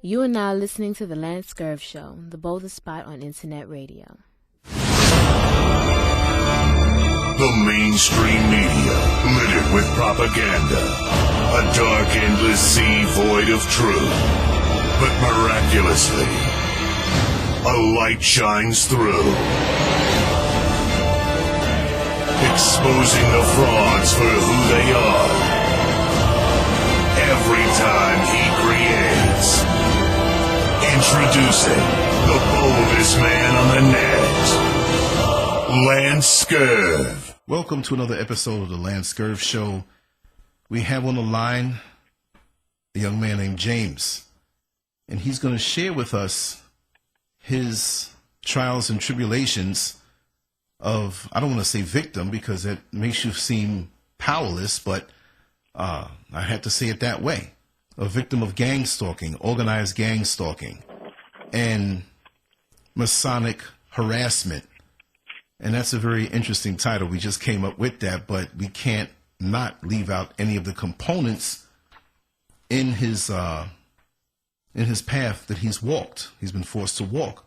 You are now listening to the LanceScurv Show, the boldest spot on internet radio. The mainstream media, littered with propaganda. A dark, endless sea void of truth. But miraculously, a light shines through. Exposing the frauds for who they are. Every time he creates. Introducing the boldest man on the net, LanceScurv. Welcome to another episode of the LanceScurv Show. We have on the line a young man named James, and he's going to share with us his trials and tribulations of, I don't want to say victim because it makes you seem powerless, but I had to say it that way. A victim of gang stalking, organized gang stalking, and Masonic harassment. And that's a very interesting title. We just came up with that, but we can't not leave out any of the components in his path that he's walked. He's been forced to walk.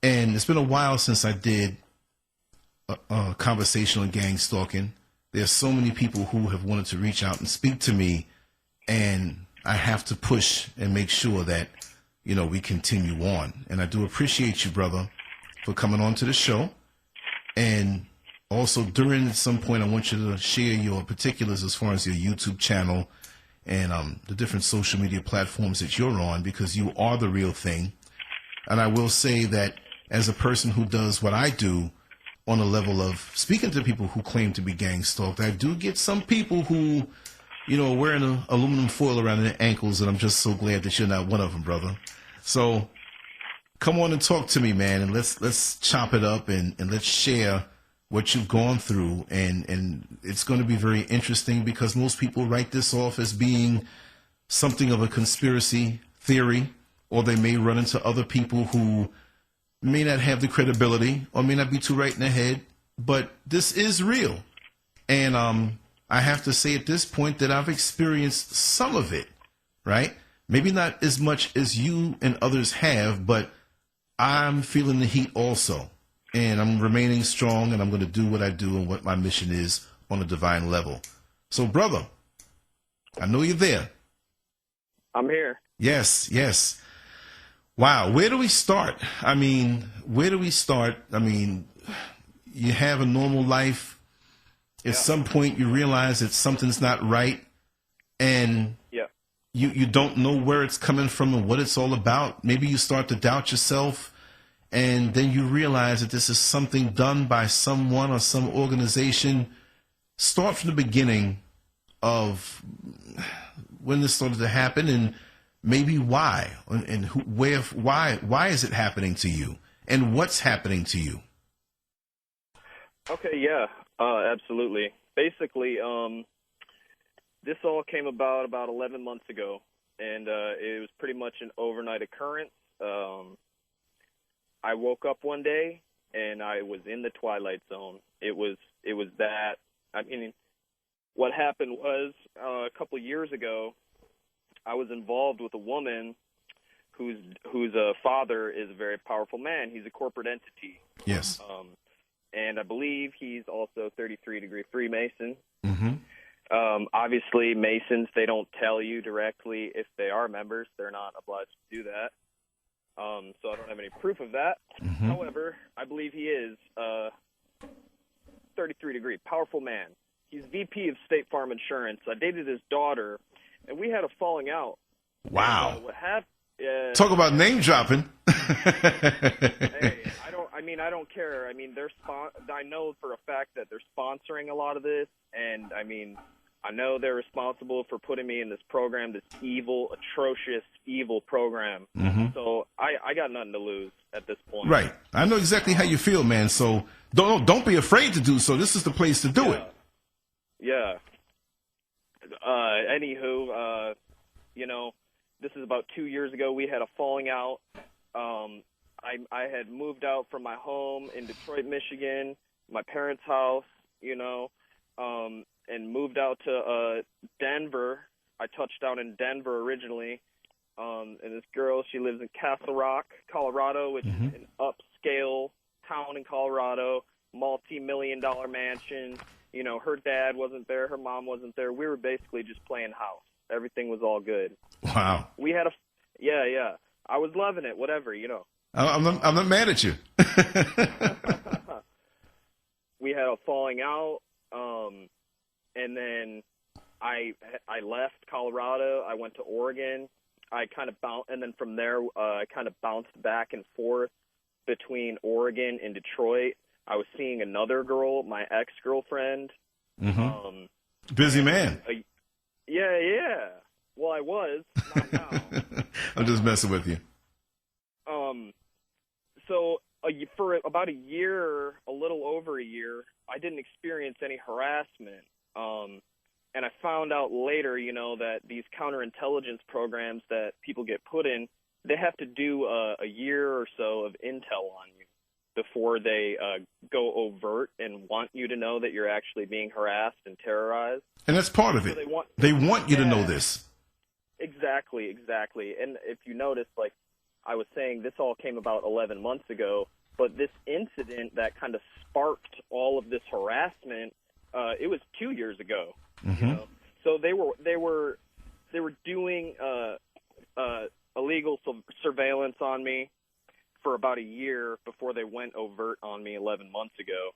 And it's been a while since I did a conversation on gang stalking. There's so many people who have wanted to reach out and speak to me, and I have to push and make sure that, you know, we continue on. And I do appreciate you, brother, for coming on to the show. And also during at some point, I want you to share your particulars as far as your YouTube channel and the different social media platforms that you're on, because you are the real thing. And I will say that as a person who does what I do on a level of speaking to people who claim to be gang stalked, I do get some people who, you know, wearing an aluminum foil around their ankles, and I'm just so glad that you're not one of them, brother. So come on and talk to me, man, and let's chop it up and let's share what you've gone through. And it's going to be very interesting because most people write this off as being something of a conspiracy theory, or they may run into other people who may not have the credibility or may not be too right in the head, but this is real. And I have to say at this point that I've experienced some of it, right? Maybe not as much as you and others have, but I'm feeling the heat also. And I'm remaining strong, and I'm going to do what I do and what my mission is on a divine level. So, brother, I know you're there. I'm here. Yes, yes. Wow, where do we start? I mean, where do we start? I mean, you have a normal life. At some point, you realize that something's not right, and you don't know where it's coming from and what it's all about. Maybe you start to doubt yourself, and then you realize that this is something done by someone or some organization. Start from the beginning of when this started to happen, and maybe why, and who, where, why is it happening to you, and what's happening to you? Okay, yeah, absolutely. Basically, this all came about 11 months ago, and it was pretty much an overnight occurrence. I woke up one day, and I was in the twilight zone. It was that. I mean, what happened was a couple years ago, I was involved with a woman whose father is a very powerful man. He's a corporate entity. Yes. And I believe he's also 33-degree Freemason. Mm-hmm. Obviously, Masons, they don't tell you directly if they are members. They're not obliged to do that. So I don't have any proof of that. Mm-hmm. However, I believe he is 33-degree, powerful man. He's VP of State Farm Insurance. I dated his daughter, and we had a falling out. Wow. And, what happened? Talk about name dropping. Hey, I don't care. I mean, I know for a fact that they're sponsoring a lot of this, and I mean, I know they're responsible for putting me in this program, this evil, atrocious, evil program. Mm-hmm. So I got nothing to lose at this point. Right. I know exactly how you feel, man. So don't be afraid to do so. This is the place to do it. Yeah. Anywho, you know, this is about 2 years ago. We had a falling out. I had moved out from my home in Detroit, Michigan, my parents' house, you know, and moved out to Denver. I touched down in Denver originally, And this girl, she lives in Castle Rock, Colorado, which is an upscale town in Colorado, multi-million-dollar mansion. You know, her dad wasn't there, her mom wasn't there. We were basically just playing house. Everything was all good. Wow. We had yeah. I was loving it, whatever, you know. I'm not mad at you. We had a falling out, and then I left Colorado. I went to Oregon. And then from there, I kind of bounced back and forth between Oregon and Detroit. I was seeing another girl, my ex-girlfriend. Busy man. Yeah. Well, I was, not now. I'm just messing with you. So for about a year, a little over a year, I didn't experience any harassment. And I found out later, you know, that these counterintelligence programs that people get put in, they have to do a year or so of intel on you before they go overt and want you to know that you're actually being harassed and terrorized. And that's part of it. So they want you to know this. Exactly. And if you notice, like I was saying, this all came about 11 months ago, but this incident that kind of sparked all of this harassment, it was 2 years ago. You know? So they were doing illegal surveillance on me for about a year before they went overt on me 11 months ago.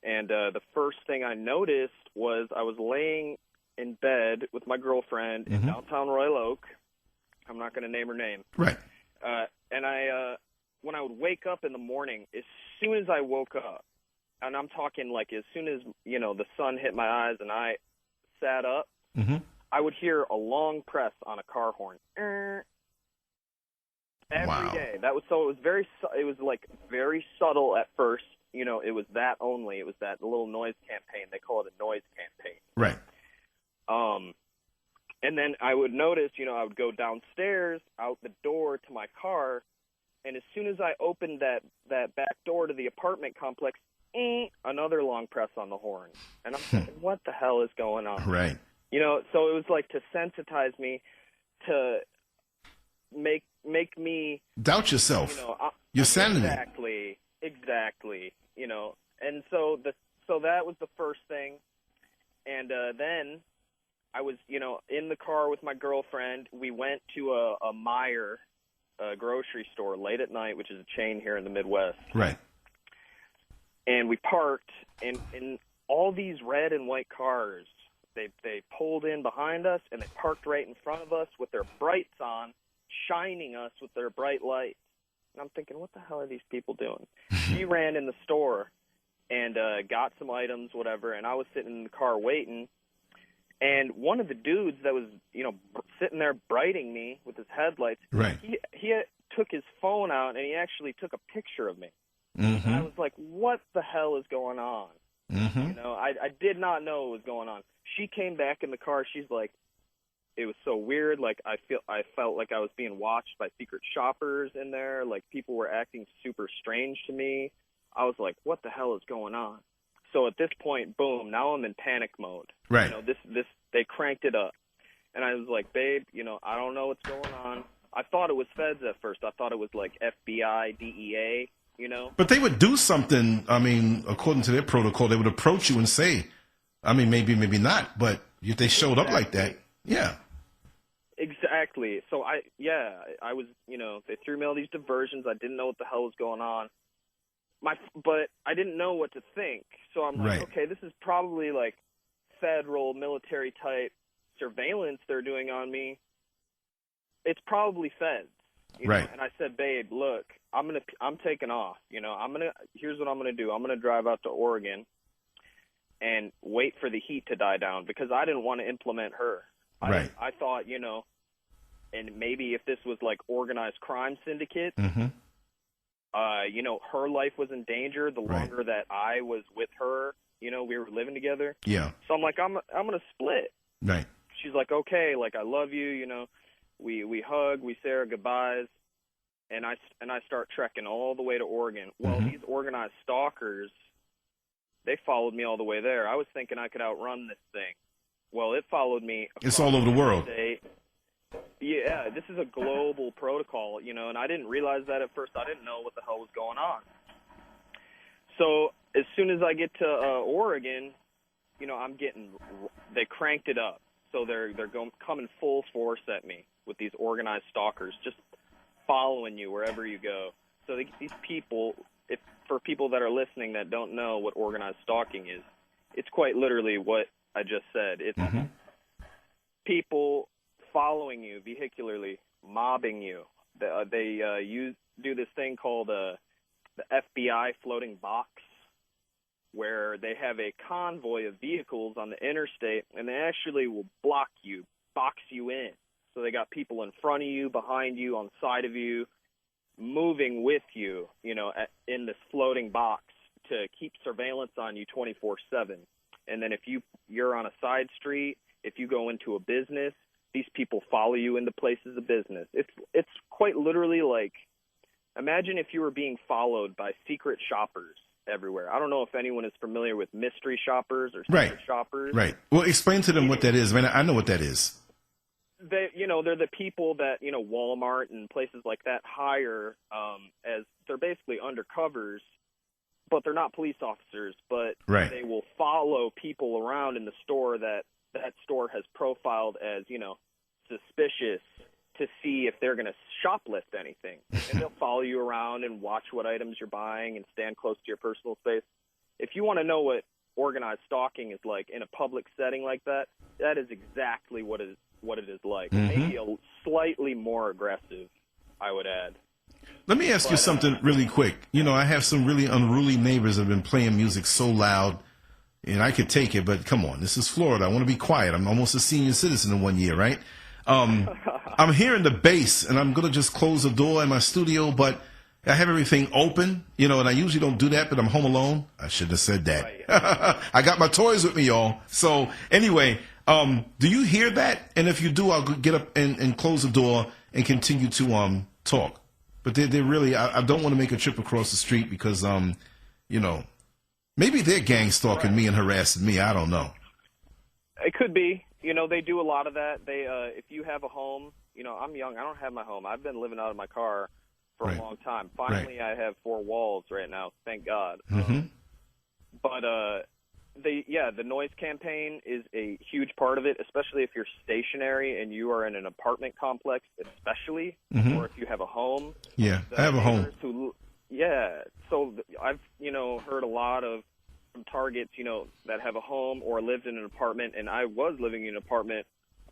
And the first thing I noticed was I was laying in bed with my girlfriend in downtown Royal Oak. I'm not going to name her name. Right. And when I would wake up in the morning, as soon as I woke up, and I'm talking like as soon as, you know, the sun hit my eyes and I sat up, I would hear a long press on a car horn every day. That was so. It was like very subtle at first. You know, it was that only. It was that little noise campaign. They call it a noise campaign. Right. And then I would notice, you know, I would go downstairs out the door to my car, and as soon as I opened that back door to the apartment complex, another long press on the horn. And I'm thinking, what the hell is going on? Right. You know, so it was like to sensitize me, to make me doubt yourself. You know, your sanity. Exactly. You know, and so that was the first thing. And then I was, you know, in the car with my girlfriend. We went to a Meijer grocery store late at night, which is a chain here in the Midwest. Right. And we parked, and all these red and white cars, they pulled in behind us, and they parked right in front of us with their brights on, shining us with their bright lights. And I'm thinking, what the hell are these people doing? She ran in the store and got some items, whatever, and I was sitting in the car waiting. And one of the dudes that was, you know, sitting there brighting me with his headlights, right. he took his phone out, and he actually took a picture of me. And I was like, what the hell is going on? You know, I did not know what was going on. She came back in the car. She's like, it was so weird. Like, I felt like I was being watched by secret shoppers in there. Like, people were acting super strange to me. I was like, what the hell is going on? So at this point, boom, now I'm in panic mode. Right. You know, they cranked it up. And I was like, babe, you know, I don't know what's going on. I thought it was feds at first. I thought it was like FBI, DEA, you know. But they would do something, I mean, according to their protocol, they would approach you and say, I mean, maybe not, but if they showed up like that, yeah. Exactly. So I was, you know, they threw me all these diversions. I didn't know what the hell was going on. But I didn't know what to think. So I'm like, okay, this is probably like federal military type surveillance they're doing on me. It's probably feds. You know? And I said, babe, look, I'm taking off. You know, here's what I'm gonna do. I'm gonna drive out to Oregon and wait for the heat to die down because I didn't want to implement her. I thought, you know, and maybe if this was like organized crime syndicate, you know, her life was in danger the longer that I was with her. You know, we were living together. Yeah. So I'm like, I'm gonna split. Right. She's like, okay, like I love you. You know, we hug, we say our goodbyes, and I start trekking all the way to Oregon. Well, these organized stalkers, they followed me all the way there. I was thinking I could outrun this thing. Well, it followed me. It's all over the world. Yeah, this is a global protocol, you know, and I didn't realize that at first. I didn't know what the hell was going on. So as soon as I get to Oregon, you know, they cranked it up. So they're coming full force at me with these organized stalkers, just following you wherever you go. So these people, for people that are listening that don't know what organized stalking is, it's quite literally what I just said. It's people following you vehicularly, mobbing you. They do this thing called the FBI floating box, where they have a convoy of vehicles on the interstate, and they actually will box you in. So they got people in front of you, behind you, on the side of you, moving with you, you know, in this floating box to keep surveillance on you 24/7. And then if you're on a side street, if you go into a business, these people follow you into places of business. It's quite literally like, imagine if you were being followed by secret shoppers everywhere. I don't know if anyone is familiar with mystery shoppers or secret shoppers. Right. Well, explain to them what that is. I mean, I know what that is. They're the people that, you know, Walmart and places like that hire as they're basically undercovers, but they're not police officers, but they will follow people around in the store that store has profiled as, you know, suspicious, to see if they're going to shoplift anything. And they'll follow you around and watch what items you're buying and stand close to your personal space. If you want to know what organized stalking is like in a public setting like that, that is exactly what it is like. Maybe a slightly more aggressive, I would add. Let me ask you something really quick. You know, I have some really unruly neighbors that have been playing music so loud, and I could take it, but come on, this is Florida. I want to be quiet. I'm almost a senior citizen in 1 year, right? I'm hearing the bass, and I'm going to just close the door in my studio, but I have everything open, you know, and I usually don't do that, but I'm home alone. I shouldn't have said that. Right. I got my toys with me, y'all. So anyway, do you hear that? And if you do, I'll get up and close the door and continue to talk. But they're really, I don't want to make a trip across the street because, you know, maybe they're gang stalking me and harassing me. I don't know. It could be. You know, they do a lot of that. They, if you have a home, you know, I'm young. I don't have my home. I've been living out of my car for a long time. Finally, I have 4 walls right now. Thank God. But the noise campaign is a huge part of it, especially if you're stationary and you are in an apartment complex, especially, or if you have a home. Yeah, I have a home. So I've, you know, heard a lot of targets, you know, that have a home or lived in an apartment, and I was living in an apartment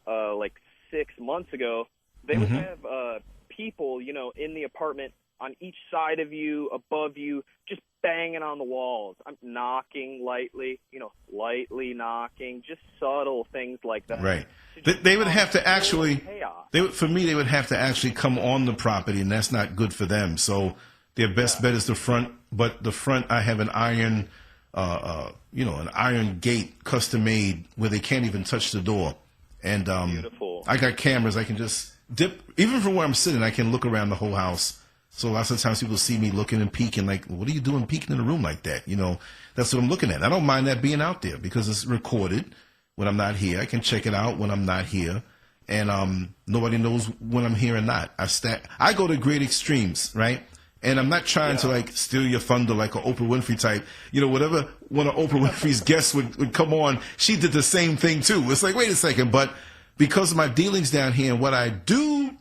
like 6 months ago. They would have people, you know, in the apartment on each side of you, above you, just banging on the walls. I'm knocking lightly, you know, lightly knocking, just subtle things like that. Right. They would have to actually, they would have to actually come on the property, and that's not good for them. So their best bet is the front, but the front, I have an iron, you know, an iron gate custom made where they can't even touch the door. And beautiful. I got cameras. I can just dip, even from where I'm sitting, I can look around the whole house. So lots of times people see me looking and peeking, like, what are you doing peeking in a room like that? You know, that's what I'm looking at. I don't mind that being out there because it's recorded when I'm not here. I can check it out when I'm not here. And nobody knows when I'm here or not. I go to great extremes, right? And I'm not trying to, like, steal your thunder like an Oprah Winfrey type. You know, whatever one of Oprah Winfrey's guests would come on, she did the same thing, too. It's like, wait a second. But because of my dealings down here and what I do,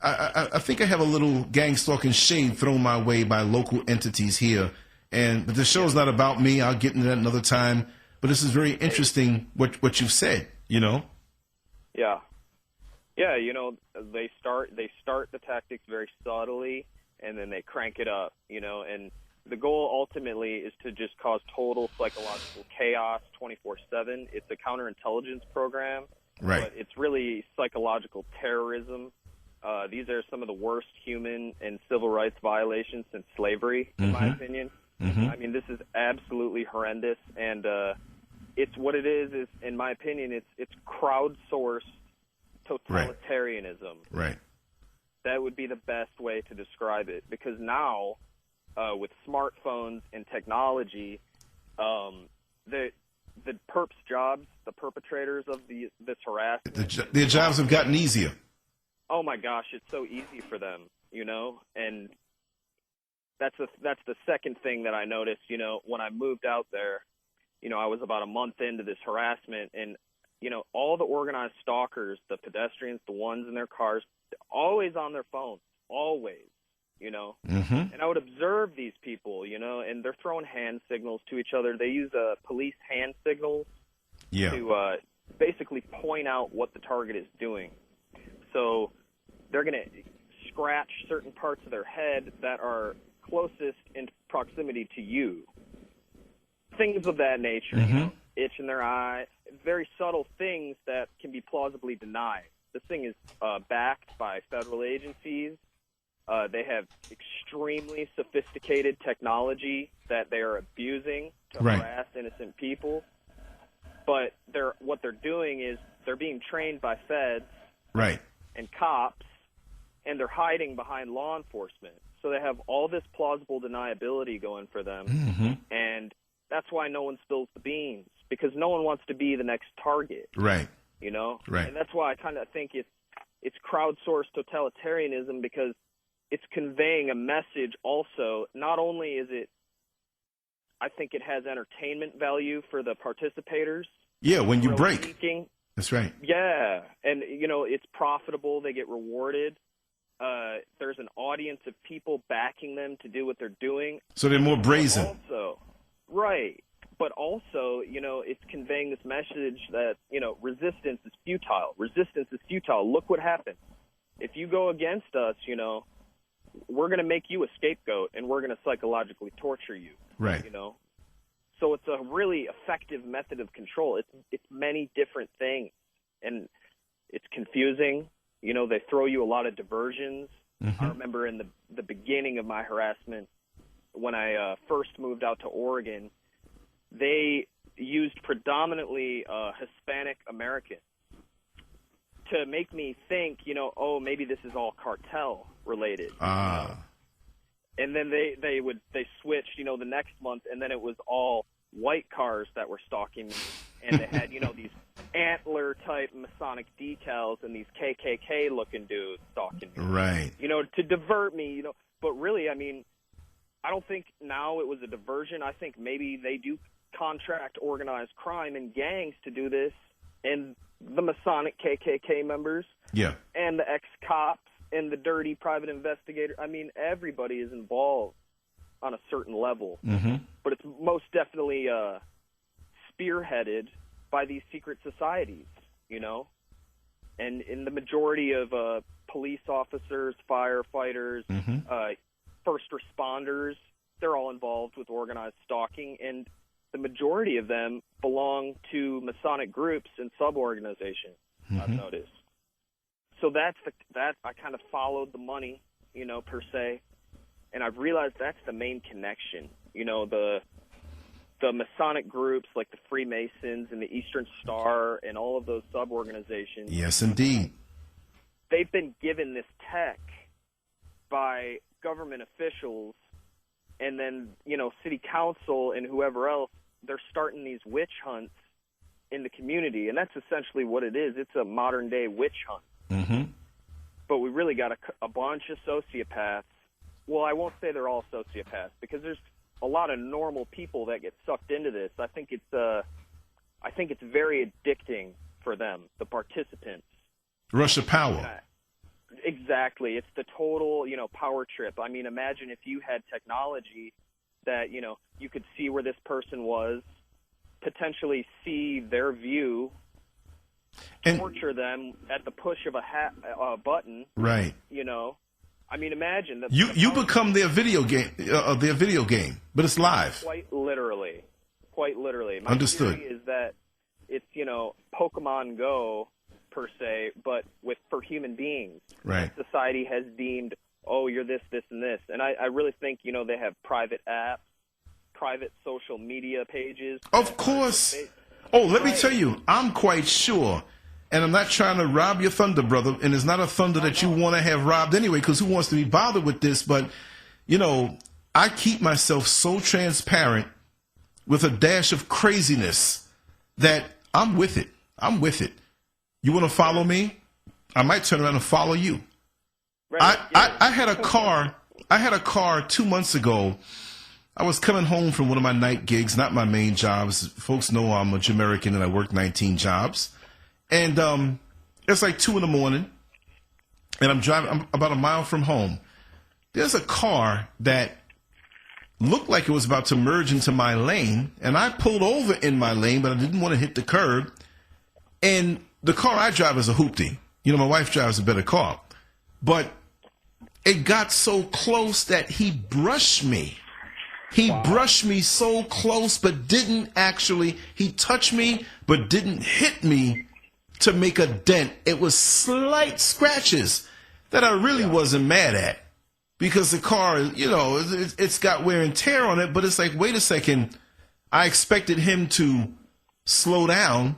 I think I have a little gang stalking shade thrown my way by local entities here. But the show's not about me. I'll get into that another time. But this is very interesting what you've said, you know? Yeah. Yeah, you know, they start the tactics very subtly, and then they crank it up, you know, and the goal ultimately is to just cause total psychological chaos 24/7. It's a counterintelligence program, but it's really psychological terrorism. These are some of the worst human and civil rights violations since slavery, in my opinion. I mean, this is absolutely horrendous, and it's what it is, in my opinion, it's crowdsourced totalitarianism. Right. That would be the best way to describe it, because now, with smartphones and technology, the perps' jobs, the perpetrators of this harassment. Their jobs have gotten easier. Oh my gosh, it's so easy for them, you know, and that's the second thing that I noticed, you know, when I moved out there. You know, I was about a month into this harassment, and, you know, all the organized stalkers, the pedestrians, the ones in their cars, always on their phones, always, you know. Mm-hmm. And I would observe these people, you know, and they're throwing hand signals to each other. They use police hand signals to basically point out what the target is doing. So they're going to scratch certain parts of their head that are closest in proximity to you. Things of that nature, you know, itch in their eye, very subtle things that can be plausibly denied. This thing is backed by federal agencies. They have extremely sophisticated technology that they are abusing to harass innocent people. But what they're doing is they're being trained by feds and cops, and they're hiding behind law enforcement. So they have all this plausible deniability going for them, and that's why no one spills the beans, because no one wants to be the next target. Right. You know? Right. And that's why I kind of think it's crowdsourced totalitarianism, because it's conveying a message also. Not only is it, I think it has entertainment value for the participators. Yeah, when you break. Speaking. That's right. Yeah. And, you know, it's profitable. They get rewarded. There's an audience of people backing them to do what they're doing. So they're more brazen. Right. But also, you know, it's conveying this message that, you know, resistance is futile. Resistance is futile. Look what happens. If you go against us, you know, we're going to make you a scapegoat, and we're going to psychologically torture you. Right. You know? So it's a really effective method of control. It's many different things, and it's confusing. You know, they throw you a lot of diversions. I remember in the beginning of my harassment, when I first moved out to Oregon, they used predominantly Hispanic Americans to make me think, you know, oh, maybe this is all cartel related. And then they switched, you know, the next month, and then it was all white cars that were stalking me, and they had, you know, these antler type Masonic decals and these KKK looking dudes stalking me. Right. You know, to divert me, you know. But really, I mean, I don't think now it was a diversion. I think maybe they do contract organized crime and gangs to do this, and the Masonic KKK members, and the ex-cops, and the dirty private investigator. I mean, everybody is involved on a certain level, but it's most definitely spearheaded by these secret societies, you know, and in the majority of police officers, firefighters, first responders, they're all involved with organized stalking, and the majority of them belong to Masonic groups and sub-organizations, I've noticed. So that I kind of followed the money, you know, per se, and I've realized that's the main connection. You know, the Masonic groups like the Freemasons and the Eastern Star and all of those sub-organizations. Yes, indeed. They've been given this tech by government officials, and then, you know, city council and whoever else, they're starting these witch hunts in the community, and that's essentially what it is. It's a modern-day witch hunt. But we really got a bunch of sociopaths. Well, I won't say they're all sociopaths, because there's a lot of normal people that get sucked into this. I think it's very addicting for them, the participants. Rush of power. Exactly. It's the total, you know, power trip. I mean, imagine if you had technology that, you know, you could see where this person was, potentially see their view, and torture them at the push of a button. Right. You know, I mean, imagine that you become their video game, but it's live. Quite literally. My Understood. theory is that it's, you know, Pokemon Go per se, but for human beings. Right. Society has deemed, oh, you're this, this, and this, and I really think, you know, they have private apps, private social media pages. Of course. Oh, let me tell you, I'm quite sure, and I'm not trying to rob your thunder, brother, and it's not a thunder that you want to have robbed anyway, because who wants to be bothered with this? But, you know, I keep myself so transparent with a dash of craziness that I'm with it. I'm with it. You want to follow me? I might turn around and follow you. Right. I had a car. I had a car 2 months ago. I was coming home from one of my night gigs, not my main jobs. Folks know I'm a Jamaican and I work 19 jobs. And it's like 2 a.m. and I'm driving. I'm about a mile from home. There's a car that looked like it was about to merge into my lane, and I pulled over in my lane, but I didn't want to hit the curb. And the car I drive is a hoopty. You know, my wife drives a better car. But it got so close that he brushed me. He brushed me so close, but didn't actually. He touched me, but didn't hit me to make a dent. It was slight scratches that I really wasn't mad at. Because the car, you know, it's got wear and tear on it, but it's like, wait a second, I expected him to slow down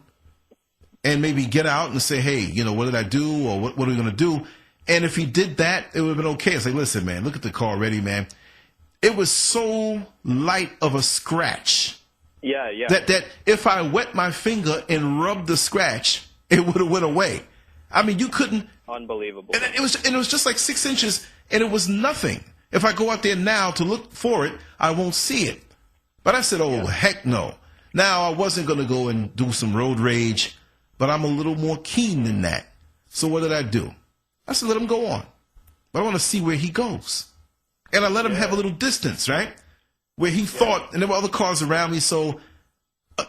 and maybe get out and say, hey, you know, what did I do, or what are we going to do? And if he did that, it would have been okay. It's like, listen, man, look at the car already, man. It was so light of a scratch. Yeah. That if I wet my finger and rubbed the scratch, it would have went away. I mean, you couldn't. Unbelievable. And it was just like 6 inches. And it was nothing. If I go out there now to look for it, I won't see it. But I said, heck no. Now, I wasn't going to go and do some road rage, but I'm a little more keen than that. So what did I do? I said, let him go on. But I want to see where he goes. And I let him have a little distance, right? Where he thought, and there were other cars around me, so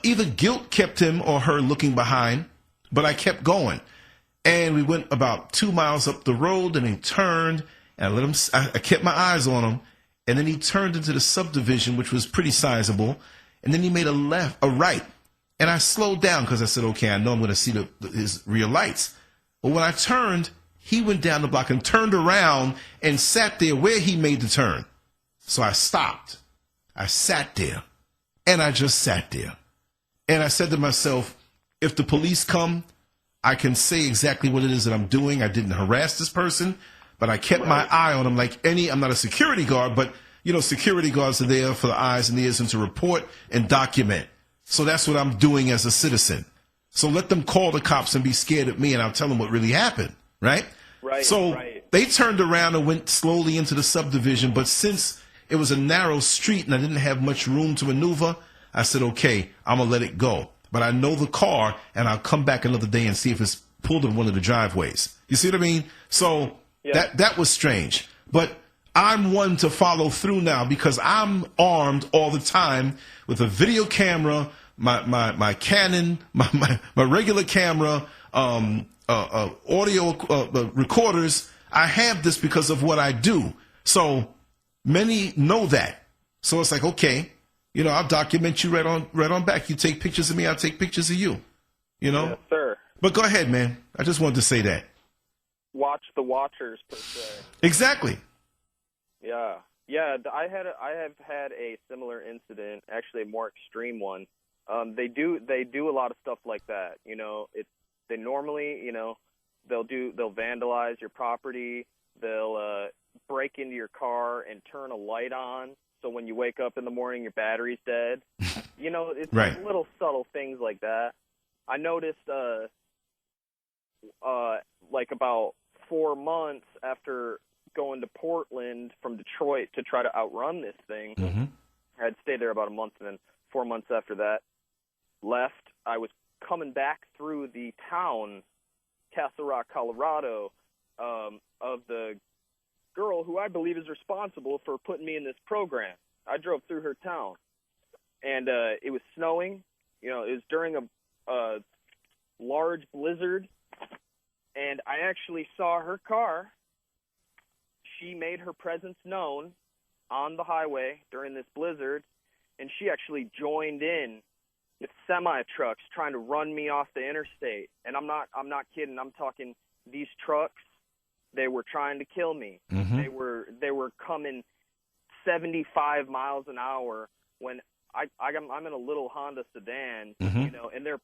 either guilt kept him or her looking behind, but I kept going. And we went about 2 miles up the road, and he turned. And I kept my eyes on him, and then he turned into the subdivision, which was pretty sizable, and then he made a right, and I slowed down because I said, okay, I know I'm going to see his rear lights. But when I turned, he went down the block and turned around and sat there where he made the turn. So I stopped. I sat there, and I just sat there. And I said to myself, if the police come, I can say exactly what it is that I'm doing. I didn't harass this person. But I kept my eye on him I'm not a security guard, but, you know, security guards are there for the eyes and ears and to report and document. So that's what I'm doing as a citizen. So let them call the cops and be scared of me, and I'll tell them what really happened, right? Right. So they turned around and went slowly into the subdivision, but since it was a narrow street and I didn't have much room to maneuver, I said, okay, I'm going to let it go. But I know the car, and I'll come back another day and see if it's pulled in one of the driveways. You see what I mean? So that was strange. But I'm one to follow through now because I'm armed all the time with a video camera, my Canon, my regular camera, audio recorders. I have this because of what I do. So many know that. So it's like, okay, you know, I'll document you right on back. You take pictures of me, I'll take pictures of you. You know? Yes, sir. But go ahead, man. I just wanted to say that. Watch the watchers, per se. Exactly. Yeah. I have had a similar incident, actually a more extreme one. They do a lot of stuff like that. You know, they normally, you know, they'll vandalize your property. They'll break into your car and turn a light on. So when you wake up in the morning, your battery's dead. You know, it's right. Little subtle things like that. I noticed, like about 4 months after going to Portland from Detroit to try to outrun this thing, I had stayed there about a month, and then 4 months after that, left. I was coming back through the town, Castle Rock, Colorado, of the girl who I believe is responsible for putting me in this program. I drove through her town, and it was snowing. You know, it was during a large blizzard, and I actually saw her car. She made her presence known on the highway during this blizzard, and she actually joined in with semi-trucks trying to run me off the interstate. And I'm not kidding. I'm talking these trucks. They were trying to kill me. They were coming 75 miles an hour when I'm in a little Honda sedan, you know, and they're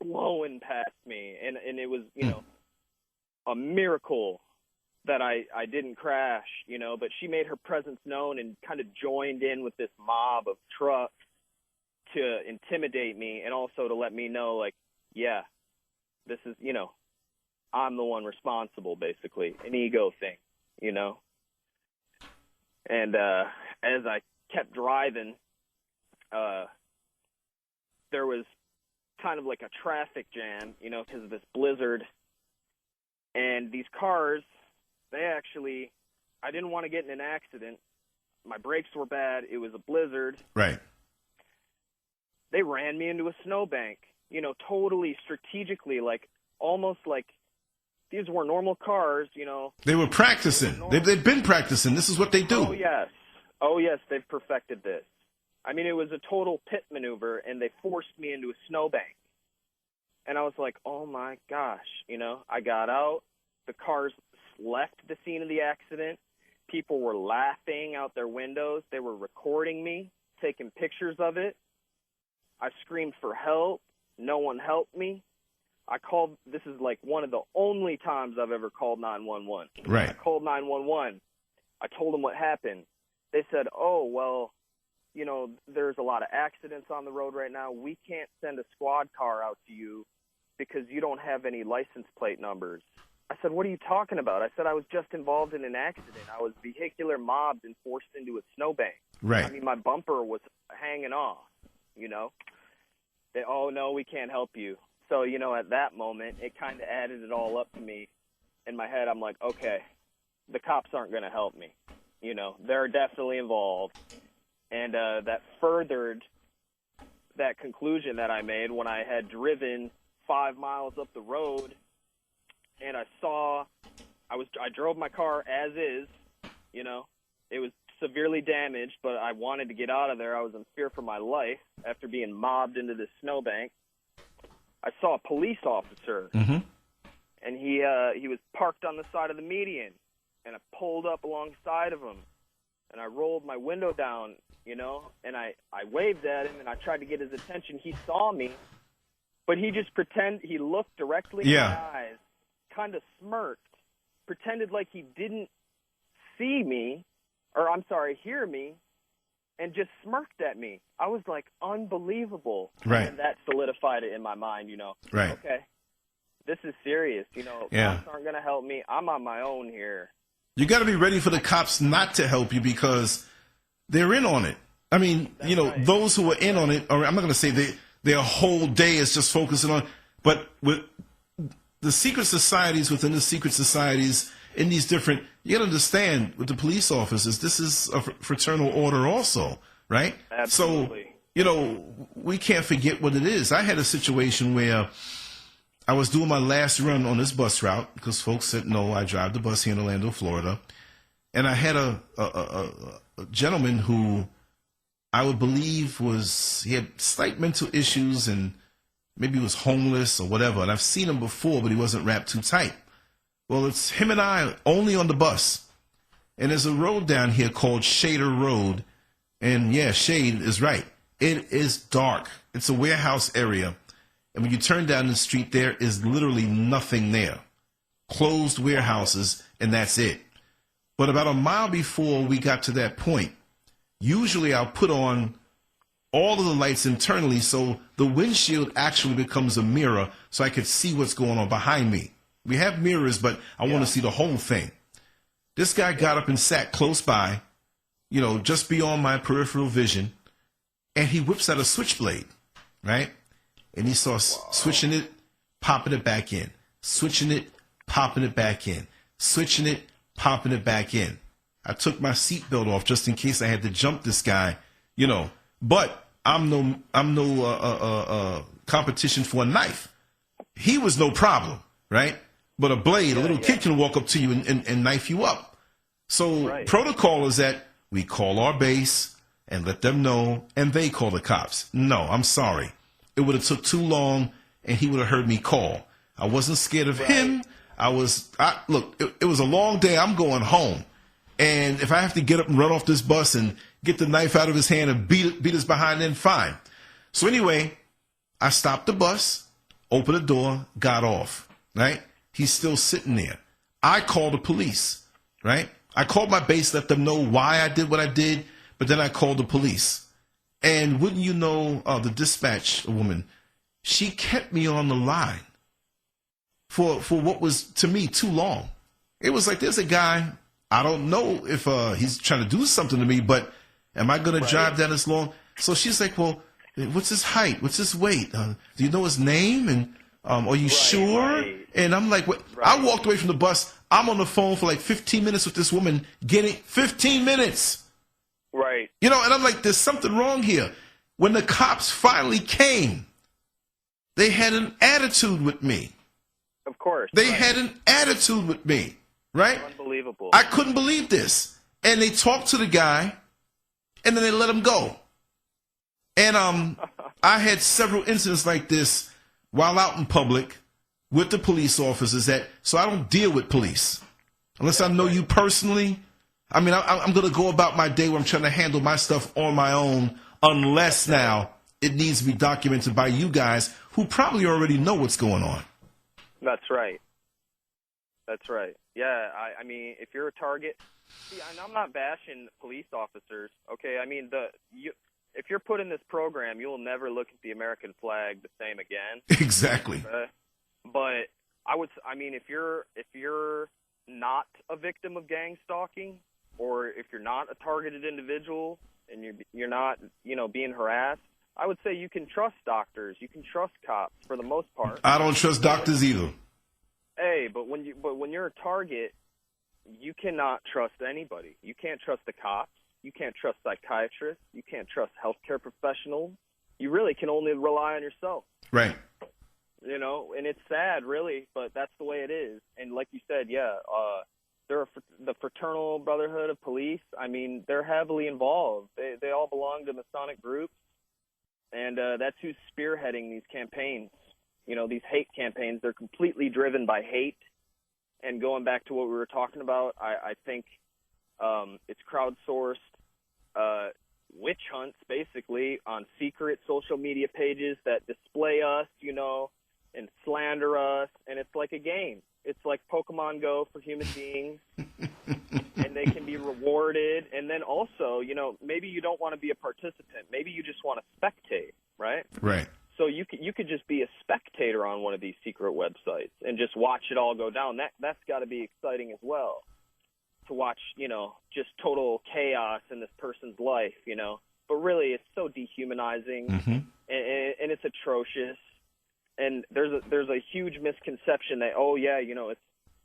blowing past me, and it was, you know, a miracle that I didn't crash, you know. But she made her presence known and kind of joined in with this mob of trucks to intimidate me and also to let me know, like, yeah, this is, you know, I'm the one responsible, basically, an ego thing, you know. And as I kept driving, there was kind of like a traffic jam, you know, because of this blizzard. And these cars, they actually, I didn't want to get in an accident. My brakes were bad. It was a blizzard. Right. They ran me into a snowbank, you know, totally strategically, like almost like these were normal cars, you know. They were practicing. They've been practicing. This is what they do. Oh, yes. Oh, yes, they've perfected this. I mean, it was a total pit maneuver, and they forced me into a snowbank. And I was like, oh, my gosh, you know. I got out. The cars left the scene of the accident. People were laughing out their windows. They were recording me, taking pictures of it. I screamed for help. No one helped me. I called, this is like one of the only times I've ever called 911. Right. I called 911. I told them what happened. They said, oh, well, you know, there's a lot of accidents on the road right now. We can't send a squad car out to you because you don't have any license plate numbers. I said, what are you talking about? I said, I was just involved in an accident. I was vehicular mobbed and forced into a snowbank. Right. I mean, my bumper was hanging off, you know. They, oh, no, we can't help you. So, you know, at that moment, it kind of added it all up to me. In my head, I'm like, okay, the cops aren't going to help me. You know, they're definitely involved. And that furthered that conclusion that I made when I had driven 5 miles up the road, and I drove my car as is, you know. It was severely damaged, but I wanted to get out of there. I was in fear for my life after being mobbed into this snowbank. I saw a police officer, and he was parked on the side of the median, and I pulled up alongside of him, and I rolled my window down, you know, and I waved at him, and I tried to get his attention. He saw me, but he just he looked directly in my eyes, kind of smirked, pretended like he didn't see me, or I'm sorry, hear me, and just smirked at me. I was like, unbelievable. Right. And that solidified it in my mind, you know. Right. Okay, this is serious, you know. Cops aren't going to help me. I'm on my own here. You got to be ready for the cops not to help you because they're in on it. I mean, you know, those who are in on it, or I'm not going to say their whole day is just focusing on, but with the secret societies within the secret societies in these different, you got to understand with the police officers, this is a fraternal order also, right? Absolutely. So, you know, we can't forget what it is. I had a situation where I was doing my last run on this bus route because folks said, no, I drive the bus here in Orlando, Florida. And I had a gentleman who I would believe he had slight mental issues and maybe he was homeless or whatever. And I've seen him before, but he wasn't wrapped too tight. Well, it's him and I only on the bus. And there's a road down here called Shader Road. And yeah, Shade is right. It is dark. It's a warehouse area. And when you turn down the street, there is literally nothing there. Closed warehouses, and that's it. But about a mile before we got to that point, usually I'll put on all of the lights internally so the windshield actually becomes a mirror so I could see what's going on behind me. We have mirrors, but I want to see the whole thing. This guy got up and sat close by, you know, just beyond my peripheral vision, and he whips out a switchblade, right? And he starts switching it, popping it back in, switching it, popping it back in, switching it, popping it back in. I took my seatbelt off just in case I had to jump this guy, you know. But I'm no competition for a knife. He was no problem, right? But a blade, a little kid can walk up to you and knife you up. So protocol is that we call our base and let them know, and they call the cops. No, I'm sorry. It would have took too long, and he would have heard me call. I wasn't scared of him. Look, it was a long day. I'm going home. And if I have to get up and run off this bus and get the knife out of his hand and beat his behind, then fine. So anyway, I stopped the bus, opened the door, got off, right? He's still sitting there. I called the police, right? I called my base, let them know why I did what I did, but then I called the police. And wouldn't you know, the dispatch woman, she kept me on the line for what was, to me, too long. It was like, there's a guy, I don't know if he's trying to do something to me, but am I going to drive that as long? So she's like, well, what's his height? What's his weight? Do you know his name? And are you sure? Right. And I'm like, what? I walked away from the bus. I'm on the phone for like 15 minutes with this woman, getting 15 minutes. Right. You know, and I'm like, there's something wrong here. When the cops finally came, they had an attitude with me. Of course. They had an attitude with me, right? Unbelievable. I couldn't believe this. And they talked to the guy, and then they let him go. And I had several incidents like this while out in public with the police officers. So I don't deal with police unless I know you personally. I mean, I'm going to go about my day where I'm trying to handle my stuff on my own, unless now it needs to be documented by you guys who probably already know what's going on. That's right. That's right. Yeah, I mean, if you're a target, see, and I'm not bashing police officers, okay? I mean, if you're put in this program, you'll never look at the American flag the same again. Exactly. But I mean, if you're not a victim of gang stalking, or if you're not a targeted individual and you're not, being harassed, I would say you can trust doctors, you can trust cops for the most part. I don't trust doctors either. Hey, but when you're a target, you cannot trust anybody. You can't trust the cops. You can't trust psychiatrists. You can't trust healthcare professionals. You really can only rely on yourself. Right. And it's sad, really, but that's the way it is. And like you said, they're the Fraternal Brotherhood of Police. I mean, they're heavily involved. They all belong to Masonic groups, and that's who's spearheading these campaigns. These hate campaigns, they're completely driven by hate. And going back to what we were talking about, I think it's crowdsourced witch hunts, basically, on secret social media pages that display us, and slander us. And it's like a game. It's like Pokemon Go for human beings. And they can be rewarded. And then also, maybe you don't want to be a participant. Maybe you just want to spectate, right? Right. So you could just be a spectator on one of these secret websites and just watch it all go down. That's got to be exciting as well, to watch, just total chaos in this person's life, But really, it's so dehumanizing, and it's atrocious. And there's a huge misconception that,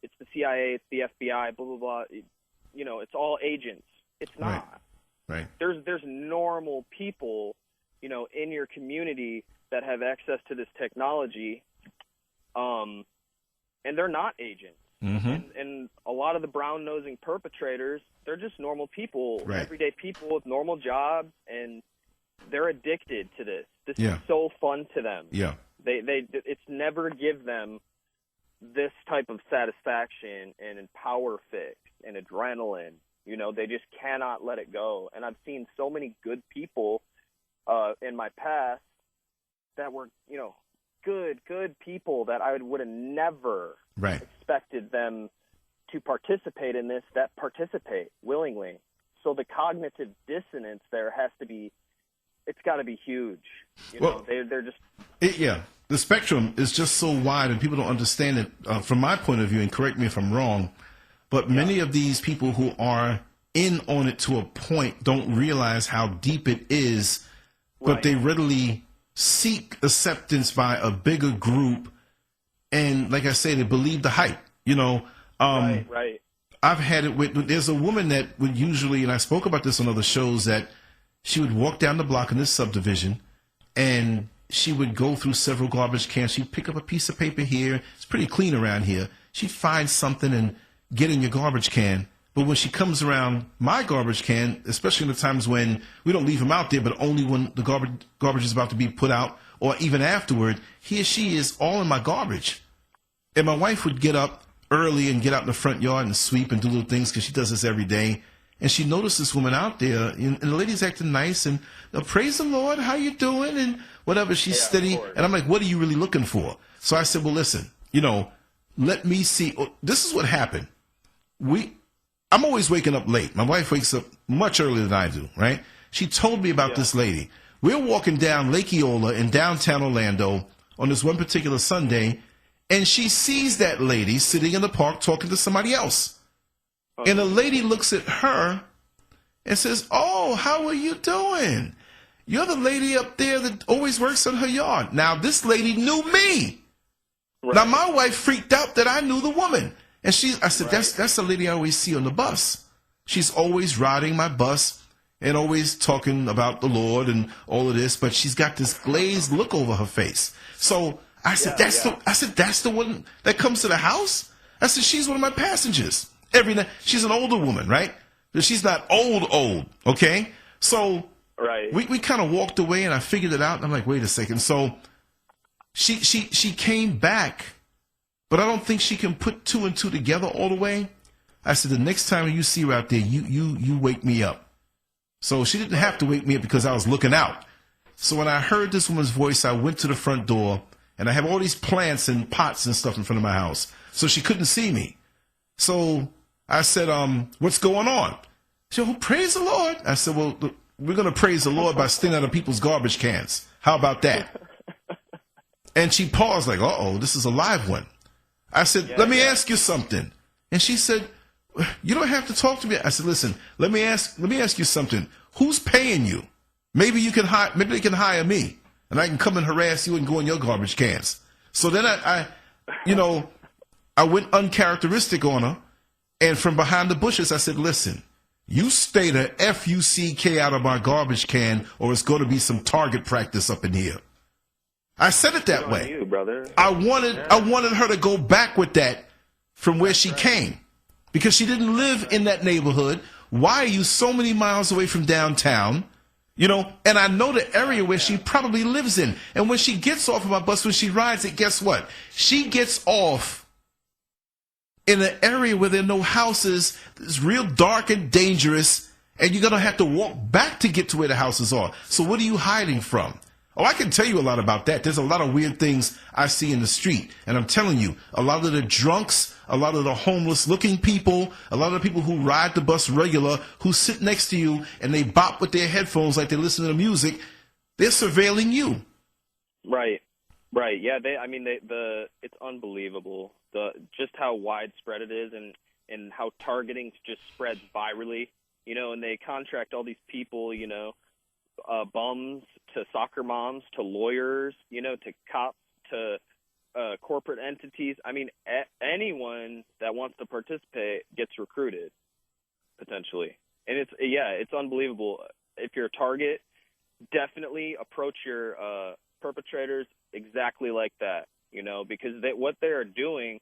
it's the CIA, it's the FBI, blah blah blah. It's all agents. It's not. Right. There's normal people, in your community that have access to this technology, and they're not agents. Mm-hmm. And a lot of the brown-nosing perpetrators, they're just normal people, everyday people with normal jobs, and they're addicted to this. This is so fun to them. Yeah. It's never give them this type of satisfaction and power fix and adrenaline. They just cannot let it go. And I've seen so many good people in my past that were, good people that I would have never expected them to participate in this, that participate willingly. So the cognitive dissonance there it's got to be huge. They're just... The spectrum is just so wide, and people don't understand it from my point of view, and correct me if I'm wrong, but many of these people who are in on it to a point don't realize how deep it is, but they readily seek acceptance by a bigger group, and like I say, they believe the hype, Right. I've had it with, there's a woman that would usually, and I spoke about this on other shows, that she would walk down the block in this subdivision, and she would go through several garbage cans. She'd pick up a piece of paper here. It's pretty clean around here. She'd find something and get in your garbage can. But when she comes around my garbage can, especially in the times when we don't leave them out there, but only when the garbage is about to be put out, or even afterward, he or she is all in my garbage. And my wife would get up early and get out in the front yard and sweep and do little things, because she does this every day. And she noticed this woman out there, and the lady's acting nice, and praise the Lord, how you doing, and whatever. She's steady. And I'm like, what are you really looking for? So I said, well, listen, let me see. This is what happened. I'm always waking up late. My wife wakes up much earlier than I do, right? She told me about this lady. we're walking down Lake Eola in downtown Orlando on this one particular Sunday, and she sees that lady sitting in the park talking to somebody else. And the lady looks at her and says, "Oh, how are you doing? You're the lady up there that always works in her yard." Now, this lady knew me. Right. Now, my wife freaked out that I knew the woman. And I said, that's the lady I always see on the bus. She's always riding my bus and always talking about the Lord and all of this, but she's got this glazed look over her face. So I said, that's the one that comes to the house? I said, she's one of my passengers. Every night. She's an older woman, right? She's not old, okay? So we kind of walked away, and I figured it out, and I'm like, wait a second. So she came back, but I don't think she can put two and two together all the way. I said, the next time you see her out there, you wake me up. So she didn't have to wake me up because I was looking out. So when I heard this woman's voice, I went to the front door, and I have all these plants and pots and stuff in front of my house. So she couldn't see me. So I said, what's going on? She said, well, praise the Lord. I said, well, we're going to praise the Lord by stealing out of people's garbage cans. How about that? And she paused like, uh-oh, this is a live one. I said, let me ask you something. And she said, you don't have to talk to me. I said, listen, let me ask you something. Who's paying you? Maybe they can hire me, and I can come and harass you and go in your garbage cans. So then I went uncharacteristic on her, and from behind the bushes, I said, listen, you stay the F-U-C-K out of my garbage can, or it's going to be some target practice up in here. I said it that way. You, brother. I wanted her to go back with that from where she came, because she didn't live in that neighborhood. Why are you so many miles away from downtown? You know, and I know the area where she probably lives in. And when she gets off of my bus, when she rides it, guess what? She gets off in an area where there are no houses. It's real dark and dangerous, and you're going to have to walk back to get to where the houses are. So what are you hiding from? Oh, I can tell you a lot about that. There's a lot of weird things I see in the street. And I'm telling you, a lot of the drunks, a lot of the homeless-looking people, a lot of the people who ride the bus regular, who sit next to you and they bop with their headphones like they listen to music, they're surveilling you. Right. Yeah, it's unbelievable. Just how widespread it is, and how targeting just spreads virally. You know, and they contract all these people, you know, bums to soccer moms to lawyers, you know, to cops to corporate entities. I mean, anyone that wants to participate gets recruited, potentially. And it's unbelievable. If you're a target, definitely approach your perpetrators exactly like that, you know, because what they're doing,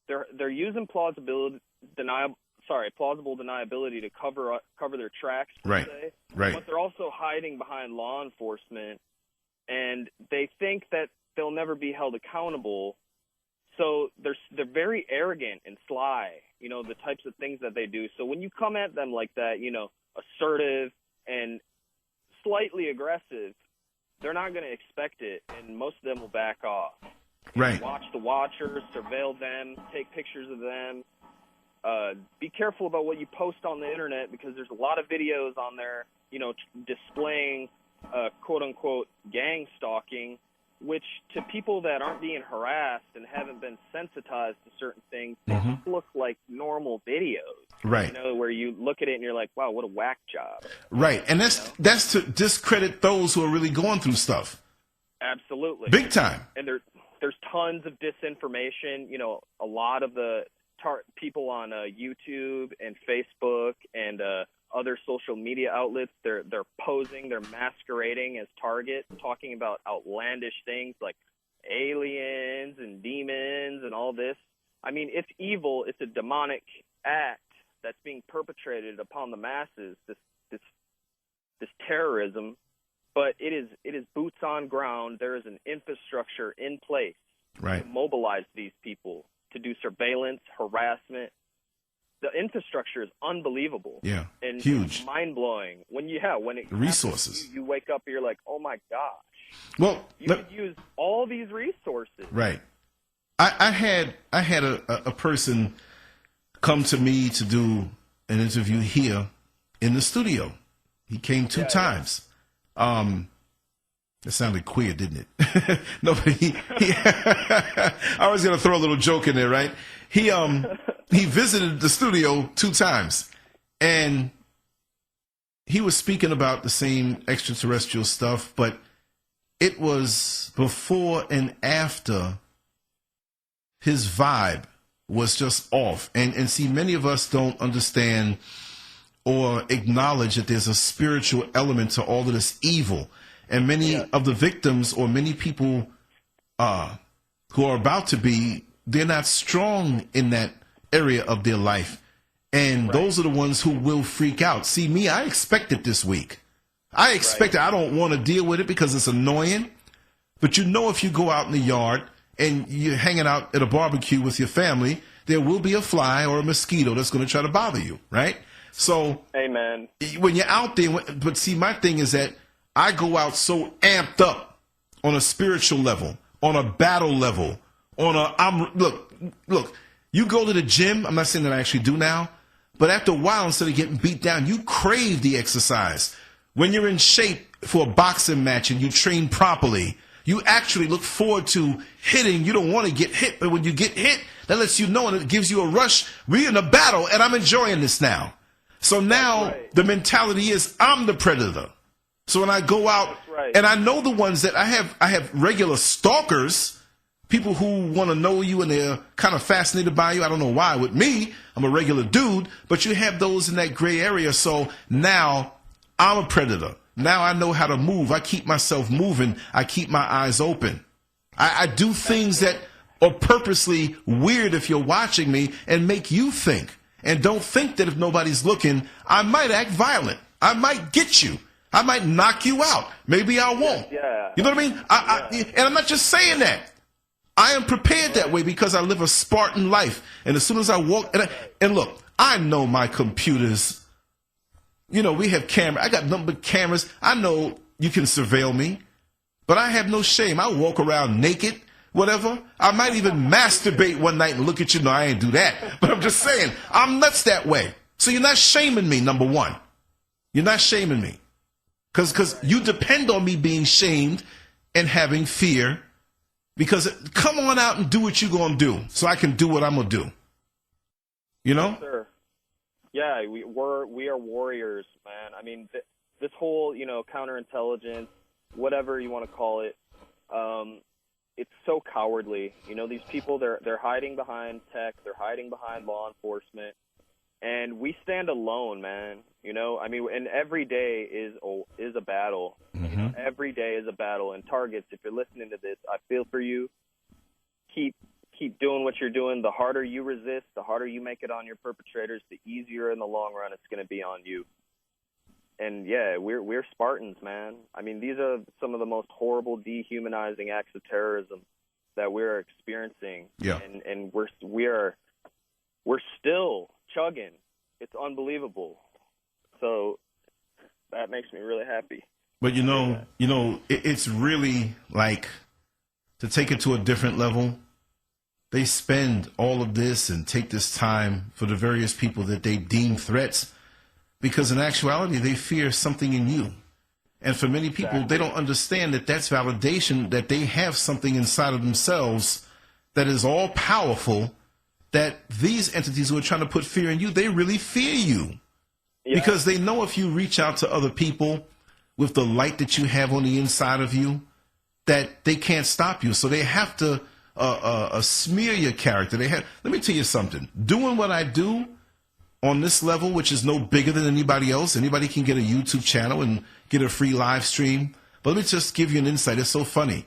they're using plausible deniability to cover their tracks, per se. Right. But they're also hiding behind law enforcement, and they think that they'll never be held accountable. So they're very arrogant and sly, you know, the types of things that they do. So when you come at them like that, you know, assertive and slightly aggressive, they're not going to expect it, and most of them will back off. Right. Watch the watchers, surveil them, take pictures of them. Be careful about what you post on the internet, because there's a lot of videos on there, you know, displaying quote-unquote gang stalking, which to people that aren't being harassed and haven't been sensitized to certain things, they just look like normal videos. Right. You know, where you look at it and you're like, wow, what a whack job. Right. And that's to discredit those who are really going through stuff. Absolutely. Big time. And there's tons of disinformation. You know, a lot of the people on YouTube and Facebook and other social media outlets, they're posing, they're masquerading as targets, talking about outlandish things like aliens and demons and all this. I mean, it's evil. It's a demonic act that's being perpetrated upon the masses, this terrorism. But it is boots on ground. There is an infrastructure in place to mobilize these people, to do surveillance, harassment. The infrastructure is unbelievable. Yeah, and huge, mind blowing. When it resources, you wake up and you're like, oh my gosh. Well, you could use all these resources. Right. I had a person come to me to do an interview here in the studio. He came two times. It sounded queer, didn't it? No, but I was going to throw a little joke in there, right? He visited the studio 2 times, and he was speaking about the same extraterrestrial stuff, but it was before and after his vibe was just off. And see, many of us don't understand or acknowledge that there's a spiritual element to all of this evil. And many of the victims, or many people who are about to be, they're not strong in that area of their life. And those are the ones who will freak out. See, me, I expect it this week. I expect it. I don't want to deal with it because it's annoying. But you know, if you go out in the yard and you're hanging out at a barbecue with your family, there will be a fly or a mosquito that's going to try to bother you, right? So, amen. When you're out there, but see, my thing is that I go out so amped up on a spiritual level, on a battle level, look, you go to the gym. I'm not saying that I actually do now, but after a while, instead of getting beat down, you crave the exercise. When you're in shape for a boxing match and you train properly, you actually look forward to hitting. You don't want to get hit, but when you get hit, that lets you know and it gives you a rush. We're in a battle, and I'm enjoying this now. So now the mentality is I'm the predator. So when I go out, and I know the ones that I have regular stalkers, people who want to know you and they're kind of fascinated by you. I don't know why. With me, I'm a regular dude, but you have those in that gray area. So now I'm a predator. Now I know how to move. I keep myself moving. I keep my eyes open. I do things that are purposely weird if you're watching me and make you think. And don't think that if nobody's looking, I might act violent. I might get you. I might knock you out. Maybe I won't. Yeah. You know what I mean? And I'm not just saying that. I am prepared that way because I live a Spartan life. And as soon as I walk, and look, I know my computers. You know, we have camera. I got nothing but cameras. I know you can surveil me, but I have no shame. I walk around naked, whatever. I might even masturbate one night and look at you. No, I ain't do that. But I'm just saying, I'm nuts that way. So you're not shaming me, number one. You're not shaming me. Because you depend on me being shamed and having fear. Because come on out and do what you're going to do so I can do what I'm going to do. You know? Sure. Yeah, we are warriors, man. I mean, this whole, counterintelligence, whatever you want to call it, it's so cowardly. You know, these people, they're hiding behind tech, they're hiding behind law enforcement, and we stand alone, man. You know, I mean, and every day is a battle. Mm-hmm. You know, every day is a battle. And targets, if you're listening to this, I feel for you. Keep doing what you're doing. The harder you resist, the harder you make it on your perpetrators, the easier in the long run it's going to be on you. And yeah, we're Spartans, man. I mean, these are some of the most horrible, dehumanizing acts of terrorism that we're experiencing. Yeah. And we're still chugging. It's unbelievable. So that makes me really happy. But it's really like, to take it to a different level, they spend all of this and take this time for the various people that they deem threats, because in actuality, they fear something in you. And for many people, they don't understand that that's validation, that they have something inside of themselves that is all powerful, that these entities who are trying to put fear in you, they really fear you. Yeah. Because they know if you reach out to other people with the light that you have on the inside of you, that they can't stop you. So they have to smear your character. Let me tell you something. Doing what I do on this level, which is no bigger than anybody else, anybody can get a YouTube channel and get a free live stream. But let me just give you an insight. It's so funny.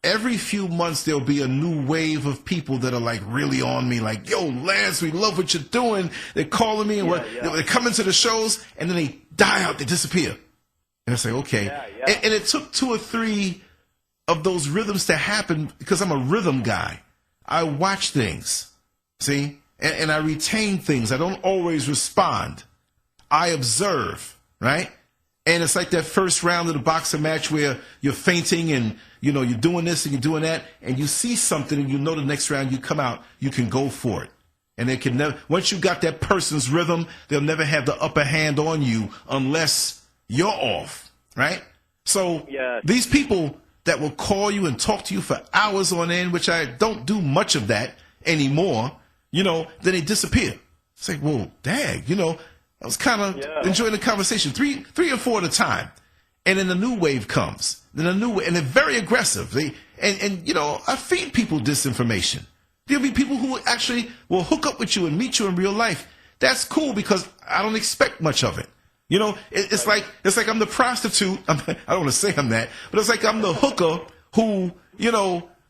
Every few months, there'll be a new wave of people that are like really on me, like, yo, Lance, we love what you're doing. They're calling me and they're coming to the shows, and then they die out, they disappear. And I say, okay. And it took 2 or 3 of those rhythms to happen because I'm a rhythm guy. I watch things, see, and I retain things. I don't always respond. I observe, right? And it's like that first round of the boxing match where you're fainting and, you're doing this and you're doing that, and you see something and the next round you come out, you can go for it. And they can never, once you got that person's rhythm, they'll never have the upper hand on you unless you're off, right? So Yes. these people that will call you and talk to you for hours on end, which I don't do much of that anymore, then they disappear. It's like, whoa, dang, I was kind of enjoying the conversation, three or four at a time. And then a new wave comes. Then a new wave, and they're very aggressive. I feed people disinformation. There'll be people who actually will hook up with you and meet you in real life. That's cool because I don't expect much of it. It's like I'm the prostitute. I don't want to say I'm that, but it's like I'm the hooker who,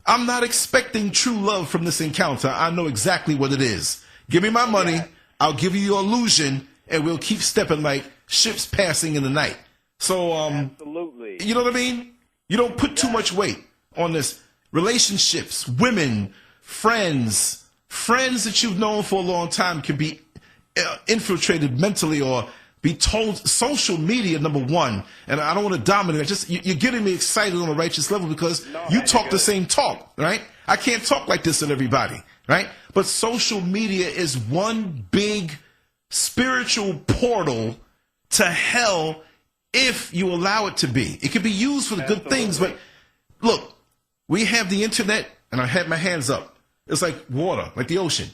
I'm not expecting true love from this encounter. I know exactly what it is. Give me my money. Yeah. I'll give you your illusion, and we'll keep stepping like ships passing in the night. So, absolutely. You know what I mean? You don't put too much weight on this. Relationships, women, friends that you've known for a long time can be infiltrated mentally or be told. Social media, number one, and I don't want to dominate. You're getting me excited on a righteous level because you talk the same talk, right? I can't talk like this on everybody, right? But social media is one big spiritual portal to hell if you allow it to be. It can be used for the good things, but look, we have the internet, and I had my hands up. It's like water, like the ocean.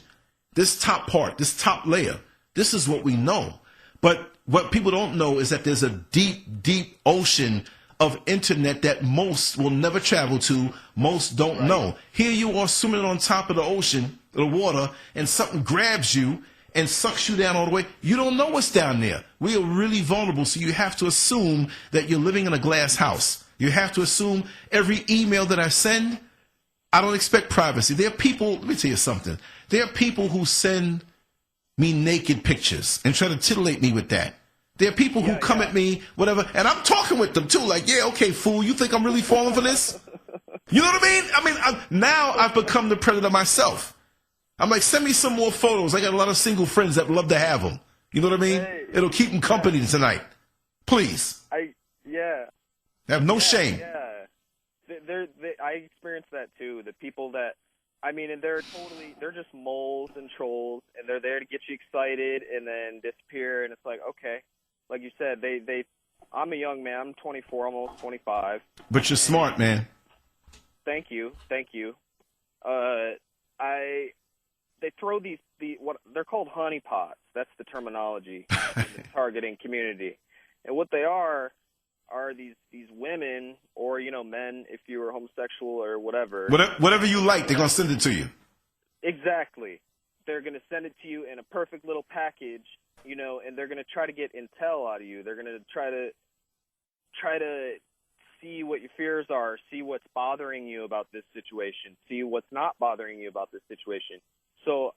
This top part, this top layer, this is what we know. But what people don't know is that there's a deep, deep ocean of internet that most will never travel to, most don't know. Here you are swimming on top of the ocean, the water, and something grabs you and sucks you down all the way. You don't know what's down there. We are really vulnerable, so you have to assume that you're living in a glass house. You have to assume every email that I send, I don't expect privacy. There are people, let me tell you something. There are people who send me naked pictures and try to titillate me with that. There are people who come at me, whatever, and I'm talking with them too, like, yeah, okay, fool, you think I'm really falling for this? You know what I mean? Now I've become the predator myself. I'm like, send me some more photos. I got a lot of single friends that would love to have them. You know what I mean? It'll keep them company tonight. Please. Have no shame. Yeah. I experienced that too. The people that, and they're just moles and trolls, and they're there to get you excited and then disappear. And it's like, okay, like you said, I'm a young man. I'm 24, almost 25. But you're smart, man. Thank you. They throw what they're called honeypots. That's the terminology in the targeting community. And what they are these women or, men, if you were homosexual or whatever. Whatever you like, they're going to send it to you. Exactly. They're going to send it to you in a perfect little package, and they're going to try to get intel out of you. They're going to try to see what your fears are, see what's bothering you about this situation, see what's not bothering you about this situation. So,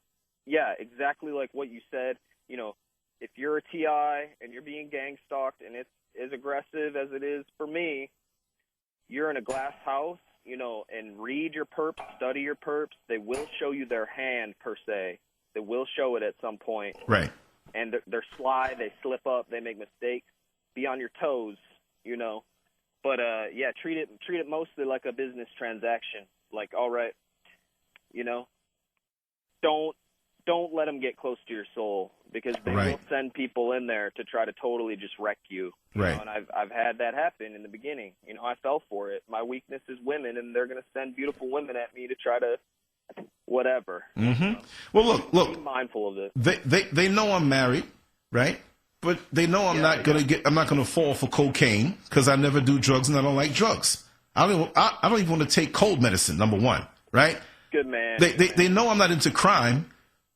yeah, exactly like what you said, if you're a TI and you're being gang stalked and it's as aggressive as it is for me, you're in a glass house, and read your perps, study your perps. They will show you their hand, per se. They will show it at some point. Right. And they're sly, they slip up, they make mistakes. Be on your toes, But, treat it mostly like a business transaction. Like, all right, don't let them get close to your soul, because they will send people in there to try to totally just wreck you. Right. And I've had that happen in the beginning. I fell for it. My weakness is women, and they're going to send beautiful women at me to try to whatever. Mm-hmm. Well, look. Be mindful of it. They know I'm married, right? But they know I'm not going to fall for cocaine, because I never do drugs and I don't like drugs. I don't even want to take cold medicine, number one, right? Good man. They know I'm not into crime,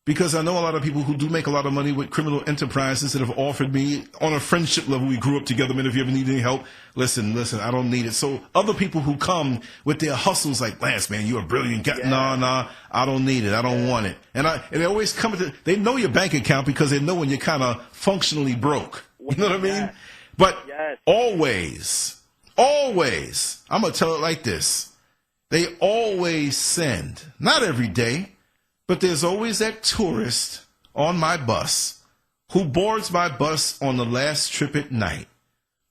because I know a lot of people who do make a lot of money with criminal enterprises that have offered me on a friendship level. We grew up together, man. If you ever need any help, listen, I don't need it. So other people who come with their hustles like, Lance, man, you're a brilliant guy. Nah, I don't need it. I don't want it. And they always come they know your bank account, because they know when you're kind of functionally broke. You know what I mean? But always, I'm going to tell it like this. They always send, not every day, but there's always that tourist on my bus who boards my bus on the last trip at night,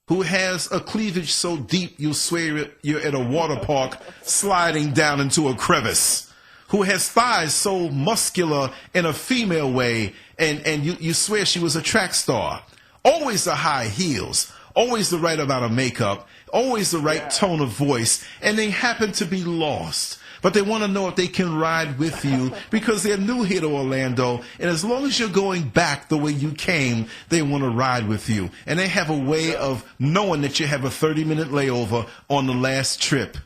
who has a cleavage so deep you'll swear you're at a water park sliding down into a crevice, who has thighs so muscular in a female way, and you swear she was a track star. Always the high heels, always the right amount of makeup, always the right tone of voice, and they happen to be lost. But they want to know if they can ride with you because they're new here to Orlando. And as long as you're going back the way you came, they want to ride with you. And they have a way of knowing that you have a 30-minute layover on the last trip.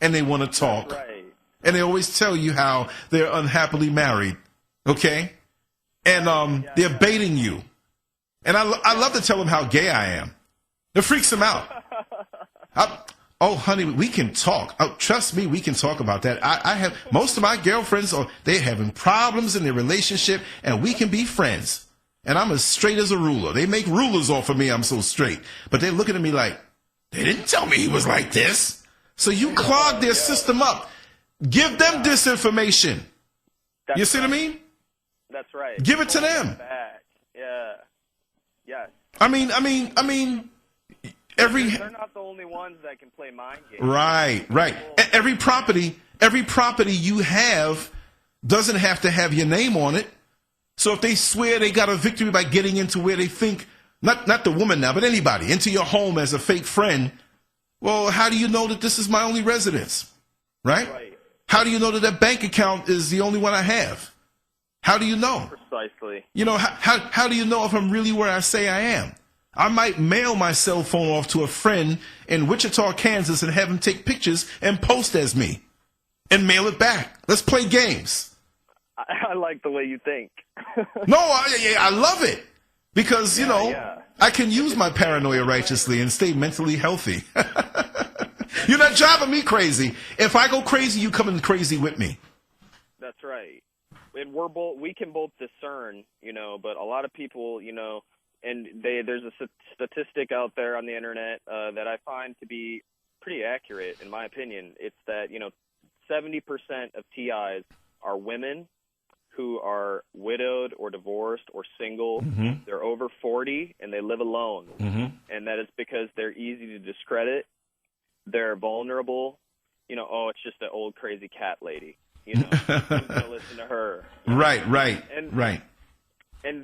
And they want to talk. That's right. And they always tell you how they're unhappily married. Okay? And they're baiting you. And I love to tell them how gay I am. It freaks them out. Oh, honey, we can talk. Oh, trust me, we can talk about that. I have most of my girlfriends, they're having problems in their relationship, and we can be friends. And I'm as straight as a ruler. They make rulers off of me. I'm so straight. But they're looking at me like, they didn't tell me he was like this. So you clog their system up. Give them disinformation. You see what I mean? That's right. Give it to them. Back. Yeah. Yes. I mean. They're not the only ones that can play mind games. Right. Every property you have doesn't have to have your name on it. So if they swear they got a victory by getting into where they think, not the woman now, but anybody, into your home as a fake friend, well, how do you know that this is my only residence? Right? How do you know that that bank account is the only one I have? How do you know? Precisely. You know, how do you know if I'm really where I say I am? I might mail my cell phone off to a friend in Wichita, Kansas, and have him take pictures and post as me and mail it back. Let's play games. I like the way you think. No, I love it because, I can use my paranoia righteously and stay mentally healthy. You're not driving me crazy. If I go crazy, you coming crazy with me. That's right. And we can both discern, but a lot of people, and there's a statistic out there on the internet that I find to be pretty accurate, in my opinion. It's that 70% of TIs are women who are widowed or divorced or single. Mm-hmm. They're over 40 and they live alone, and that is because they're easy to discredit. They're vulnerable. It's just an old crazy cat lady. Who's gonna listen to her? Right. And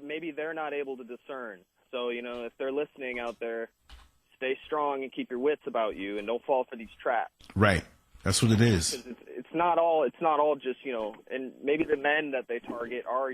maybe they're not able to discern. So, if they're listening out there, stay strong and keep your wits about you and don't fall for these traps. Right. That's what it is. It's not all just, and maybe the men that they target are,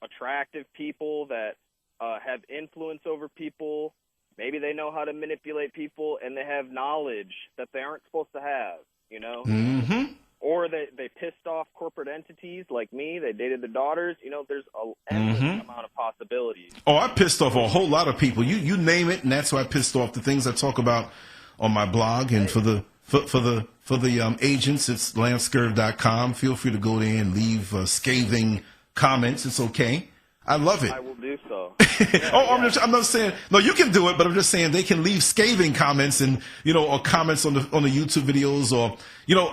attractive people that have influence over people. Maybe they know how to manipulate people and they have knowledge that they aren't supposed to have, Mm-hmm. Or they pissed off corporate entities like me. They dated the daughters. There's an endless amount of possibilities. Oh, I pissed off a whole lot of people. You name it, and that's why I pissed off the things I talk about on my blog. And for the agents, it's LanceScurv.com. Feel free to go there and leave scathing comments. It's okay. I love it. I will do so. I'm not saying no. You can do it, but I'm just saying they can leave scathing comments and or comments on the YouTube videos or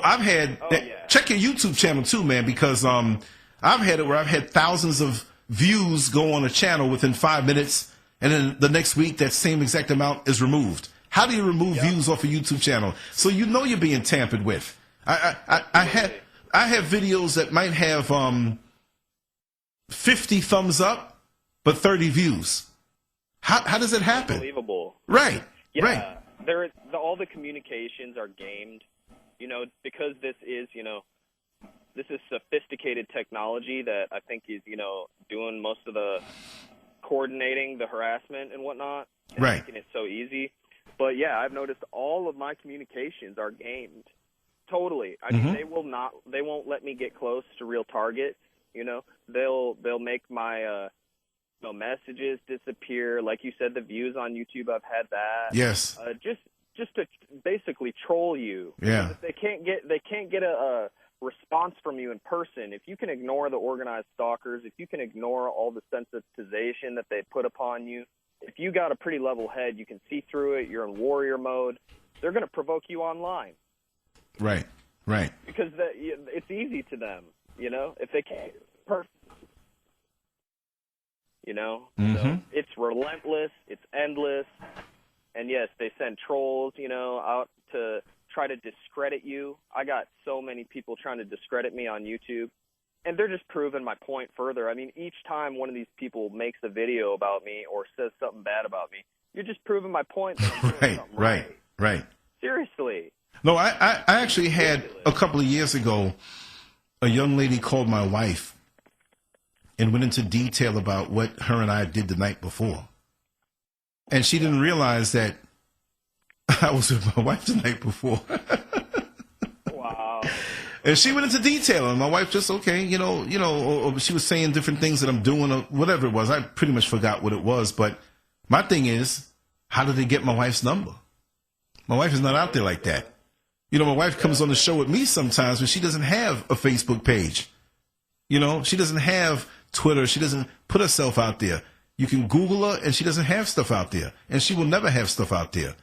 I've had check your YouTube channel too, man, because I've had it where I've had thousands of views go on a channel within 5 minutes, and then the next week that same exact amount is removed. How do you remove views off a YouTube channel? So you're being tampered with. I have videos that might have 50 thumbs up, but 30 views. How does it happen? Unbelievable. Right. Yeah. Right. All the communications are gamed, because this is sophisticated technology that I think is, doing most of the coordinating the harassment and whatnot. And right. Making it so easy. But yeah, I've noticed all of my communications are gamed. Totally. I mean, they won't let me get close to real targets. They'll make my messages disappear. Like you said, the views on YouTube, I've had that. Yes. Just to basically troll you. Yeah. If they can't get a response from you in person. If you can ignore the organized stalkers, if you can ignore all the sensitization that they put upon you, if you got a pretty level head, you can see through it. You're in warrior mode. They're going to provoke you online. Right. Because it's easy to them. If they can't, perfect. So it's relentless, it's endless, and yes, they send trolls, out to try to discredit you. I got so many people trying to discredit me on YouTube, And they're just proving my point further. I mean, each time one of these people makes a video about me or says something bad about me, you're just proving my point that I'm doing something right. Seriously. No, I actually had a couple of years ago, a young lady called my wife and went into detail about what her and I did the night before. And she didn't realize that I was with my wife the night before. Wow. And she went into detail, and my wife just, okay, or she was saying different things that I'm doing, or whatever it was. I pretty much forgot what it was. But my thing is, how did they get my wife's number? My wife is not out there like that. My wife comes on the show with me sometimes, but she doesn't have a Facebook page. She doesn't have Twitter. She doesn't put herself out there. You can Google her, and she doesn't have stuff out there. And she will never have stuff out there.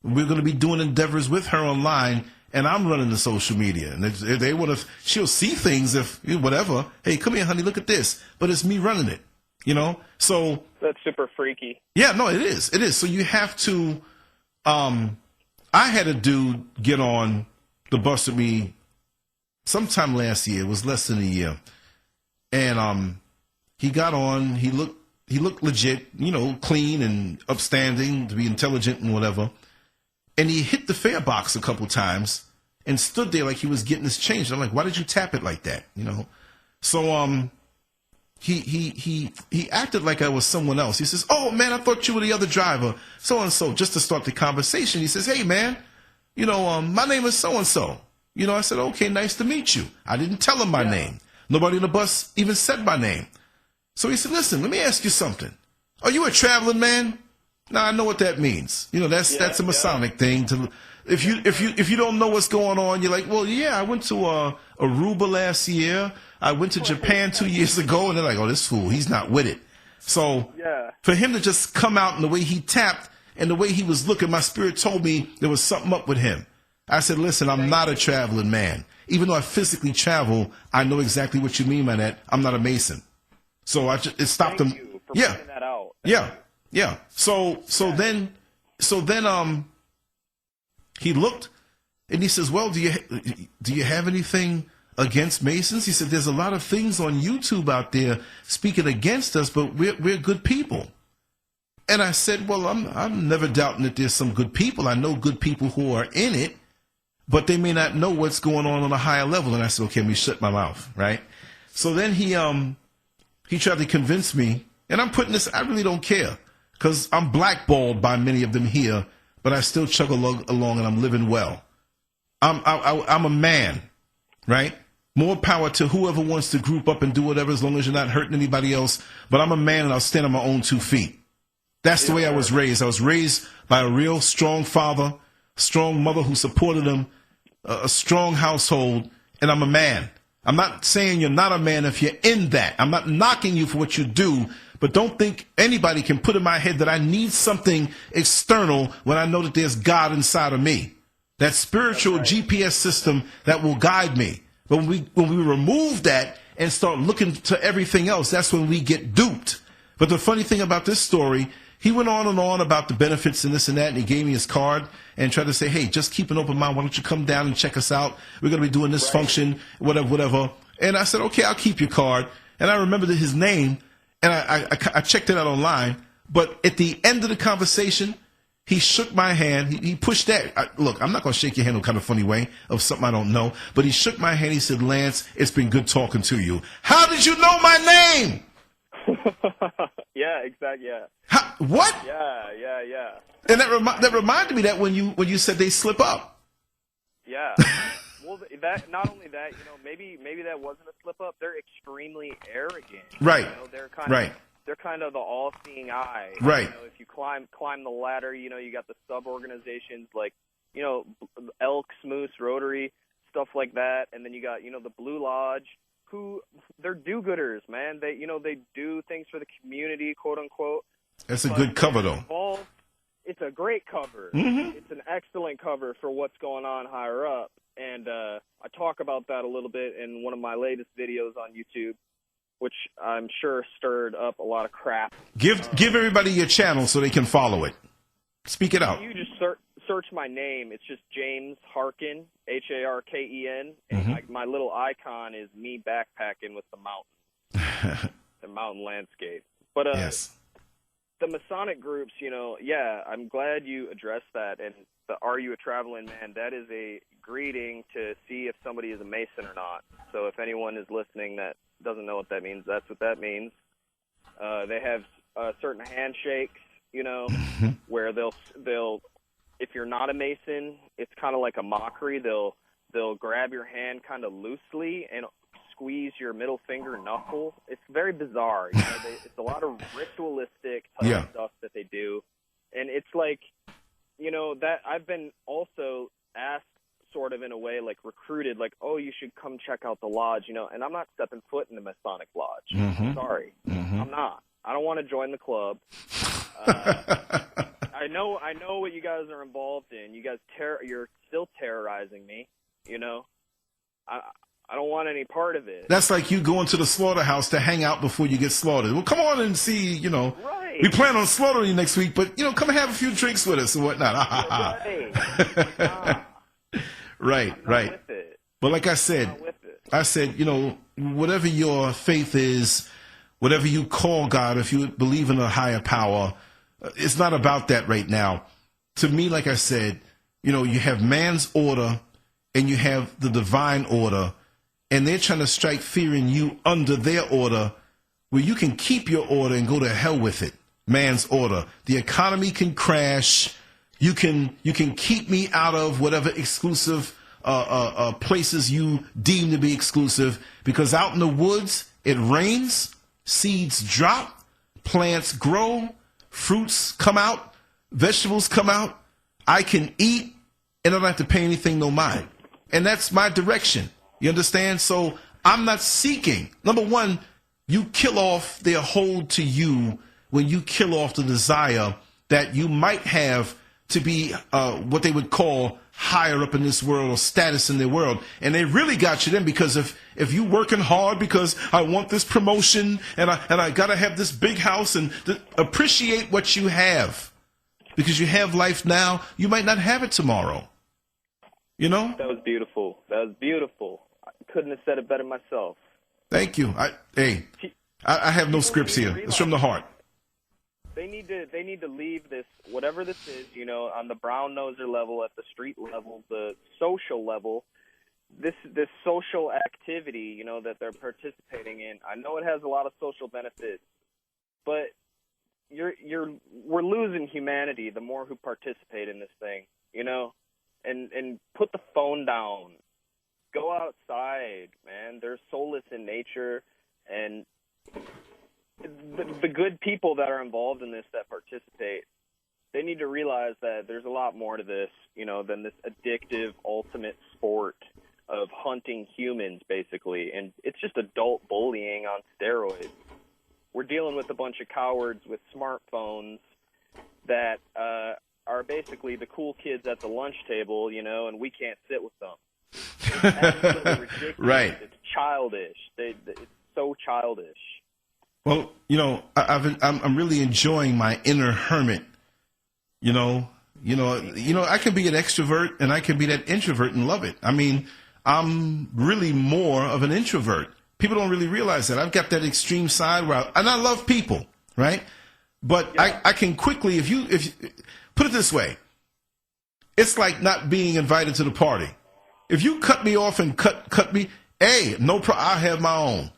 We're going to be doing endeavors with her online, and I'm running the social media. And if they want to, she'll see things if, whatever. Hey, come here, honey, look at this. But it's me running it, So. That's super freaky. Yeah, no, it is. It is. So you have to, I had a dude get on the bus with me sometime last year. It was less than a year. And he got on. He looked legit, clean and upstanding, to be intelligent and whatever. And he hit the fare box a couple times and stood there like he was getting his change. I'm like, why did you tap it like that? So he acted like I was someone else. He says, "Oh man, I thought you were the other driver, so and so." Just to start the conversation, he says, "Hey man, my name is so and so." I said, "Okay, nice to meet you." I didn't tell him my name. Nobody on the bus even said my name. So he said, "Listen, let me ask you something. Are you a traveling man?" Now I know what that means. That's a Masonic thing. If you don't know what's going on, you're like, "Well, yeah, I went to Aruba last year. I went to Japan 2 years ago," and they're like, "Oh, this fool, he's not with it." So for him to just come out and the way he tapped and the way he was looking, my spirit told me there was something up with him. I said, "Listen, I'm not a traveling man. Even though I physically travel, I know exactly what you mean by that. I'm not a Mason." So it stopped him. Thank you for pointing that out. Yeah. So then he looked and he says, "Well, do you have anything against Masons?" He said, "There's a lot of things on YouTube out there speaking against us, but we're good people." And I said, "Well, I'm never doubting that there's some good people. I know good people who are in it, but they may not know what's going on a higher level." And I said, "Okay, let me shut my mouth." Right. So then he tried to convince me, and I'm putting this, I really don't care, because I'm blackballed by many of them here, but I still chug along and I'm living well. I'm a man, right? More power to whoever wants to group up and do whatever, as long as you're not hurting anybody else. But I'm a man and I'll stand on my own 2 feet. That's the way I was raised. I was raised by a real strong father, strong mother who supported him, a strong household, and I'm a man. I'm not saying you're not a man if you're in that. I'm not knocking you for what you do, but don't think anybody can put in my head that I need something external when I know that there's God inside of me. That spiritual GPS system that will guide me. But when we remove that and start looking to everything else, that's when we get duped. But the funny thing about this story, he went on and on about the benefits and this and that, and he gave me his card and tried to say, "Hey, just keep an open mind. Why don't you come down and check us out? We're going to be doing this function, whatever. And I said, "Okay, I'll keep your card." And I remembered his name, and I checked it out online. But at the end of the conversation, he shook my hand. He pushed that. Look, I'm not going to shake your hand in a kind of funny way of something I don't know. But he shook my hand. He said, "Lance, it's been good talking to you." How did you know my name? Yeah, exactly. Yeah. What? Yeah. And that reminded me that when you said they slip up. Yeah. Well, that not only that, maybe that wasn't a slip up. They're extremely arrogant. Right. They're kind of the all-seeing eye. Right. If you climb the ladder, you got the sub-organizations like, Elks, Moose, Rotary, stuff like that, and then you got, the Blue Lodge, who they're do-gooders, man. They do things for the community, quote unquote. That's a good cover, though. It's a great cover. Mm-hmm. It's an excellent cover for what's going on higher up, and I talk about that a little bit in one of my latest videos on YouTube, which I'm sure stirred up a lot of crap. Give everybody your channel so they can follow it. Speak it out. You just search my name, it's just James Harken, Harken, and my little icon is me backpacking with the mountain, the mountain landscape. But yes. The Masonic groups, I'm glad you addressed that. And the Are You a Traveling Man? That is a greeting to see if somebody is a Mason or not. So if anyone is listening that doesn't know what that means, that's what that means. They have certain handshakes, where they'll if you're not a Mason, it's kind of like a mockery. They'll grab your hand kind of loosely and squeeze your middle finger knuckle. It's very bizarre. It's a lot of ritualistic type of stuff that they do. And it's like, that I've been also asked sort of in a way, like recruited, like, oh, you should come check out the lodge, and I'm not stepping foot in the Masonic lodge. Sorry. I'm not. I don't want to join the club. I know what you guys are involved in. You guys you're still terrorizing me, I don't want any part of it. That's like you going to the slaughterhouse to hang out before you get slaughtered. Well, come on and see, Right. We plan on slaughtering you next week, but, come and have a few drinks with us and whatnot. Right. Right. With it. But like I said, whatever your faith is, whatever you call God, if you believe in a higher power, it's not about that right now. To me, like I said, you have man's order and you have the divine order, and they're trying to strike fear in you under their order, where you can keep your order and go to hell with it. Man's order. The economy can crash. You can keep me out of whatever exclusive places you deem to be exclusive, because out in the woods it rains, seeds drop, plants grow, fruits come out, vegetables come out. I can eat, and I don't have to pay anything no mind. And that's my direction. You understand? So I'm not seeking. Number one, you kill off their hold to you when you kill off the desire that you might have to be what they would call higher up in this world or status in their world. And they really got you then, because if you working hard because I want this promotion and I got to have this big house, and appreciate what you have, because you have life now, you might not have it tomorrow. That was beautiful. I couldn't have said it better myself. Thank you. I have no scripts here. It's from the heart. They need to leave this, whatever this is, on the brown noser level, at the street level, the social level, this social activity, that they're participating in. I know it has a lot of social benefits, but we're losing humanity the more who participate in this thing, and put the phone down. Go outside, man. There's solace in nature, and the good people that are involved in this, that participate, they need to realize that there's a lot more to this, than this addictive ultimate sport of hunting humans, basically. And it's just adult bullying on steroids. We're dealing with a bunch of cowards with smartphones that are basically the cool kids at the lunch table, and we can't sit with them. It's absolutely ridiculous. Right. It's childish. It's so childish. Well, I'm really enjoying my inner hermit. I can be an extrovert and I can be that introvert and love it. I mean, I'm really more of an introvert. People don't really realize that. I've got that extreme side and I love people, right? But yeah. I can quickly, if you put it this way, it's like not being invited to the party. If you cut me off and cut me, no problem. I'll have my own.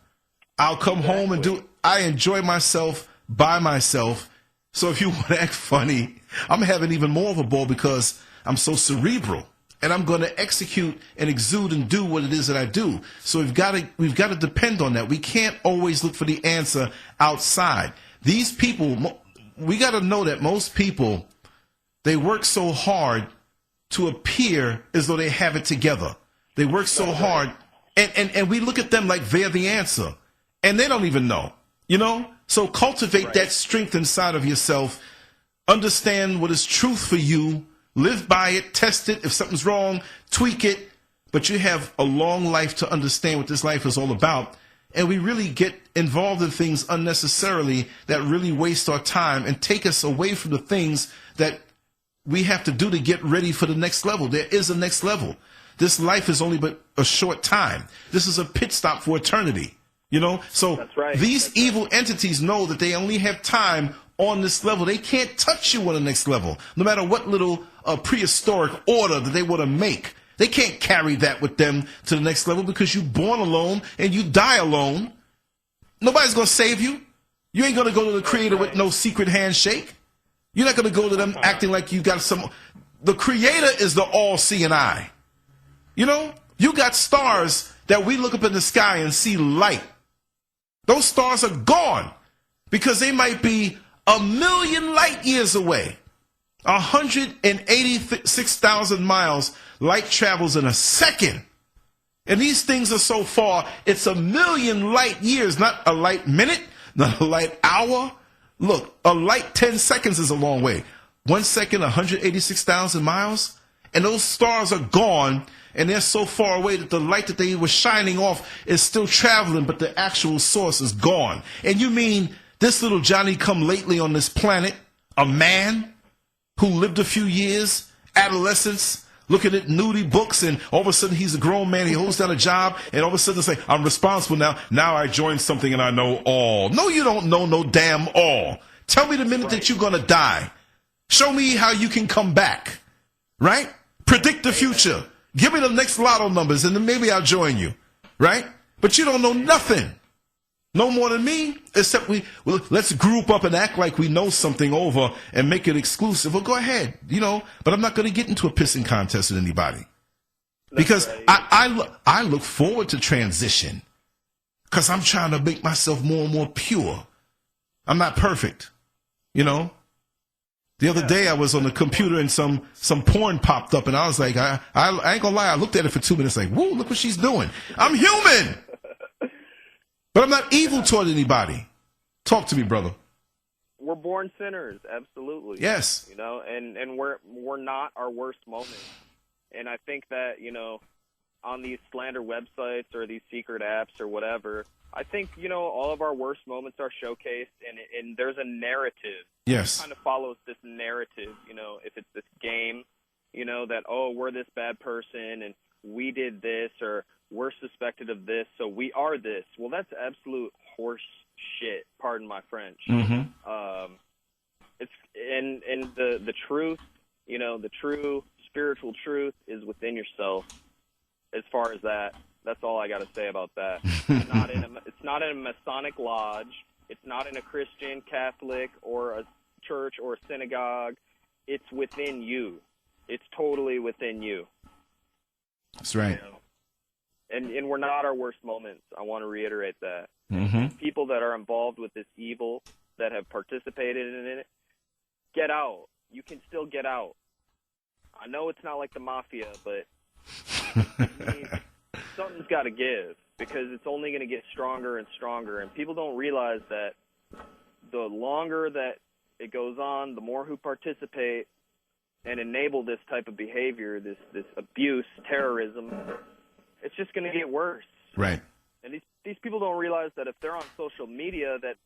I'll come home and I enjoy myself by myself. So if you want to act funny, I'm having even more of a ball because I'm so cerebral, and I'm going to execute and exude and do what it is that I do. So we've got to depend on that. We can't always look for the answer outside. These people, we got to know that most people, they work so hard to appear as though they have it together. They work so hard, and we look at them like they're the answer, and they don't even know, So cultivate that strength inside of yourself. Understand what is truth for you. Live by it. Test it. If something's wrong, tweak it. But you have a long life to understand what this life is all about. And we really get involved in things unnecessarily that really waste our time and take us away from the things that we have to do to get ready for the next level. There is a next level. This life is only but a short time. This is a pit stop for eternity. You know, so That's right. These evil entities know that they only have time on this level. They can't touch you on the next level, no matter what little prehistoric order that they want to make. They can't carry that with them to the next level because you're born alone and you die alone. Nobody's going to save you. You ain't going to go to the Creator with no secret handshake. You're not going to go to them acting like you got some. The Creator is the all-seeing eye. You know, you got stars that we look up in the sky and see light. Those stars are gone because they might be 1,000,000 light years away. 186,000 miles light travels in a second. And these things are so far, it's 1,000,000 light years, not a light minute, not a light hour. Look, a light 10 seconds is a long way. 1 second, 186,000 miles. And those stars are gone, and they're so far away that the light that they were shining off is still traveling, but the actual source is gone. And you mean this little Johnny come lately on this planet, a man who lived a few years, adolescence, looking at nudie books, and all of a sudden he's a grown man, he holds down a job, and all of a sudden say, I'm responsible now. Now I joined something and I know all. No, you don't know no damn all. Tell me the minute that you're going to die. Show me how you can come back. Right? Predict the future. Give me the next lotto numbers, and then maybe I'll join you. Right? But you don't know nothing. No more than me, except let's group up and act like we know something over and make it exclusive. Well, go ahead, you know, but I'm not going to get into a pissing contest with anybody. Because I look forward to transition because I'm trying to make myself more and more pure. I'm not perfect, you know. The other day I was on the computer and some porn popped up and I was like, I ain't gonna lie, I looked at it for 2 minutes like, whoa, look what she's doing. I'm human. But I'm not evil toward anybody. Talk to me, brother. We're born sinners, absolutely. Yes. You know, and we're not our worst moments. And I think that, you know, on these slander websites or these secret apps or whatever, I think, you know, all of our worst moments are showcased, and there's a narrative. Yes. It kind of follows this narrative, you know, if it's this game, you know, that, oh, we're this bad person and we did this, or we're suspected of this, so we are this. Well, that's absolute horse shit. Pardon my French. Mm-hmm. It's and the truth, you know, the true spiritual truth is within yourself. As far as that, that's all I got to say about that. It's not in a Masonic lodge. It's not in a Christian, Catholic, or a church or a synagogue. It's within you. It's totally within you. That's right. You know? And we're not our worst moments. I want to reiterate that. Mm-hmm. People that are involved with this evil, that have participated in it, get out. You can still get out. I know it's not like the mafia, but something's got to give, because it's only going to get stronger and stronger. And people don't realize that the longer that it goes on, the more who participate and enable this type of behavior, this abuse, terrorism, it's just going to get worse. Right. And these people don't realize that if they're on social media, that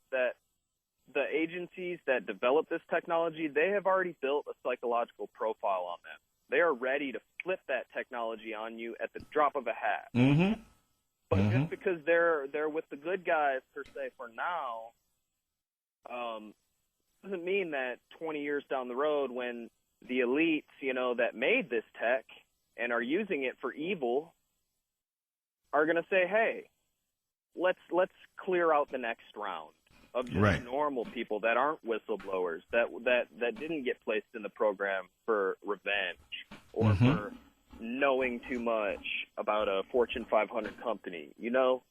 the agencies that develop this technology, they have already built a psychological profile on them. They are ready to flip that technology on you at the drop of a hat. Mm-hmm. But just because they're with the good guys, per se, for now, doesn't mean that 20 years down the road, when the elites, you know, that made this tech and are using it for evil, are going to say, hey, let's clear out the next round of just normal people that aren't whistleblowers, that didn't get placed in the program for revenge or for knowing too much about a Fortune 500 company. You know,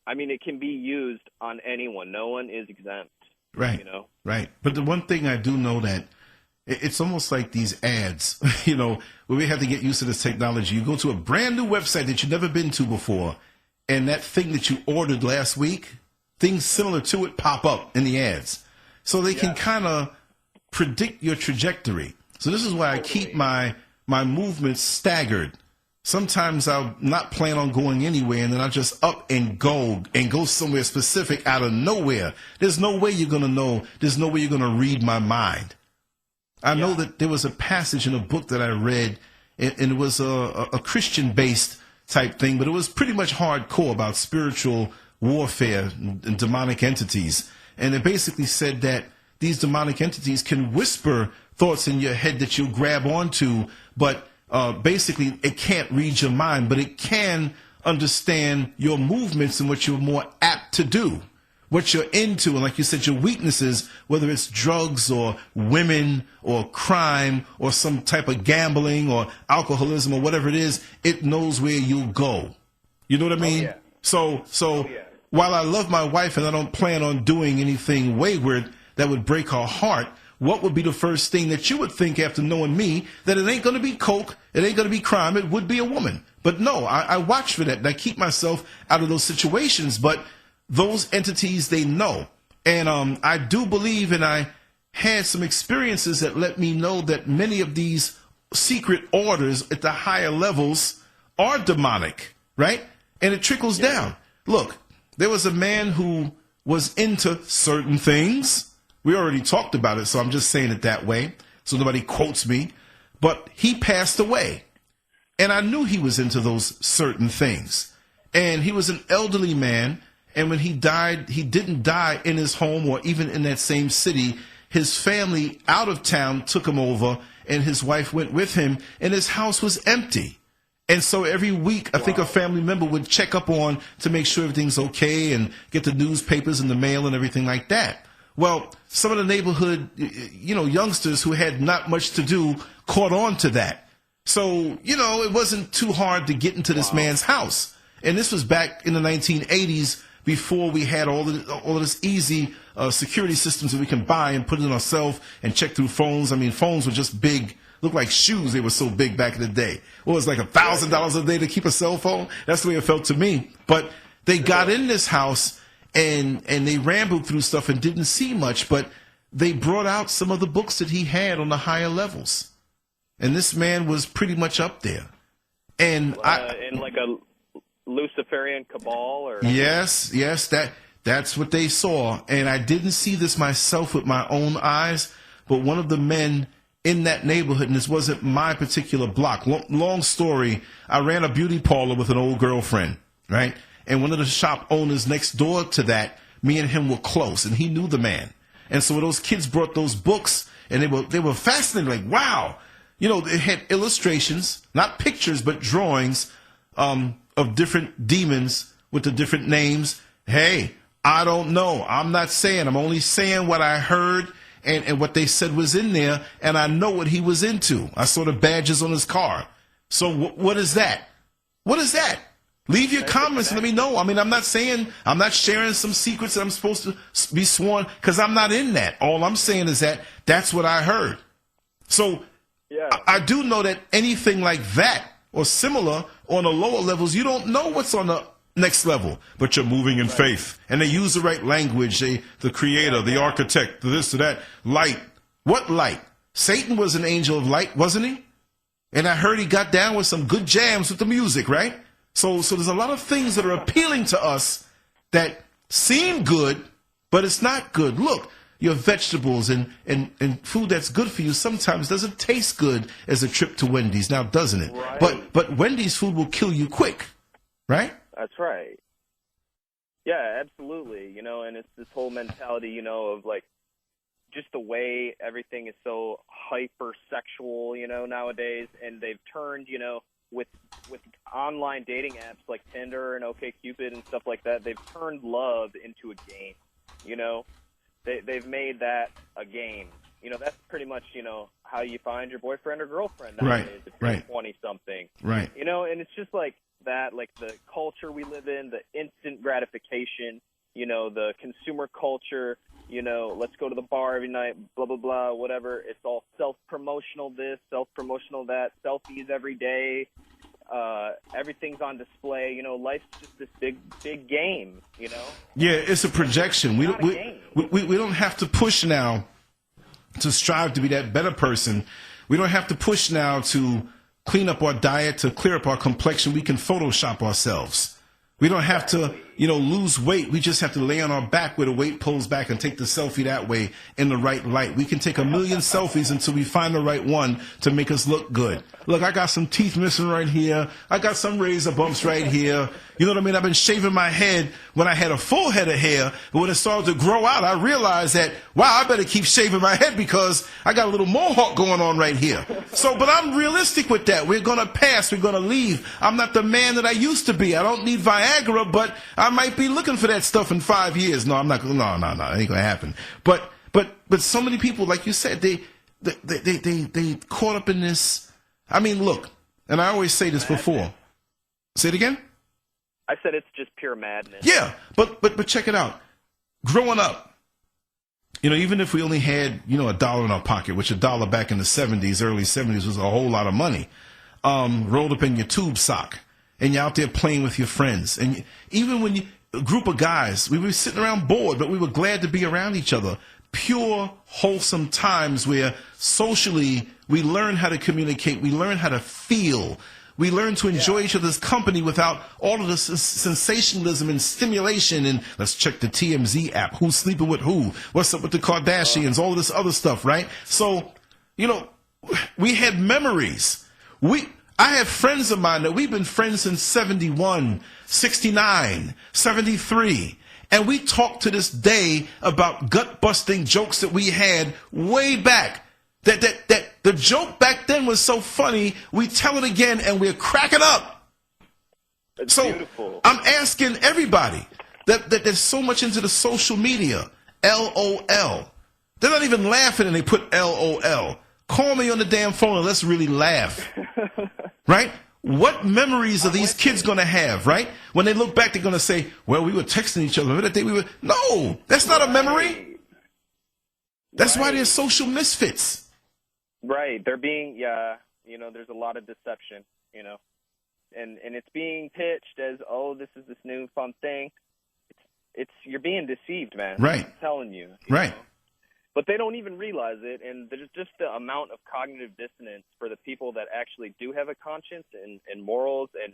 I mean, it can be used on anyone. No one is exempt. Right. You know? Right. But the one thing I do know that it's almost like these ads, you know, where we have to get used to this technology. You go to a brand new website that you've never been to before, and that thing that you ordered last week, things similar to it pop up in the ads. So they can kind of predict your trajectory. So this is why I keep my movements staggered. Sometimes I'll not plan on going anywhere, and then I'll just up and go somewhere specific out of nowhere. There's no way you're going to know. There's no way you're going to read my mind. I know that there was a passage in a book that I read, and it was a Christian-based type thing, but it was pretty much hardcore about spiritual warfare and demonic entities. And it basically said that these demonic entities can whisper thoughts in your head that you'll grab onto, but basically it can't read your mind, but it can understand your movements and what you're more apt to do, what you're into, and like you said, your weaknesses, whether it's drugs or women or crime or some type of gambling or alcoholism or whatever it is, it knows where you'll go. You know what I mean? Yeah. So while I love my wife and I don't plan on doing anything wayward that would break her heart, what would be the first thing that you would think after knowing me, that it ain't going to be coke, it ain't going to be crime, it would be a woman. But no, I watch for that and I keep myself out of those situations. But those entities, they know. And I do believe, and I had some experiences that let me know that many of these secret orders at the higher levels are demonic, right? And it trickles down. Look, there was a man who was into certain things. We already talked about it, so I'm just saying it that way, so nobody quotes me. But he passed away, and I knew he was into those certain things. And he was an elderly man, and when he died, he didn't die in his home or even in that same city. His family out of town took him over, and his wife went with him, and his house was empty. And so every week, I think a family member would check up on to make sure everything's okay and get the newspapers and the mail and everything like that. Well, some of the neighborhood, youngsters who had not much to do caught on to that. So, it wasn't too hard to get into this man's house. And this was back in the 1980s, before we had all of this easy security systems that we can buy and put it in ourselves and check through phones. I mean, phones were just big, looked like shoes. They were so big back in the day. Well, it was like $1,000 a day to keep a cell phone. That's the way it felt to me. But they got in this house and they rambled through stuff and didn't see much, but they brought out some of the books that he had on the higher levels. And this man was pretty much up there. And in like a Luciferian cabal, or yes, that's what they saw. And I didn't see this myself with my own eyes, but one of the men in that neighborhood, and this wasn't my particular block. Long story, I ran a beauty parlor with an old girlfriend, right? And one of the shop owners next door to that, me and him were close, and he knew the man. And so those kids brought those books, and they were fascinated, like, wow. They had illustrations, not pictures, but drawings of different demons with the different names. Hey, I don't know. I'm not saying. I'm only saying what I heard and what they said was in there, and I know what he was into. I saw the badges on his car. So what is that? What is that? Leave your comments and let me know. I mean, I'm not sharing some secrets that I'm supposed to be sworn, because I'm not in that. All I'm saying is that that's what I heard. So yeah. I do know that anything like that or similar on the lower levels, you don't know what's on the next level, but you're moving in faith. And they use the right language. The creator, the architect, this or that, light. What light? Satan was an angel of light, wasn't he? And I heard he got down with some good jams with the music, right? So there's a lot of things that are appealing to us that seem good, but it's not good. Look, your vegetables and food that's good for you sometimes doesn't taste good as a trip to Wendy's, now doesn't it? Right. But Wendy's food will kill you quick, right? That's right. Yeah, absolutely. And it's this whole mentality, of like just the way everything is so hypersexual, nowadays, and they've turned, with online dating apps like Tinder and OkCupid and stuff like that, they've turned love into a game. They've made that a game. That's pretty much, how you find your boyfriend or girlfriend nowadays if you're 20-something. Right. And it's just like that, like the culture we live in, the instant gratification, the consumer culture, let's go to the bar every night, blah, blah, blah, whatever. It's all self-promotional this, self-promotional that, selfies every day. Everything's on display. Life's just this big game, Yeah, it's a projection. We don't have to push now to strive to be that better person. We don't have to push now to clean up our diet, to clear up our complexion. We can Photoshop ourselves. We don't have to lose weight, we just have to lay on our back where the weight pulls back and take the selfie that way in the right light. We can take a million selfies until we find the right one to make us look good. Look, I got some teeth missing right here. I got some razor bumps right here. You know what I mean? I've been shaving my head when I had a full head of hair, but when it started to grow out, I realized that, wow, I better keep shaving my head because I got a little mohawk going on right here. So, but I'm realistic with that. We're going to pass. We're going to leave. I'm not the man that I used to be. I don't need Viagra, but I might be looking for that stuff in 5 years. No, I'm not. No, it ain't going to happen. But so many people, like you said, they caught up in this. I mean, look, and I always say this before. Say it again? I said it's just pure madness. Yeah, but check it out. Growing up, even if we only had, $1 in our pocket, which $1 back in the 70s, early 70s was a whole lot of money, rolled up in your tube sock, and you're out there playing with your friends. And even when a group of guys, we were sitting around bored, but we were glad to be around each other. Pure, wholesome times where socially we learn how to communicate, we learn how to feel, we learn to enjoy each other's company without all of the sensationalism and stimulation. And let's check the TMZ app. Who's sleeping with who? What's up with the Kardashians? All of this other stuff, right? So, we had memories. I have friends of mine that we've been friends since 71, 69, 73. And we talk to this day about gut-busting jokes that we had way back. That the joke back then was so funny, we tell it again and we're cracking up. That's so beautiful. I'm asking everybody that there's so much into the social media. LOL. They're not even laughing and they put LOL. Call me on the damn phone and let's really laugh. Right? What memories are these kids going to have, right? When they look back, they're going to say, well, we were texting each other. Remember that day we were... No, that's not a memory. That's why they're social misfits. Right. They're being, there's a lot of deception, and it's being pitched as, oh, this is this new fun thing. You're being deceived, man. Right. I'm telling you. Right. Know? But they don't even realize it, and there's just the amount of cognitive dissonance for the people that actually do have a conscience and morals and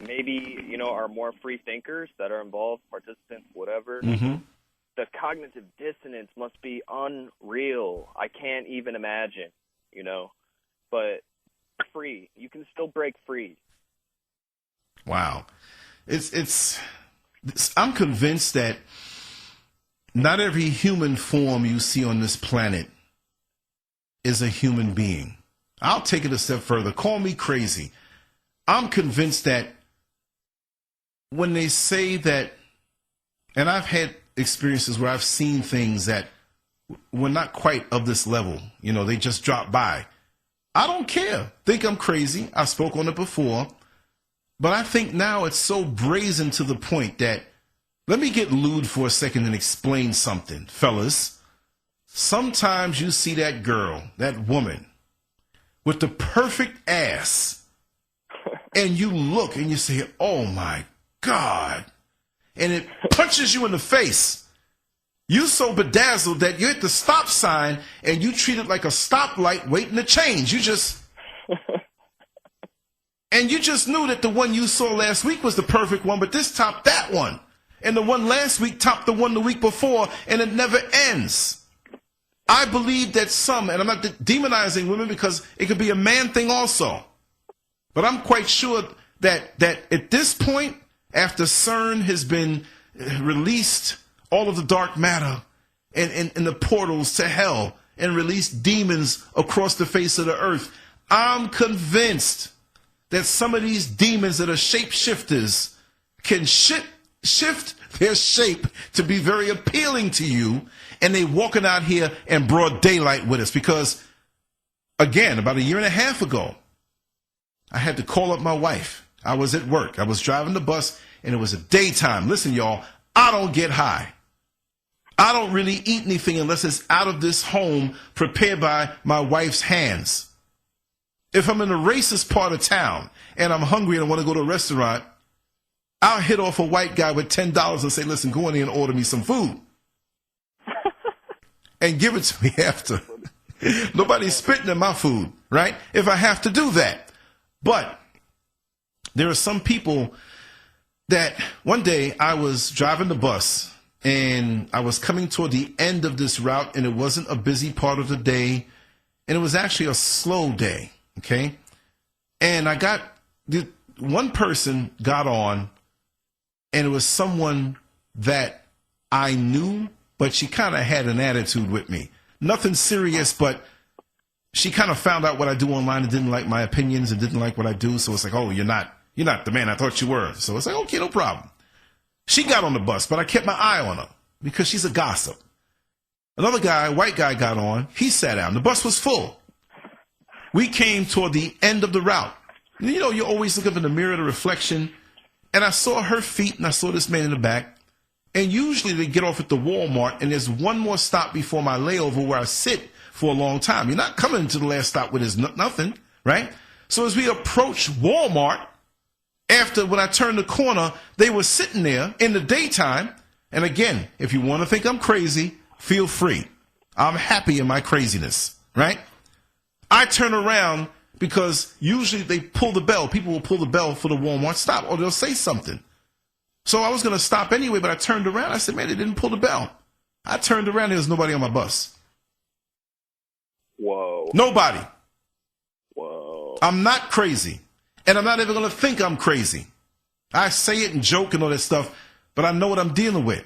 maybe, are more free thinkers that are involved, participants, whatever. Mm-hmm. The cognitive dissonance must be unreal. I can't even imagine, but free. You can still break free. Wow. I'm convinced that not every human form you see on this planet is a human being. I'll take it a step further. Call me crazy. I'm convinced that when they say that, and I've had experiences where I've seen things that were not quite of this level. They just dropped by. I don't care. Think I'm crazy. I spoke on it before. But I think now it's so brazen to the point that, let me get lewd for a second and explain something, fellas. Sometimes you see that girl, that woman, with the perfect ass, and you look and you say, oh my God, and it punches you in the face. You so bedazzled that you're at the stop sign and you treat it like a stoplight waiting to change. And you just knew that the one you saw last week was the perfect one, but this topped that one. And the one last week topped the one the week before, and it never ends. I believe that some, and I'm not demonizing women because it could be a man thing also, but I'm quite sure that at this point, after CERN has been released all of the dark matter and the portals to hell and released demons across the face of the earth, I'm convinced that some of these demons that are shapeshifters can shift their shape to be very appealing to you, and they walking out here in broad daylight with us. Because, again, about 1.5 years ago, I had to call up my wife. I was at work. I was driving the bus, and it was a daytime. Listen, y'all, I don't get high. I don't really eat anything unless it's out of this home prepared by my wife's hands. If I'm in the racist part of town and I'm hungry and I want to go to a restaurant, I'll hit off a white guy with $10 and say, listen, go in here and order me some food. And give it to me after. Nobody's spitting in my food, right? If I have to do that. But there are some people that one day I was driving the bus and I was coming toward the end of this route, and it wasn't a busy part of the day, and it was actually a slow day, okay? And one person got on, and it was someone that I knew, but she kind of had an attitude with me. Nothing serious, but she kind of found out what I do online and didn't like my opinions and didn't like what I do. So it's like, oh, you're not the man I thought you were. So it's like, okay, no problem. She got on the bus, but I kept my eye on her because she's a gossip. Another guy, white guy, got on. He sat down. The bus was full. We came toward the end of the route. You know, you always look up in the mirror, the reflection. And I saw her feet, and I saw this man in the back. And usually they get off at the Walmart, and there's one more stop before my layover where I sit for a long time. You're not coming to the last stop where there's nothing, right? So as we approach Walmart, when I turned the corner, they were sitting there in the daytime. And again, if you want to think I'm crazy, feel free. I'm happy in my craziness, right? I turn around because usually they pull the bell. People will pull the bell for the Walmart stop, or they'll say something. So I was going to stop anyway, but I turned around. I said, man, they didn't pull the bell. I turned around. There was nobody on my bus. Whoa. Nobody. Whoa. I'm not crazy. And I'm not even going to think I'm crazy. I say it and joke and all that stuff, but I know what I'm dealing with.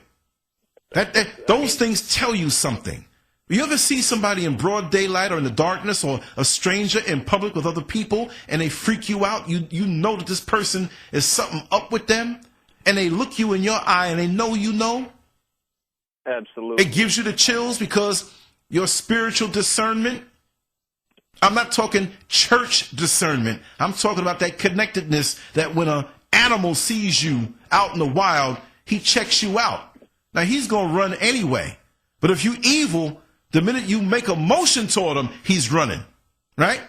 Those things tell you something. You ever see somebody in broad daylight or in the darkness, or a stranger in public with other people, and they freak you out? You know that this person is something up with them, and they look you in your eye and they know you know? Absolutely. It gives you the chills because your spiritual discernment, I'm not talking church discernment. I'm talking about that connectedness that when an animal sees you out in the wild, he checks you out. Now, he's going to run anyway. But if you evil, the minute you make a motion toward him, he's running, right?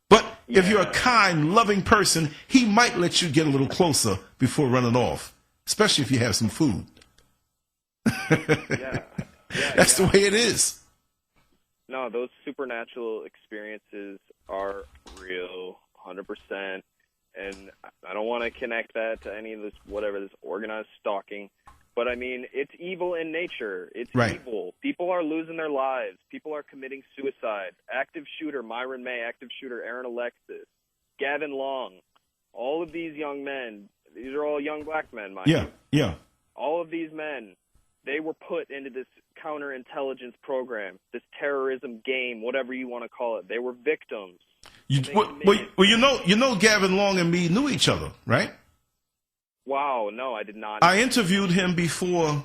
But if you're a kind, loving person, he might let you get a little closer before running off, especially if you have some food. That's the way it is. No, those supernatural experiences are real, 100%. And I don't want to connect that to any of this, this organized stalking. But, I mean, it's evil in nature. It's evil. People are losing their lives. People are committing suicide. Active shooter Myron May, active shooter Aaron Alexis, Gavin Long, all of these young men, these are all young black men, mind you. Yeah. All of these men, they were put into this counterintelligence program, this terrorism game, whatever you want to call it. They were victims. You know, Gavin Long and me knew each other, right? Wow, no, I did not. I interviewed him before.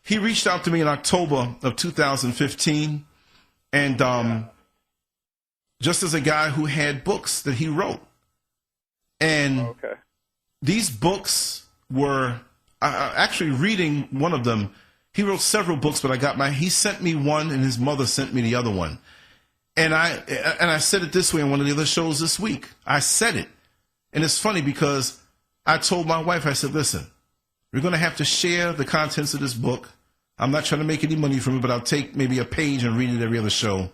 He reached out to me in October of 2015, and just as a guy who had books that he wrote. And these books were actually reading one of them. He wrote several books, but he sent me one, and his mother sent me the other one. And I said it this way on one of the other shows this week. I said it, and it's funny because I told my wife, I said, listen, we're going to have to share the contents of this book. I'm not trying to make any money from it, but I'll take maybe a page and read it every other show.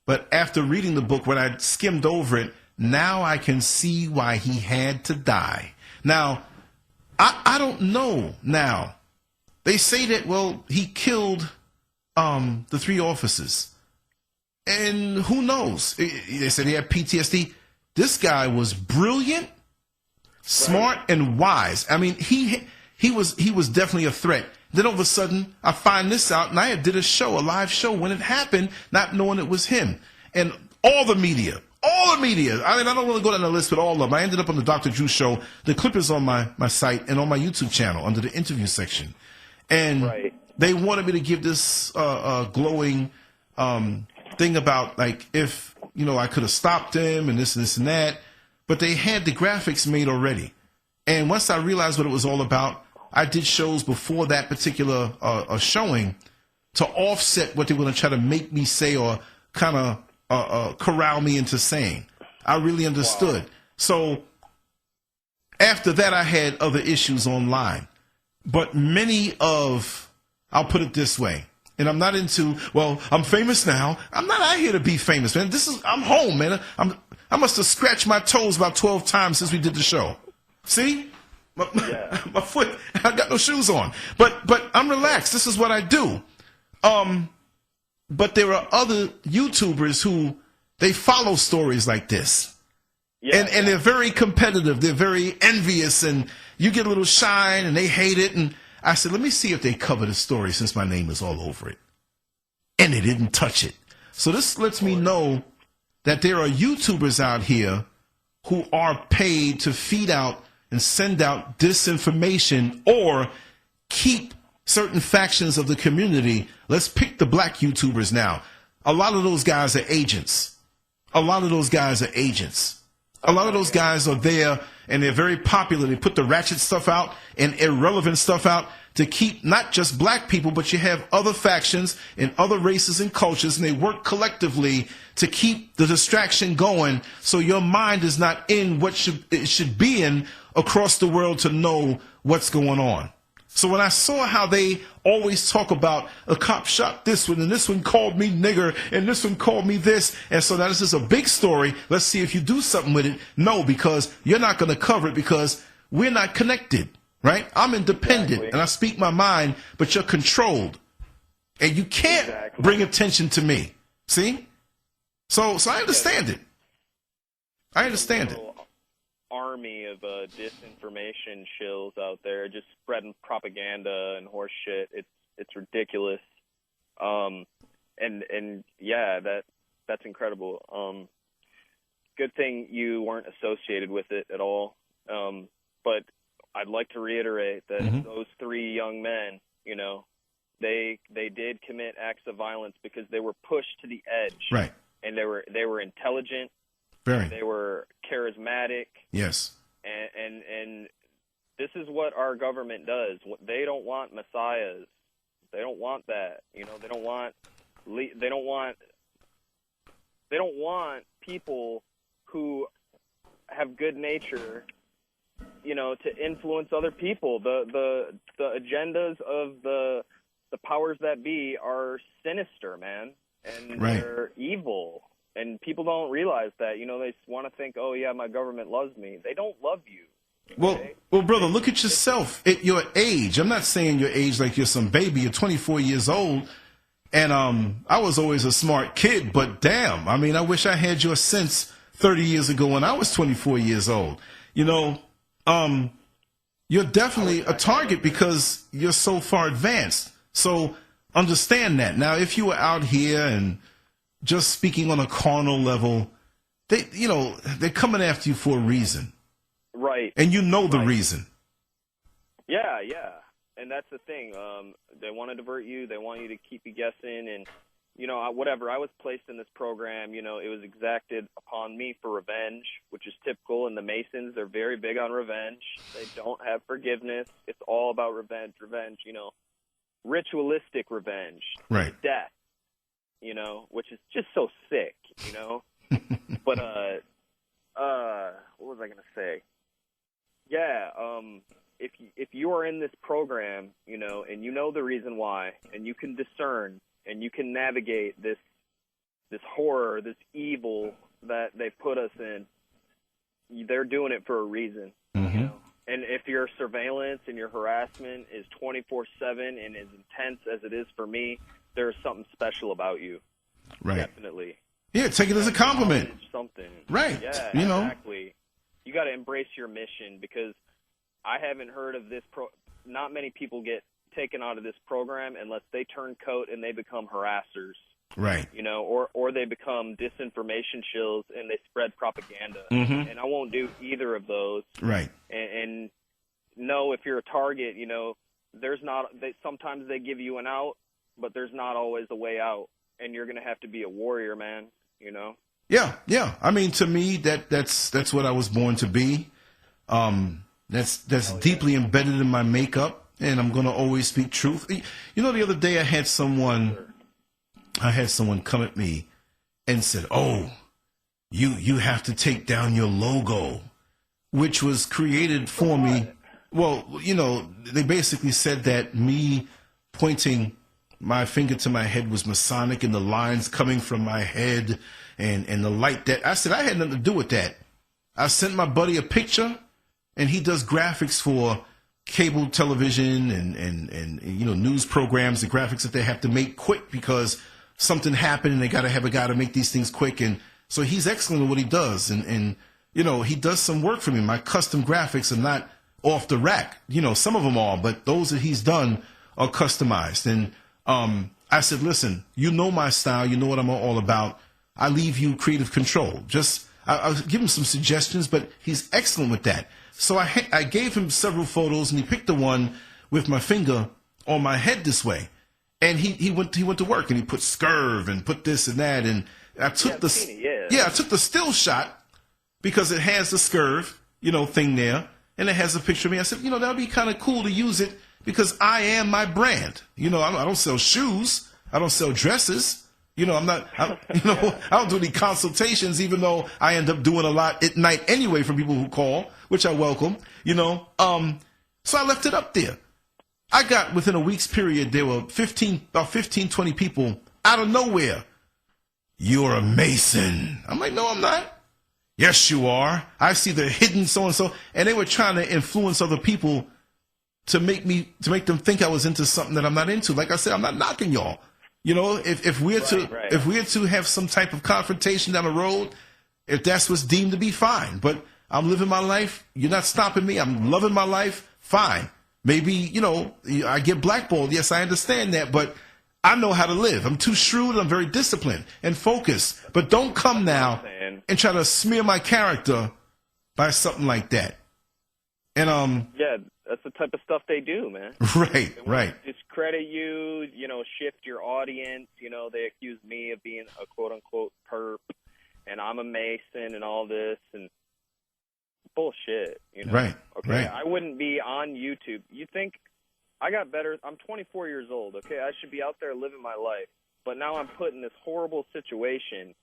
But after reading the book, when I skimmed over it, now I can see why he had to die. Now, I don't know now. They say that, well, he killed the 3 officers. And who knows? They said he had PTSD. This guy was brilliant, smart, and wise. I mean, he was definitely a threat. Then all of a sudden, I find this out, and I did a live show when it happened, not knowing it was him. And all the media, I mean, I don't want to go down the list with all of them. I ended up on the Dr. Drew show. The clip is on my site and on my YouTube channel under the interview section. And they wanted me to give this glowing thing about, like, if, I could have stopped him and this and that. But they had the graphics made already. And once I realized what it was all about, I did shows before that particular showing to offset what they were going to try to make me say or kind of corral me into saying. I really understood. Wow. So after that, I had other issues online. But I'll put it this way, and I'm not into, well, I'm famous now. I'm not out here to be famous, man. I'm home, man. I must have scratched my toes about 12 times since we did the show. See? My foot, I got no shoes on. But I'm relaxed. This is what I do. But there are other YouTubers who they follow stories like this. Yeah, and they're very competitive. They're very envious, and you get a little shine, and they hate it. And I said, let me see if they cover the story since my name is all over it. And they didn't touch it. So this lets me know that there are YouTubers out here who are paid to feed out and send out disinformation or keep certain factions of the community. Let's pick the black YouTubers now. A lot of those guys are agents. A lot of those guys are agents. A lot of those guys are there, and they're very popular. They put the ratchet stuff out and irrelevant stuff out to keep not just black people, but you have other factions and other races and cultures, and they work collectively to keep the distraction going so your mind is not in what it should be in across the world to know what's going on. So when I saw how they always talk about a cop shot this one, and this one called me nigger, and this one called me this, and so now this is a big story. Let's see if you do something with it. No, because you're not going to cover it because we're not connected, right? I'm independent, and I speak my mind, but you're controlled. And you can't bring attention to me. See? So I understand it. I understand it. Army of disinformation shills out there just spreading propaganda and horse shit. It's ridiculous. And yeah, that's incredible. Good thing you weren't associated with it at all. But I'd like to reiterate that those three young men, you know, they did commit acts of violence because they were pushed to the edge. Right. And they were intelligent. Very. They were charismatic. Yes. And this is what our government does. They don't want messiahs. They don't want that. You know, they don't want people who have good nature, you know, to influence other people. The agendas of the powers that be are sinister, man, and they're evil. And people don't realize that. You know, they want to think, oh, yeah, my government loves me. They don't love you. Okay? Well, brother, look at yourself at your age. I'm not saying your age like you're some baby. You're 24 years old. And I was always a smart kid, but damn, I mean, I wish I had your sense 30 years ago when I was 24 years old. You know, you're definitely a target because you're so far advanced. So understand that. Now, if you were out here and just speaking on a carnal level, they're coming after you for a reason. Right. And you know the reason. Yeah. And that's the thing. They want to divert you. They want you to keep you guessing. And, you know, whatever. I was placed in this program, you know, it was exacted upon me for revenge, which is typical. And the Masons, they're very big on revenge. They don't have forgiveness. It's all about revenge, you know, ritualistic revenge. Right. Death. You know, which is just so sick, you know. But what was I gonna say? Yeah, if you are in this program, you know, and you know the reason why, and you can discern and you can navigate this horror, this evil that they put us in, they're doing it for a reason. You know? And if your surveillance and your harassment is 24/7 and as intense as it is for me, there's something special about you. Right. Definitely. Yeah, take it as a compliment. Something. Right. Yeah, you know. Exactly. You got to embrace your mission because I haven't heard of this. Not many people get taken out of this program unless they turn coat and they become harassers. Right. You know, or they become disinformation shills and they spread propaganda. And I won't do either of those. Right. And no, if you're a target, you know, sometimes they give you an out, but there's not always a way out, and you're going to have to be a warrior, man, you know? Yeah. I mean, to me, that's what I was born to be. That's deeply embedded in my makeup, and I'm going to always speak truth. You know, the other day I had someone come at me and said, oh, you have to take down your logo, which was created for me. Well, you know, they basically said that me pointing my finger to my head was Masonic and the lines coming from my head and the light that I said I had nothing to do with that. I sent my buddy a picture and he does graphics for cable television and you know, news programs, the graphics that they have to make quick because something happened and they got to have a guy to make these things quick. And so he's excellent at what he does. And you know, he does some work for me. My custom graphics are not off the rack. You know, some of them are, but those that he's done are customized. And I said, listen, you know my style. You know what I'm all about. I leave you creative control. Just I'll give him some suggestions, but he's excellent with that. So I gave him several photos, and he picked the one with my finger on my head this way. And he went to work, and he put Scurv and put this and that. And I took I took the still shot because it has the Scurv, you know, thing there, and it has a picture of me. I said, you know, that'd be kind of cool to use it because I am my brand. You know, I don't sell shoes. I don't sell dresses. You know, I don't do any consultations, even though I end up doing a lot at night anyway for people who call, which I welcome, you know. So I left it up there. I got, within a week's period, there were about 15, 20 people out of nowhere. You're a Mason. I'm like, no, I'm not. Yes, you are. I see the hidden so-and-so. And they were trying to influence other people to make them think I was into something that I'm not into. Like I said, I'm not knocking y'all. You know, if we're to have some type of confrontation down the road, if that's what's deemed to be, fine. But I'm living my life. You're not stopping me. I'm loving my life. Fine. Maybe, you know, I get blackballed. Yes, I understand that. But I know how to live. I'm too shrewd. I'm very disciplined and focused. But don't come now and try to smear my character by something like that. And yeah, that's the type of stuff they do, man. Right, right. Discredit you, you know, shift your audience. You know, they accuse me of being a quote-unquote perp, and I'm a Mason and all this, and bullshit, you know? Right, okay, right. I wouldn't be on YouTube. You think I got better? I'm 24 years old, okay? I should be out there living my life, but now I'm put in this horrible situation.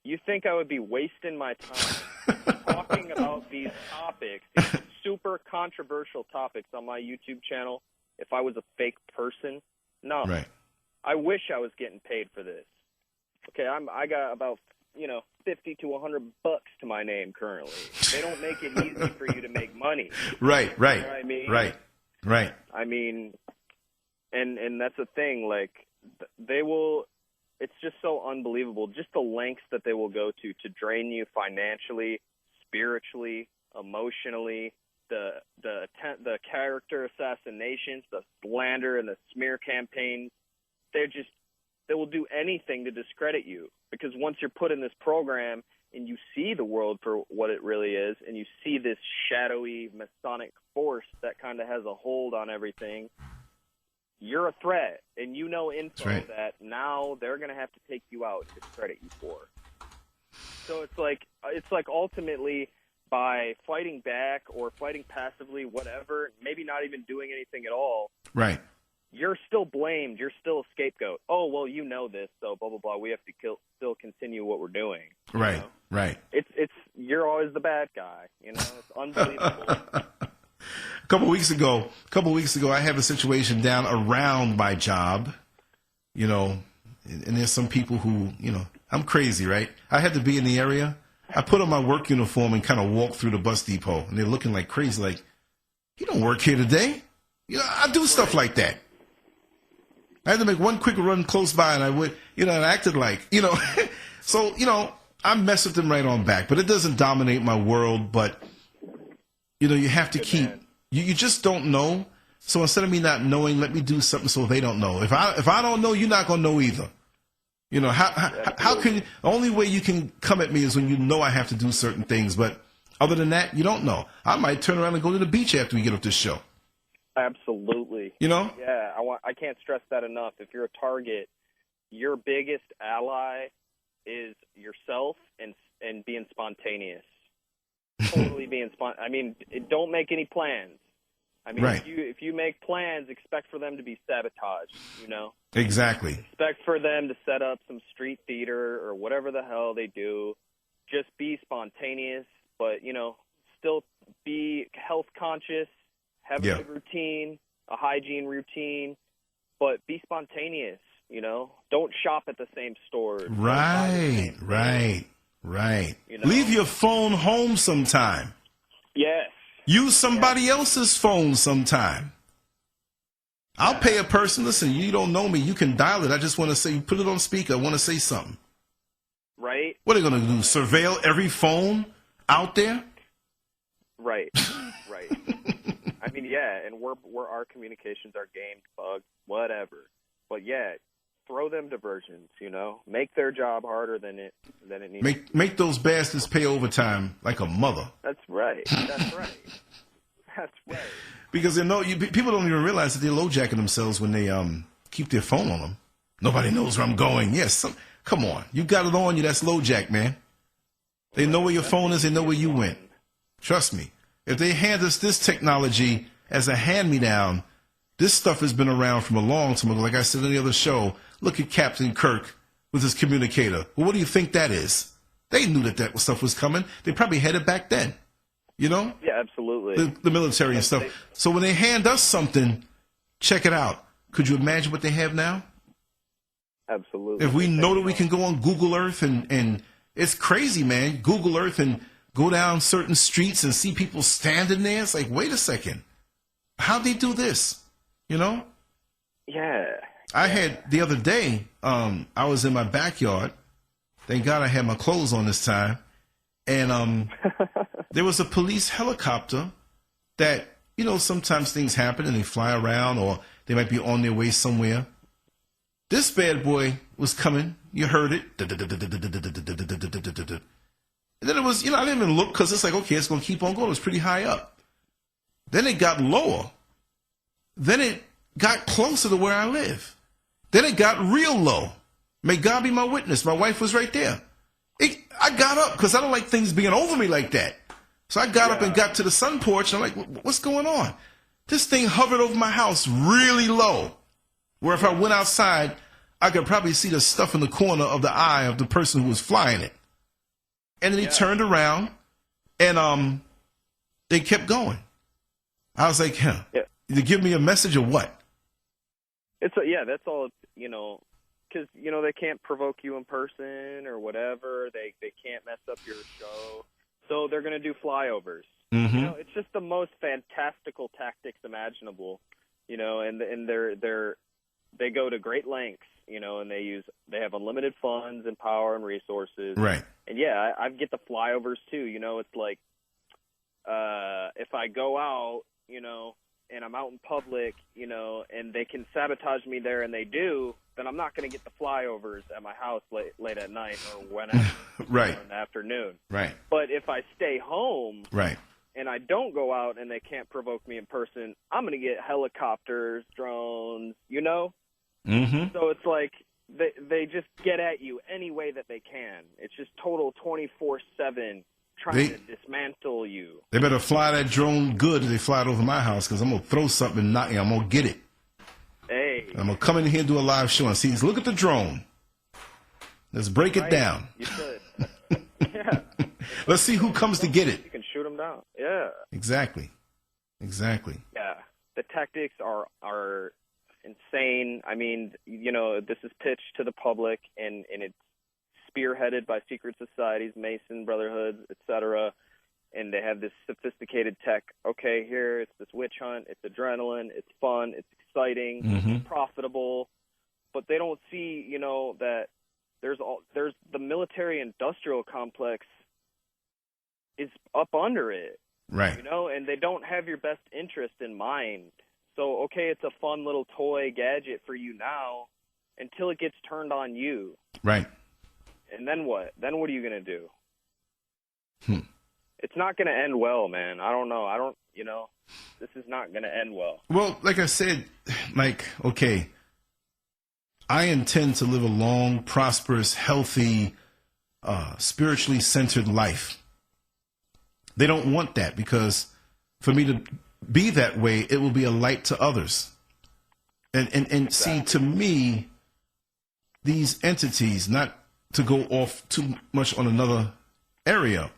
You think I would be wasting my time talking about these topics, these super controversial topics on my YouTube channel, if I was a fake person? No. Right. I wish I was getting paid for this. Okay, I got about, you know, $50 to $100 to my name currently. They don't make it easy for you to make money. Right, right. You know what I mean? Right, right. I mean, and that's the thing, like, they will, it's just so unbelievable, just the lengths that they will go to drain you financially, spiritually, emotionally, the character assassinations, the slander and the smear campaigns. They will do anything to discredit you, because once you're put in this program and you see the world for what it really is, and you see this shadowy Masonic force that kind of has a hold on everything, you're a threat, and you know info that now they're going to have to take you out to discredit you for. So it's like ultimately, by fighting back or fighting passively, whatever, maybe not even doing anything at all, right, you're still blamed. You're still a scapegoat. Oh, well, you know this, so blah, blah, blah. We have to still continue what we're doing. Right, know? right. You're always the bad guy. You know, it's unbelievable. A couple weeks ago, I have a situation down around my job, you know, and there's some people who, you know, I'm crazy, right? I had to be in the area. I put on my work uniform and kind of walked through the bus depot, and they're looking like crazy, like, you don't work here today. You know, I do stuff like that. I had to make one quick run close by, and I would, you know, and I acted like, you know. So, you know, I mess with them right on back, but it doesn't dominate my world. But, you know, you have to keep, you just don't know. So instead of me not knowing, let me do something so they don't know. If I don't know, you're not going to know either. You know, how can, the only way you can come at me is when you know I have to do certain things. But other than that, you don't know. I might turn around and go to the beach after we get off this show. Absolutely. You know? Yeah, I can't stress that enough. If you're a target, your biggest ally is yourself and being spontaneous. Totally being spontaneous. I mean, don't make any plans. I mean, right. if you make plans, expect for them to be sabotaged, you know? Exactly. Expect for them to set up some street theater or whatever the hell they do. Just be spontaneous, but, you know, still be health conscious, have a good routine, a hygiene routine, but be spontaneous, you know? Don't shop at the same store. Right. You know? Leave your phone home sometime. Yes. Use somebody else's phone sometime. I'll pay a person. Listen, you don't know me. You can dial it. I just want to say, put it on speaker. I want to say something. Right. What are they going to do? Surveil every phone out there? Right. Right. I mean, yeah, and we're our communications are gamed, bugged, whatever. But yeah, throw them diversions. Make their job harder than it needs. Make those bastards pay overtime like a mother. That's right. That's right. That's right. Because people don't even realize that they're low-jacking themselves when they keep their phone on them. Nobody knows where I'm going. Yes, come on. You got it on you. That's low-jack, man. They know where your phone is. They know where you went. Trust me. If they hand us this technology as a hand-me-down, this stuff has been around from a long time ago. Like I said in the other show, look at Captain Kirk with his communicator. Well, what do you think that is? They knew that stuff was coming. They probably had it back then. Yeah, absolutely. The military and stuff. So when they hand us something, check it out. Could you imagine what they have now? Absolutely. If we know that we can go on Google Earth and it's crazy, man. Google Earth and go down certain streets and see people standing there. It's like, wait a second. How'd they do this? Yeah. I had the other day, I was in my backyard. Thank God I had my clothes on this time. And there was a police helicopter that, sometimes things happen and they fly around or they might be on their way somewhere. This bad boy was coming. You heard it. And then it was, I didn't even look because it's like, okay, it's going to keep on going. It was pretty high up. Then it got lower. Then it got closer to where I live. Then it got real low. May God be my witness. My wife was right there. I got up because I don't like things being over me like that. So I got up and got to the sun porch. And I'm like, what's going on? This thing hovered over my house really low, where if I went outside, I could probably see the stuff in the corner of the eye of the person who was flying it. And then he turned around and they kept going. I was like, you give me a message or what? That's all, because, they can't provoke you in person or whatever. They can't mess up your show. So they're going to do flyovers. Mm-hmm. It's just the most fantastical tactics imaginable, and they go to great lengths, and they have unlimited funds and power and resources. Right. And yeah, I get the flyovers too. It's like, if I go out, and I'm out in public, and they can sabotage me there, and they do, then I'm not going to get the flyovers at my house late at night or whenever right. in the afternoon. Right. But if I stay home, right, and I don't go out and they can't provoke me in person, I'm going to get helicopters, drones, Mm-hmm. So it's like they just get at you any way that they can. It's just total 24/7. Trying to dismantle you. They better fly that drone good if they fly it over my house, because I'm going to throw something and knock you. I'm going to get it. Hey. I'm going to come in here and do a live show and see. Look at the drone. Let's break it down. You should. Yeah. Let's see who comes to get it. You can shoot them down. Yeah. Exactly. Yeah. The tactics are insane. I mean, this is pitched to the public, and it's spearheaded by secret societies, Mason brotherhoods, etc., and they have this sophisticated tech. Okay, here it's this witch hunt. It's adrenaline. It's fun. It's exciting. It's profitable. But they don't see, that there's the military-industrial complex is up under it. Right. And they don't have your best interest in mind. So, okay, it's a fun little toy gadget for you now until it gets turned on you. Right. And then what? Then what are you going to do? It's not going to end well, man. I don't know. This is not going to end well. Well, like I said, okay, I intend to live a long, prosperous, healthy, spiritually centered life. They don't want that, because for me to be that way, it will be a light to others. And exactly. See, to me, these entities, not to go off too much on another area,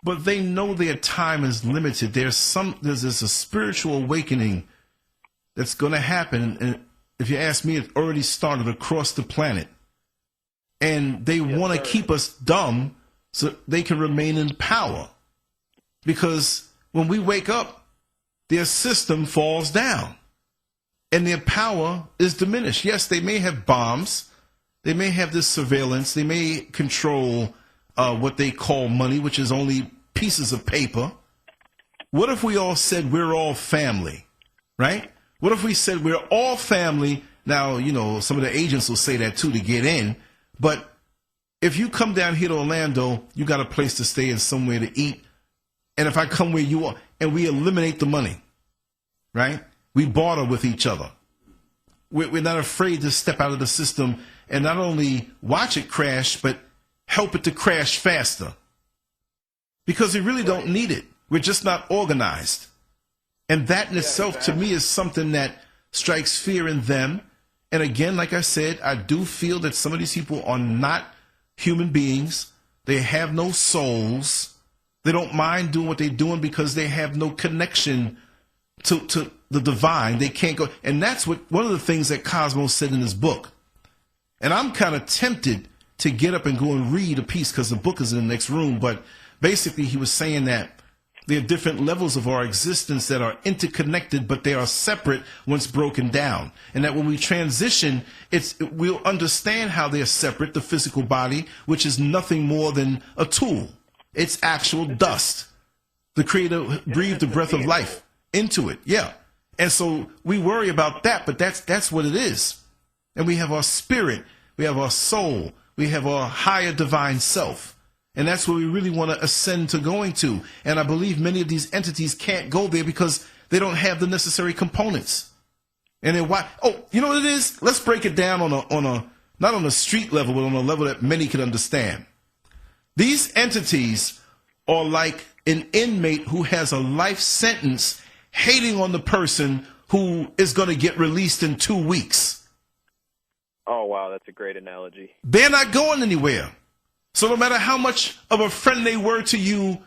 but they know their time is limited. There's a spiritual awakening that's going to happen, and if you ask me, it already started across the planet, and they want to keep us dumb so they can remain in power, because when we wake up, their system falls down and their power is diminished. Yes, they may have bombs. They may have this surveillance. They may control what they call money, which is only pieces of paper. What if we all said we're all family, right? What if we said we're all family? Now, you know, some of the agents will say that too to get in. But if you come down here to Orlando, you got a place to stay and somewhere to eat. And if I come where you are and we eliminate the money, right? We barter with each other. We're not afraid to step out of the system and not only watch it crash, but help it to crash faster. Because we really don't need it. We're just not organized. And that in itself, to me, is something that strikes fear in them. And again, like I said, I do feel that some of these people are not human beings. They have no souls. They don't mind doing what they're doing because they have no connection to the divine. They can't go. And that's what one of the things that Cosmo said in his book. And I'm kind of tempted to get up and go and read a piece because the book is in the next room. But basically, he was saying that there are different levels of our existence that are interconnected, but they are separate once broken down. And that when we transition, we'll understand how they're separate, the physical body, which is nothing more than a tool. It's actual dust. The Creator breathed the breath of life into it. Yeah. And so we worry about that, but that's what it is. And we have our spirit, we have our soul, we have our higher divine self. And that's where we really want to ascend to going to. And I believe many of these entities can't go there because they don't have the necessary components. And then why? Oh, you know what it is? Let's break it down on a not on a street level, but on a level that many can understand. These entities are like an inmate who has a life sentence hating on the person who is going to get released in 2 weeks. Oh, wow, that's a great analogy. They're not going anywhere. So no matter how much of a friend they were to you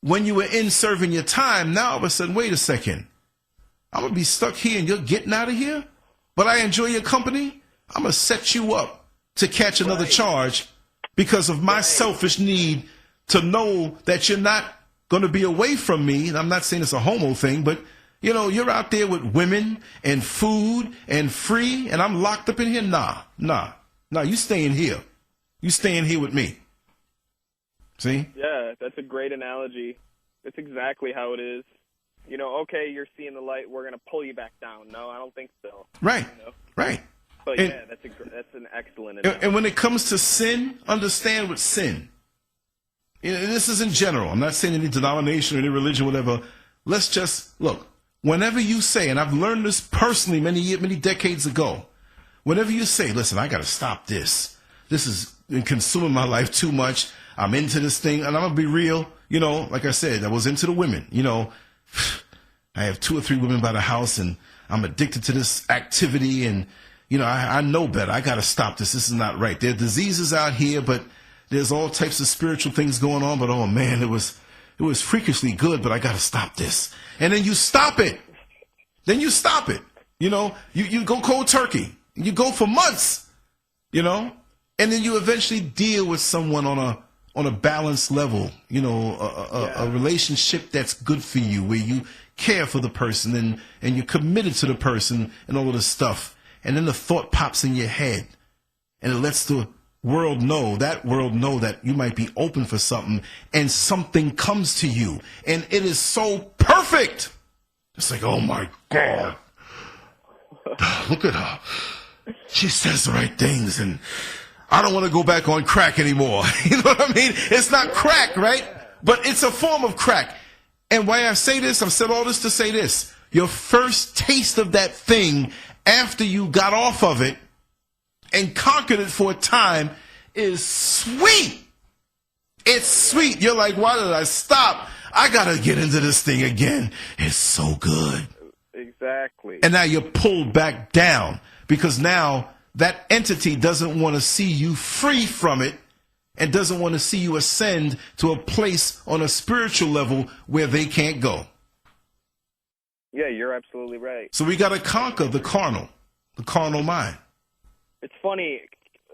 when you were in serving your time, now all of a sudden, wait a second. I'm going to be stuck here and you're getting out of here? But I enjoy your company? I'm going to set you up to catch another charge because of my selfish need to know that you're not going to be away from me. And I'm not saying it's a homo thing, but you know, you're out there with women and food and free, and I'm locked up in here. Nah, you staying here. You staying here with me. See? Yeah, that's a great analogy. That's exactly how it is. You know, okay, you're seeing the light. We're going to pull you back down. No, I don't think so. Right, you know? right. But and, yeah, that's an excellent analogy. And when it comes to sin, understand what sin. You know, this is in general. I'm not saying any denomination or any religion, whatever. Let's just, look, whenever you say, and I've learned this personally many decades ago, whenever you say, listen, I got to stop this. This is consuming my life too much. I'm into this thing. And I'm going to be real. You know, like I said, I was into the women. You know, I have 2 or 3 women by the house, and I'm addicted to this activity. And, you know, I know better. I got to stop this. This is not right. There are diseases out here, but there's all types of spiritual things going on. But, oh, man, it was freakishly good, but I got to stop this. And then you stop it. You know, you go cold turkey. You go for months, you know, and then you eventually deal with someone on a balanced level, you know, a relationship that's good for you, where you care for the person and you're committed to the person and all of this stuff. And then the thought pops in your head and it lets the world know that you might be open for something, and something comes to you and it is so perfect. It's like, oh my God, look at her. She says the right things, and I don't want to go back on crack anymore. You know what I mean? It's not crack, right? But it's a form of crack. And why I say this, I've said all this to say this. Your first taste of that thing after you got off of it and conquered it for a time is sweet. It's sweet. You're like, why did I stop? I got to get into this thing again. It's so good. Exactly. And now you're pulled back down because now that entity doesn't want to see you free from it and doesn't want to see you ascend to a place on a spiritual level where they can't go. Yeah, you're absolutely right. So we got to conquer the carnal mind. It's funny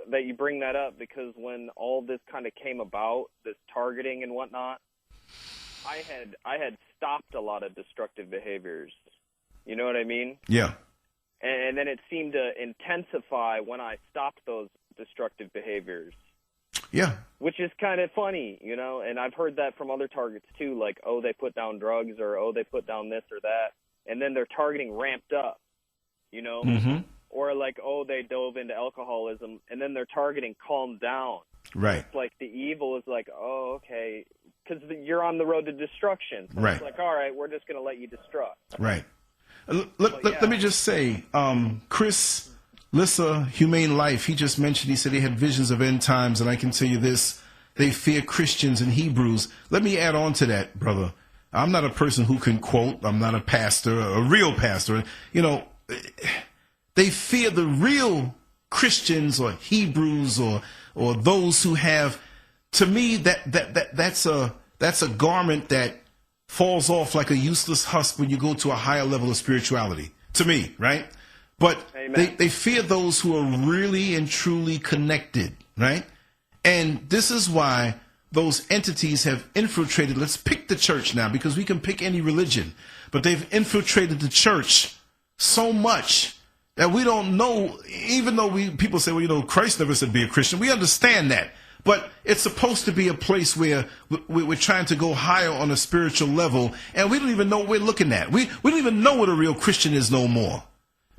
that you bring that up because when all this kind of came about, this targeting and whatnot, I had stopped a lot of destructive behaviors. You know what I mean? Yeah. And then it seemed to intensify when I stopped those destructive behaviors. Yeah. Which is kind of funny, you know, and I've heard that from other targets too, like, oh, they put down drugs, or, oh, they put down this or that, and then their targeting ramped up, you know? Mm-hmm. Or like, oh, they dove into alcoholism, and then their targeting calmed down. Right. It's like the evil is like, oh, okay, because you're on the road to destruction. So right. It's like, all right, we're just going to let you destruct. Right. Let me just say, Chris Lissa, Humane Life, he just mentioned, he said he had visions of end times, and I can tell you this, they fear Christians and Hebrews. Let me add on to that, brother. I'm not a person who can quote. I'm not a pastor, a real pastor. You know, they fear the real Christians or Hebrews or those who have, to me, that's a garment that falls off like a useless husk when you go to a higher level of spirituality, to me, right? But they fear those who are really and truly connected, right? And this is why those entities have infiltrated. Let's pick the church now, because we can pick any religion, but they've infiltrated the church so much that we don't know, even though people say, well, you know, Christ never said be a Christian. We understand that. But it's supposed to be a place where we're trying to go higher on a spiritual level, and we don't even know what we're looking at. We don't even know what a real Christian is no more,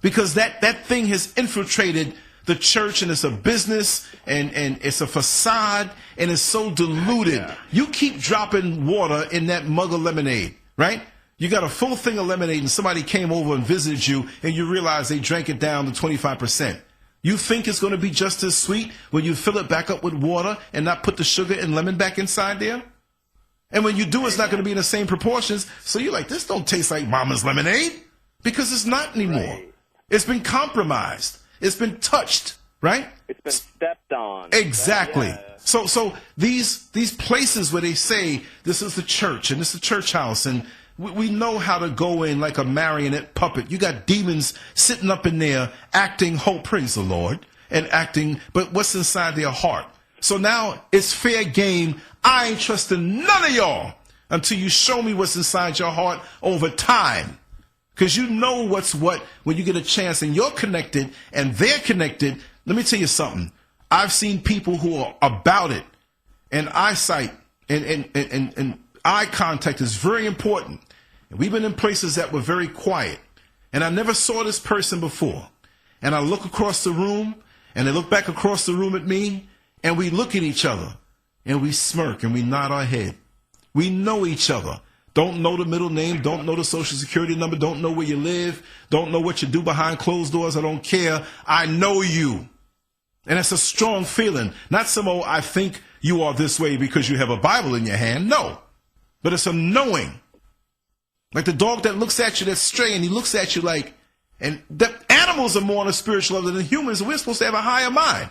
because that thing has infiltrated the church, and it's a business, and it's a facade, and it's so diluted. Yeah. You keep dropping water in that mug of lemonade, right? You got a full thing of lemonade, and somebody came over and visited you, and you realize they drank it down to 25%. You think it's going to be just as sweet when you fill it back up with water and not put the sugar and lemon back inside there? And when you do, it's not going to be in the same proportions. So you're like, this don't taste like mama's lemonade, because it's not anymore. Right. It's been compromised. It's been touched, right? It's been stepped on. Exactly. Yeah. So these places where they say this is the church and this is the church house, and we know how to go in like a marionette puppet. You got demons sitting up in there acting, praise the Lord, and acting, but what's inside their heart? So now it's fair game. I ain't trusting none of y'all until you show me what's inside your heart over time. Because you know what's what when you get a chance, and you're connected and they're connected. Let me tell you something. I've seen people who are about it, and eyesight and eye contact is very important. And we've been in places that were very quiet, and I never saw this person before. And I look across the room, and they look back across the room at me, and we look at each other, and we smirk, and we nod our head. We know each other. Don't know the middle name, don't know the social security number, don't know where you live, don't know what you do behind closed doors. I don't care. I know you. And it's a strong feeling. Not some, oh, I think you are this way because you have a Bible in your hand. No. But it's a knowing. Like the dog that looks at you that's stray, and he looks at you like, and the animals are more on a spiritual level than humans, and we're supposed to have a higher mind.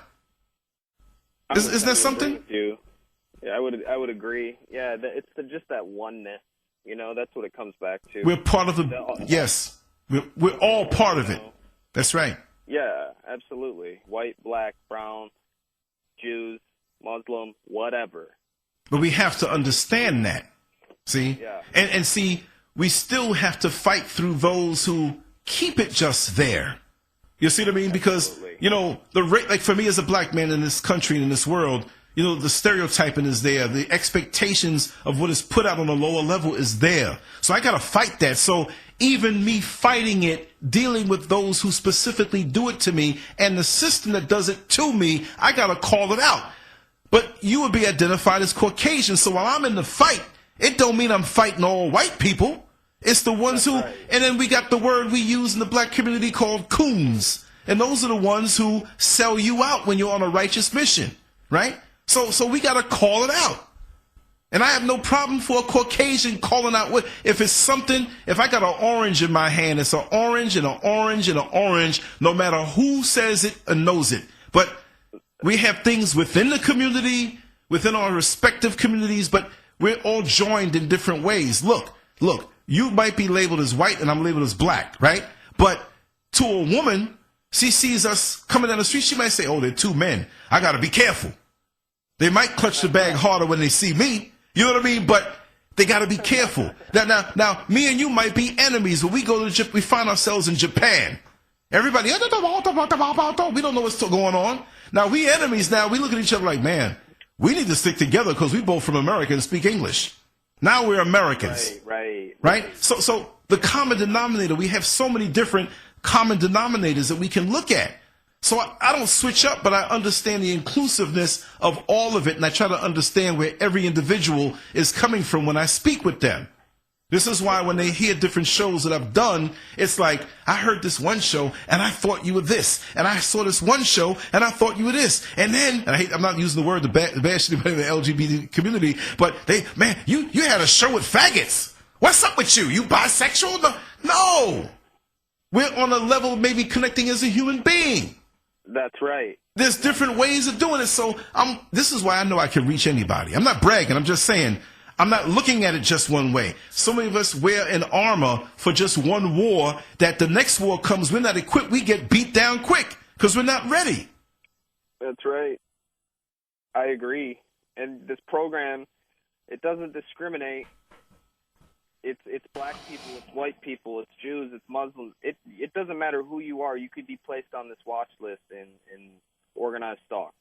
Isn't that something? Yeah, I would agree. Yeah, it's just that oneness. You know, that's what it comes back to. We're part of yes. We're all part of it. That's right. Yeah, absolutely. White, black, brown, Jews, Muslim, whatever. But we have to understand that. See? Yeah. And see, we still have to fight through those who keep it just there. You see what I mean? Because, you know, like for me as a black man in this country and in this world, you know, the stereotyping is there. The expectations of what is put out on a lower level is there. So I got to fight that. So even me fighting it, dealing with those who specifically do it to me, and the system that does it to me, I got to call it out. But you would be identified as Caucasian. So while I'm in the fight, it don't mean I'm fighting all white people. It's the ones who, and then we got the word we use in the black community called coons. And those are the ones who sell you out when you're on a righteous mission, right? So we got to call it out. And I have no problem for a Caucasian calling out what, if it's something, if I got an orange in my hand, it's an orange and an orange and an orange, no matter who says it or knows it. But we have things within the community, within our respective communities, but we're all joined in different ways. Look, you might be labeled as white and I'm labeled as black, right? But to a woman, she sees us coming down the street, she might say, oh, they're two men. I got to be careful. They might clutch the bag harder when they see me. You know what I mean? But They got to be careful. Now, me and you might be enemies, but we go to we find ourselves in Japan. Everybody, we don't know what's going on. Now, we enemies now, we look at each other like, man, we need to stick together because we both from America and speak English. Now we're Americans. Right? So the common denominator, we have so many different common denominators that we can look at. So I don't switch up, but I understand the inclusiveness of all of it, and I try to understand where every individual is coming from when I speak with them. This is why when they hear different shows that I've done, it's like, I heard this one show, and I thought you were this. And I saw this one show, and I thought you were this. And then, and I'm not using the word to bash anybody in the LGBT community, but man, you had a show with faggots. What's up with you? You bisexual? No. We're on a level of maybe connecting as a human being. That's right. There's different ways of doing it. So this is why I know I can reach anybody. I'm not bragging. I'm just saying, I'm not looking at it just one way. So many of us wear an armor for just one war, that the next war comes, we're not equipped, we get beat down quick because we're not ready. That's right. I agree. And this program, it doesn't discriminate. It's black people, it's white people, it's Jews, it's Muslims. It doesn't matter who you are. You could be placed on this watch list and organized stalked.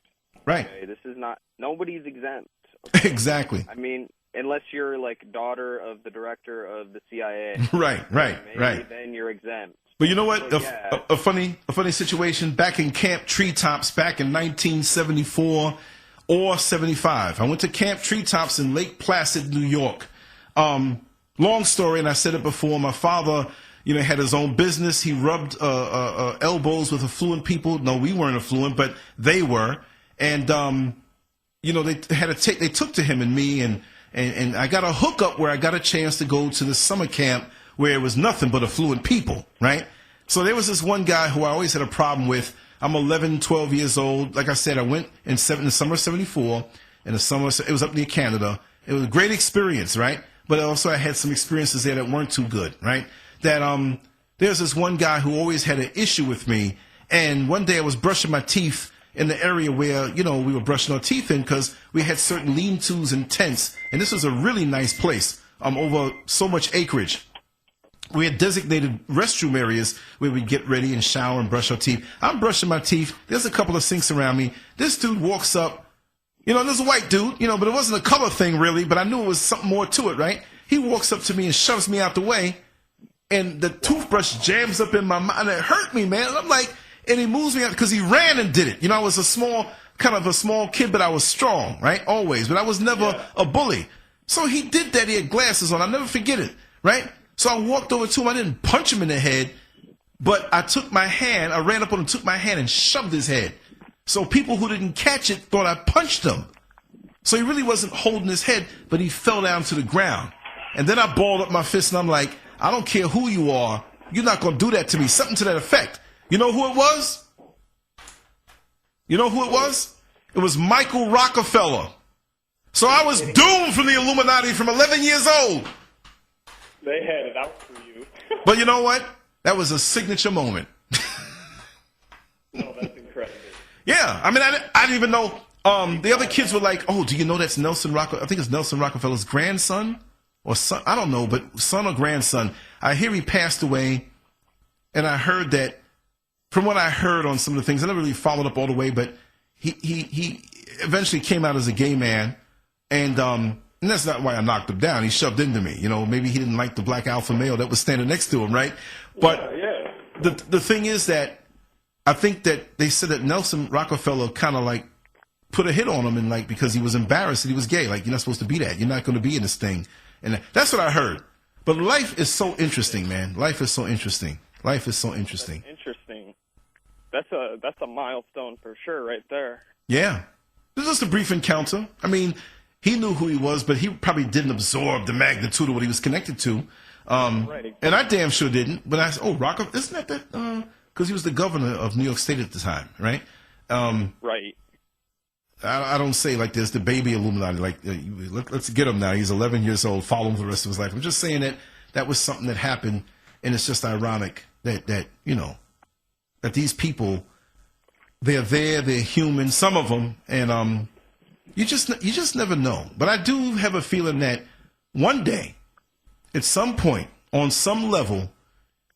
Right. Okay? This is not, nobody's exempt. Okay? Exactly. I mean, unless you're like daughter of the director of the CIA. Right. Then you're exempt. But you know what? A funny situation back in Camp Treetops back in 1974 or 75. I went to Camp Treetops in Lake Placid, New York. Long story, and I said it before. My father, had his own business. He rubbed elbows with affluent people. No, we weren't affluent, but they were. And they took to him and me, and I got a hookup where I got a chance to go to the summer camp where it was nothing but affluent people, right? So there was this one guy who I always had a problem with. I'm 11, 12 years old. Like I said, I went in the summer of 74. In the summer, it was up near Canada. It was a great experience, right? But also I had some experiences there that weren't too good, right? That there's this one guy who always had an issue with me. And one day I was brushing my teeth in the area where, we were brushing our teeth in because we had certain lean-tos and tents. And this was a really nice place, over so much acreage. We had designated restroom areas where we'd get ready and shower and brush our teeth. I'm brushing my teeth. There's a couple of sinks around me. This dude walks up. There's a white dude, but it wasn't a color thing really, but I knew it was something more to it, right? He walks up to me and shoves me out the way, and the toothbrush jams up in my mouth, and it hurt me, man. And I'm like, and he moves me out because he ran and did it. I was a small kid, but I was strong, right? Always, but I was never a bully. So he did that. He had glasses on. I'll never forget it, right? So I walked over to him. I didn't punch him in the head, but I took my hand, I ran up on him, took my hand and shoved his head. So people who didn't catch it thought I punched him. So he really wasn't holding his head, but he fell down to the ground. And then I balled up my fist and I'm like, I don't care who you are, you're not going to do that to me. Something to that effect. You know who it was? It was Michael Rockefeller. So I was doomed from the Illuminati from 11 years old. They had it out for you. But you know what? That was a signature moment. Oh, that's incredible. Yeah, I mean, I didn't even know. The other kids were like, "Oh, do you know that's Nelson Rockefeller? I think it's Nelson Rockefeller's grandson or son. I don't know, but son or grandson. I hear he passed away, and I heard that. From what I heard on some of the things, I never really followed up all the way, but he eventually came out as a gay man, and that's not why I knocked him down. He shoved into me. Maybe he didn't like the black alpha male that was standing next to him, right? But the thing is that. I think that they said that Nelson Rockefeller kind of like put a hit on him and because he was embarrassed that he was gay. Like, you're not supposed to be that. You're not going to be in this thing. And that's what I heard. But life is so interesting, man. Life is so interesting. That's interesting. That's a milestone for sure right there. Yeah. It was just a brief encounter. I mean, he knew who he was, but he probably didn't absorb the magnitude of what he was connected to. Right. And I damn sure didn't. But I said, oh, Rockefeller, isn't that because he was the governor of New York State at the time, right? Right. I don't say like there's the baby Illuminati. Like, let's get him now. He's 11 years old. Follow him for the rest of his life. I'm just saying that was something that happened, and it's just ironic that that these people, they're human, some of them, and you just never know. But I do have a feeling that one day, at some point, on some level,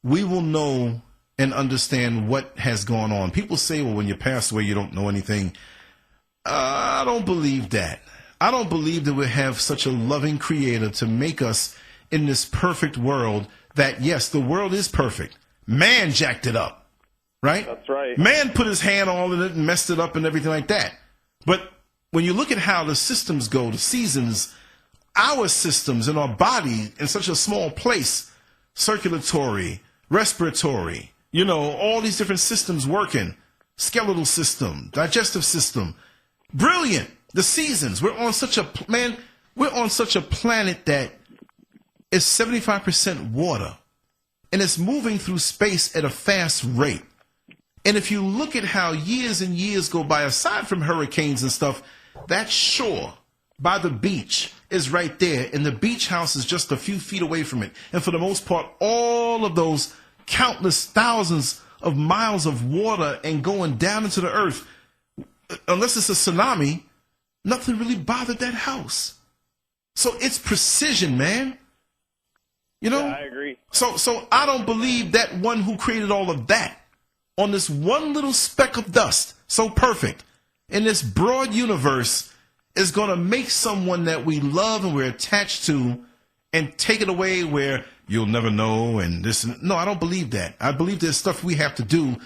we will know and understand what has gone on. People say, well, when you pass away, you don't know anything. I don't believe that. I don't believe that we have such a loving creator to make us in this perfect world that, yes, the world is perfect. Man jacked it up, right? That's right. Man put his hand all in it and messed it up and everything like that. But when you look at how the systems go, the seasons, our systems in our body in such a small place, circulatory, respiratory, you know, all these different systems working, skeletal system, digestive system, brilliant. The seasons, we're on such a planet that is 75% water, and it's moving through space at a fast rate. And if you look at how years and years go by, aside from hurricanes and stuff, that shore by the beach is right there, and the beach house is just a few feet away from it. And for the most part, all of those countless thousands of miles of water and going down into the earth, unless it's a tsunami, nothing really bothered that house. So it's precision, man. You know? Yeah, I agree. So I don't believe that one who created all of that on this one little speck of dust, so perfect, in this broad universe, is going to make someone that we love and we're attached to and take it away where you'll never know and this. No, I don't believe that. I believe there's stuff we have to do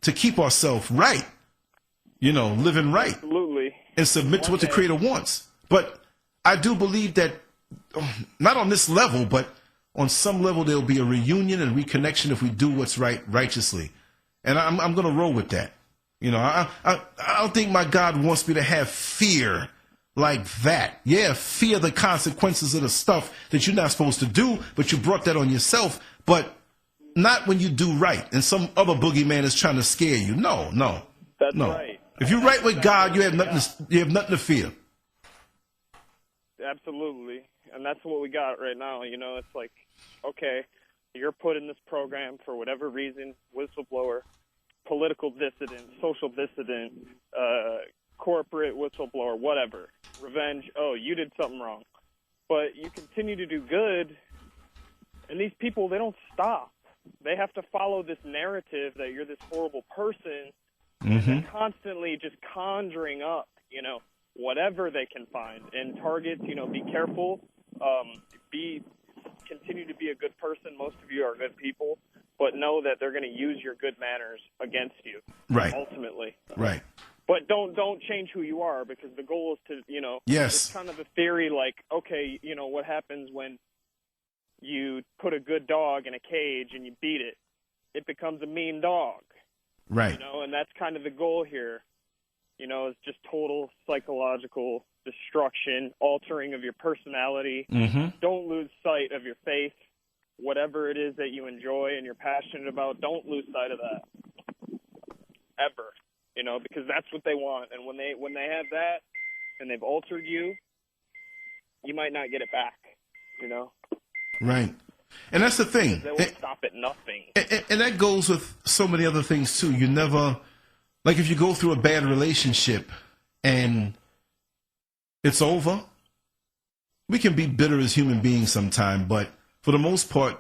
to keep ourselves right. You know, living right. Absolutely. And submit to what the Creator wants. But I do believe that, not on this level, but on some level there'll be a reunion and reconnection if we do what's right righteously. And I'm going to roll with that. You know, I don't think my God wants me to have fear like that. Yeah, fear the consequences of the stuff that you're not supposed to do, but you brought that on yourself. But not when you do right and some other boogeyman is trying to scare you. No. That's no. right. If you're right with God, you have nothing to fear. Absolutely. And that's what we got right now. You know, it's like, okay, you're put in this program for whatever reason, whistleblower, political dissident, social dissident, corporate whistleblower, whatever. Revenge, oh, you did something wrong. But you continue to do good, and these people, they don't stop. They have to follow this narrative that you're this horrible person, and they're constantly just conjuring up, you know, whatever they can find. And targets, you know, be careful. Continue to be a good person. Most of you are good people, but know that they're going to use your good manners against you. Right. Ultimately. Right. But don't change who you are, because the goal is to, you know, yes. It's kind of a theory like, okay, you know, what happens when you put a good dog in a cage and you beat it? It becomes a mean dog. Right. You know, and that's kind of the goal here. You know, it's just total psychological destruction, altering of your personality. Don't lose sight of your faith. Whatever it is that you enjoy and you're passionate about, don't lose sight of that. Ever. You know, because that's what they want. And when they have that and they've altered you, you might not get it back, you know? Right. And that's the thing. They won't stop at nothing. And that goes with so many other things, too. You never, like if you go through a bad relationship and it's over, we can be bitter as human beings sometime, but for the most part,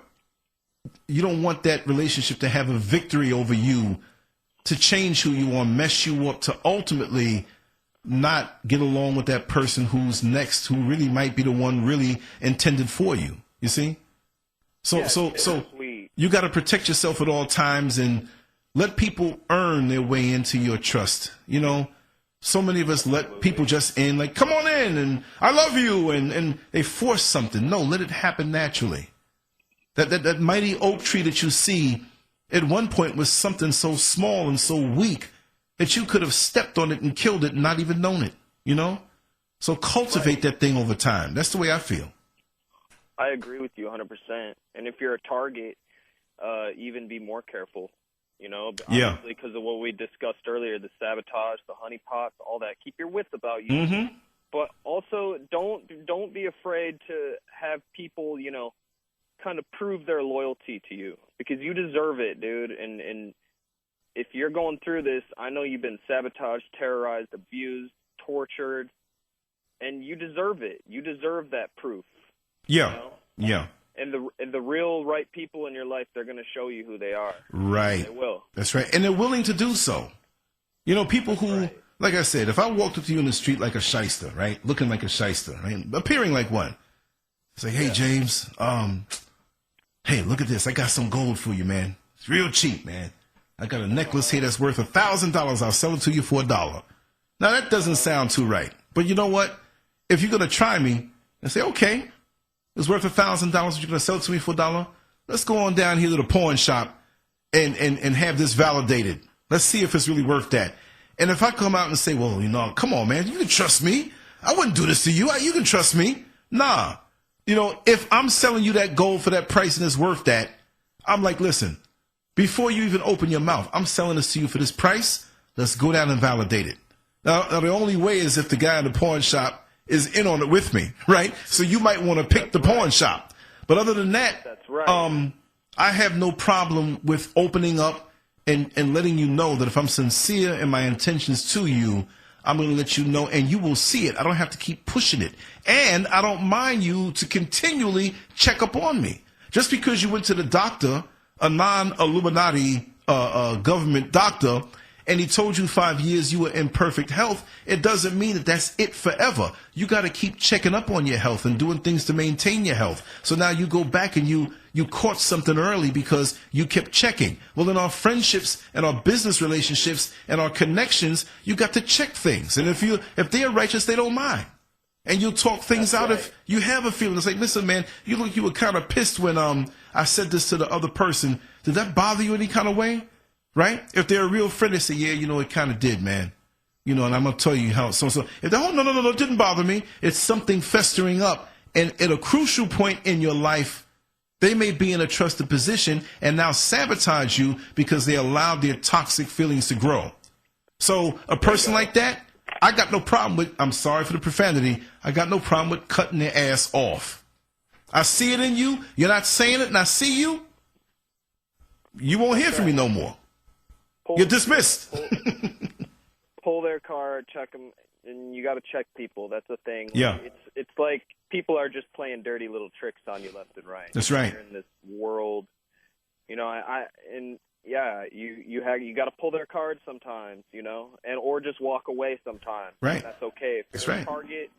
you don't want that relationship to have a victory over you, to change who you are, mess you up, to ultimately not get along with that person who's next, who really might be the one really intended for you. You see? So you got to protect yourself at all times and let people earn their way into your trust. You know, so many of us let people just in, like, come on in, and I love you, and they force something. No, let it happen naturally. That mighty oak tree that you see at one point was something so small and so weak that you could have stepped on it and killed it and not even known it, you know? So cultivate that thing over time. That's the way I feel. I agree with you 100%. And if you're a target, even be more careful, you know? Yeah. Obviously, because of what we discussed earlier, the sabotage, the honeypots, all that. Keep your wits about you. But also, don't be afraid to have people, you know, kind of prove their loyalty to you, because you deserve it, dude. And if you're going through this, I know you've been sabotaged, terrorized, abused, tortured, and you deserve it. You deserve that proof. Yeah. You know? Yeah. And the real right people in your life, they're going to show you who they are. Right. They will. That's right. And they're willing to do so. You know, people who, like I said, if I walked up to you in the street like a shyster, right? Looking like a shyster, right? Appearing like one. Say, hey, James, hey, look at this. I got some gold for you, man. It's real cheap, man. I got a necklace here that's worth $1,000. I'll sell it to you for $1. Now, that doesn't sound too right. But you know what? If you're going to try me and say, okay, it's worth $1,000, you're going to sell it to me for $1, let's go on down here to the pawn shop and have this validated. Let's see if it's really worth that. And if I come out and say, well, you know, come on, man, you can trust me. I wouldn't do this to you. You can trust me. Nah. You know, if I'm selling you that gold for that price and it's worth that, I'm like, listen, before you even open your mouth, I'm selling this to you for this price. Let's go down and validate it. Now the only way is if the guy in the pawn shop is in on it with me, right? So you might want to pick the pawn shop. But other than that, that's right. I have no problem with opening up and letting you know that if I'm sincere in my intentions to you, I'm going to let you know, and you will see it. I don't have to keep pushing it. And I don't mind you to continually check up on me. Just because you went to the doctor, a non-Illuminati government doctor, and he told you 5 years you were in perfect health, it doesn't mean that that's it forever. You got to keep checking up on your health and doing things to maintain your health. So now you go back and you caught something early because you kept checking. Well, in our friendships and our business relationships and our connections, you got to check things. And if they're righteous, they don't mind. And you'll talk things out if you have a feeling. It's like, listen, man, you were kind of pissed when I said this to the other person. Did that bother you any kind of way? Right? If they're a real friend, they say, yeah, you know, it kind of did, man. You know, and I'm going to tell you how so. If they, oh, no, it didn't bother me. It's something festering up. And at a crucial point in your life, they may be in a trusted position and now sabotage you because they allowed their toxic feelings to grow. So a person like that, I got no problem with, I'm sorry for the profanity, I got no problem with cutting their ass off. I see it in you. You're not saying it, and I see you. You won't hear from me no more. You're dismissed. Pull their card, check them, and you got to check people. That's the thing. Yeah. It's like people are just playing dirty little tricks on you left and right. That's right. You're in this world, you know. You got to pull their card sometimes, you know, or just walk away sometimes. Right. That's okay. If you're a target,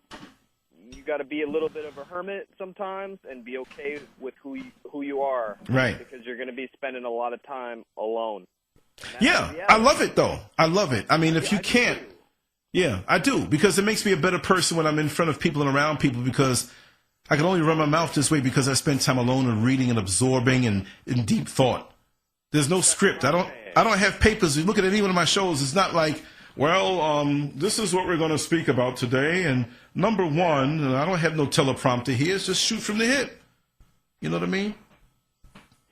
you got to be a little bit of a hermit sometimes and be okay with who you are. Right. Because you're going to be spending a lot of time alone. Yeah, I love it, though. I love it. I mean, if you can't. Yeah, I do. Because it makes me a better person when I'm in front of people and around people, because I can only run my mouth this way because I spend time alone and reading and absorbing and in deep thought. There's no script. I don't have papers. You look at any one of my shows, it's not like, well, this is what we're going to speak about today. And number one, I don't have no teleprompter here. It's just shoot from the hip. You know what I mean?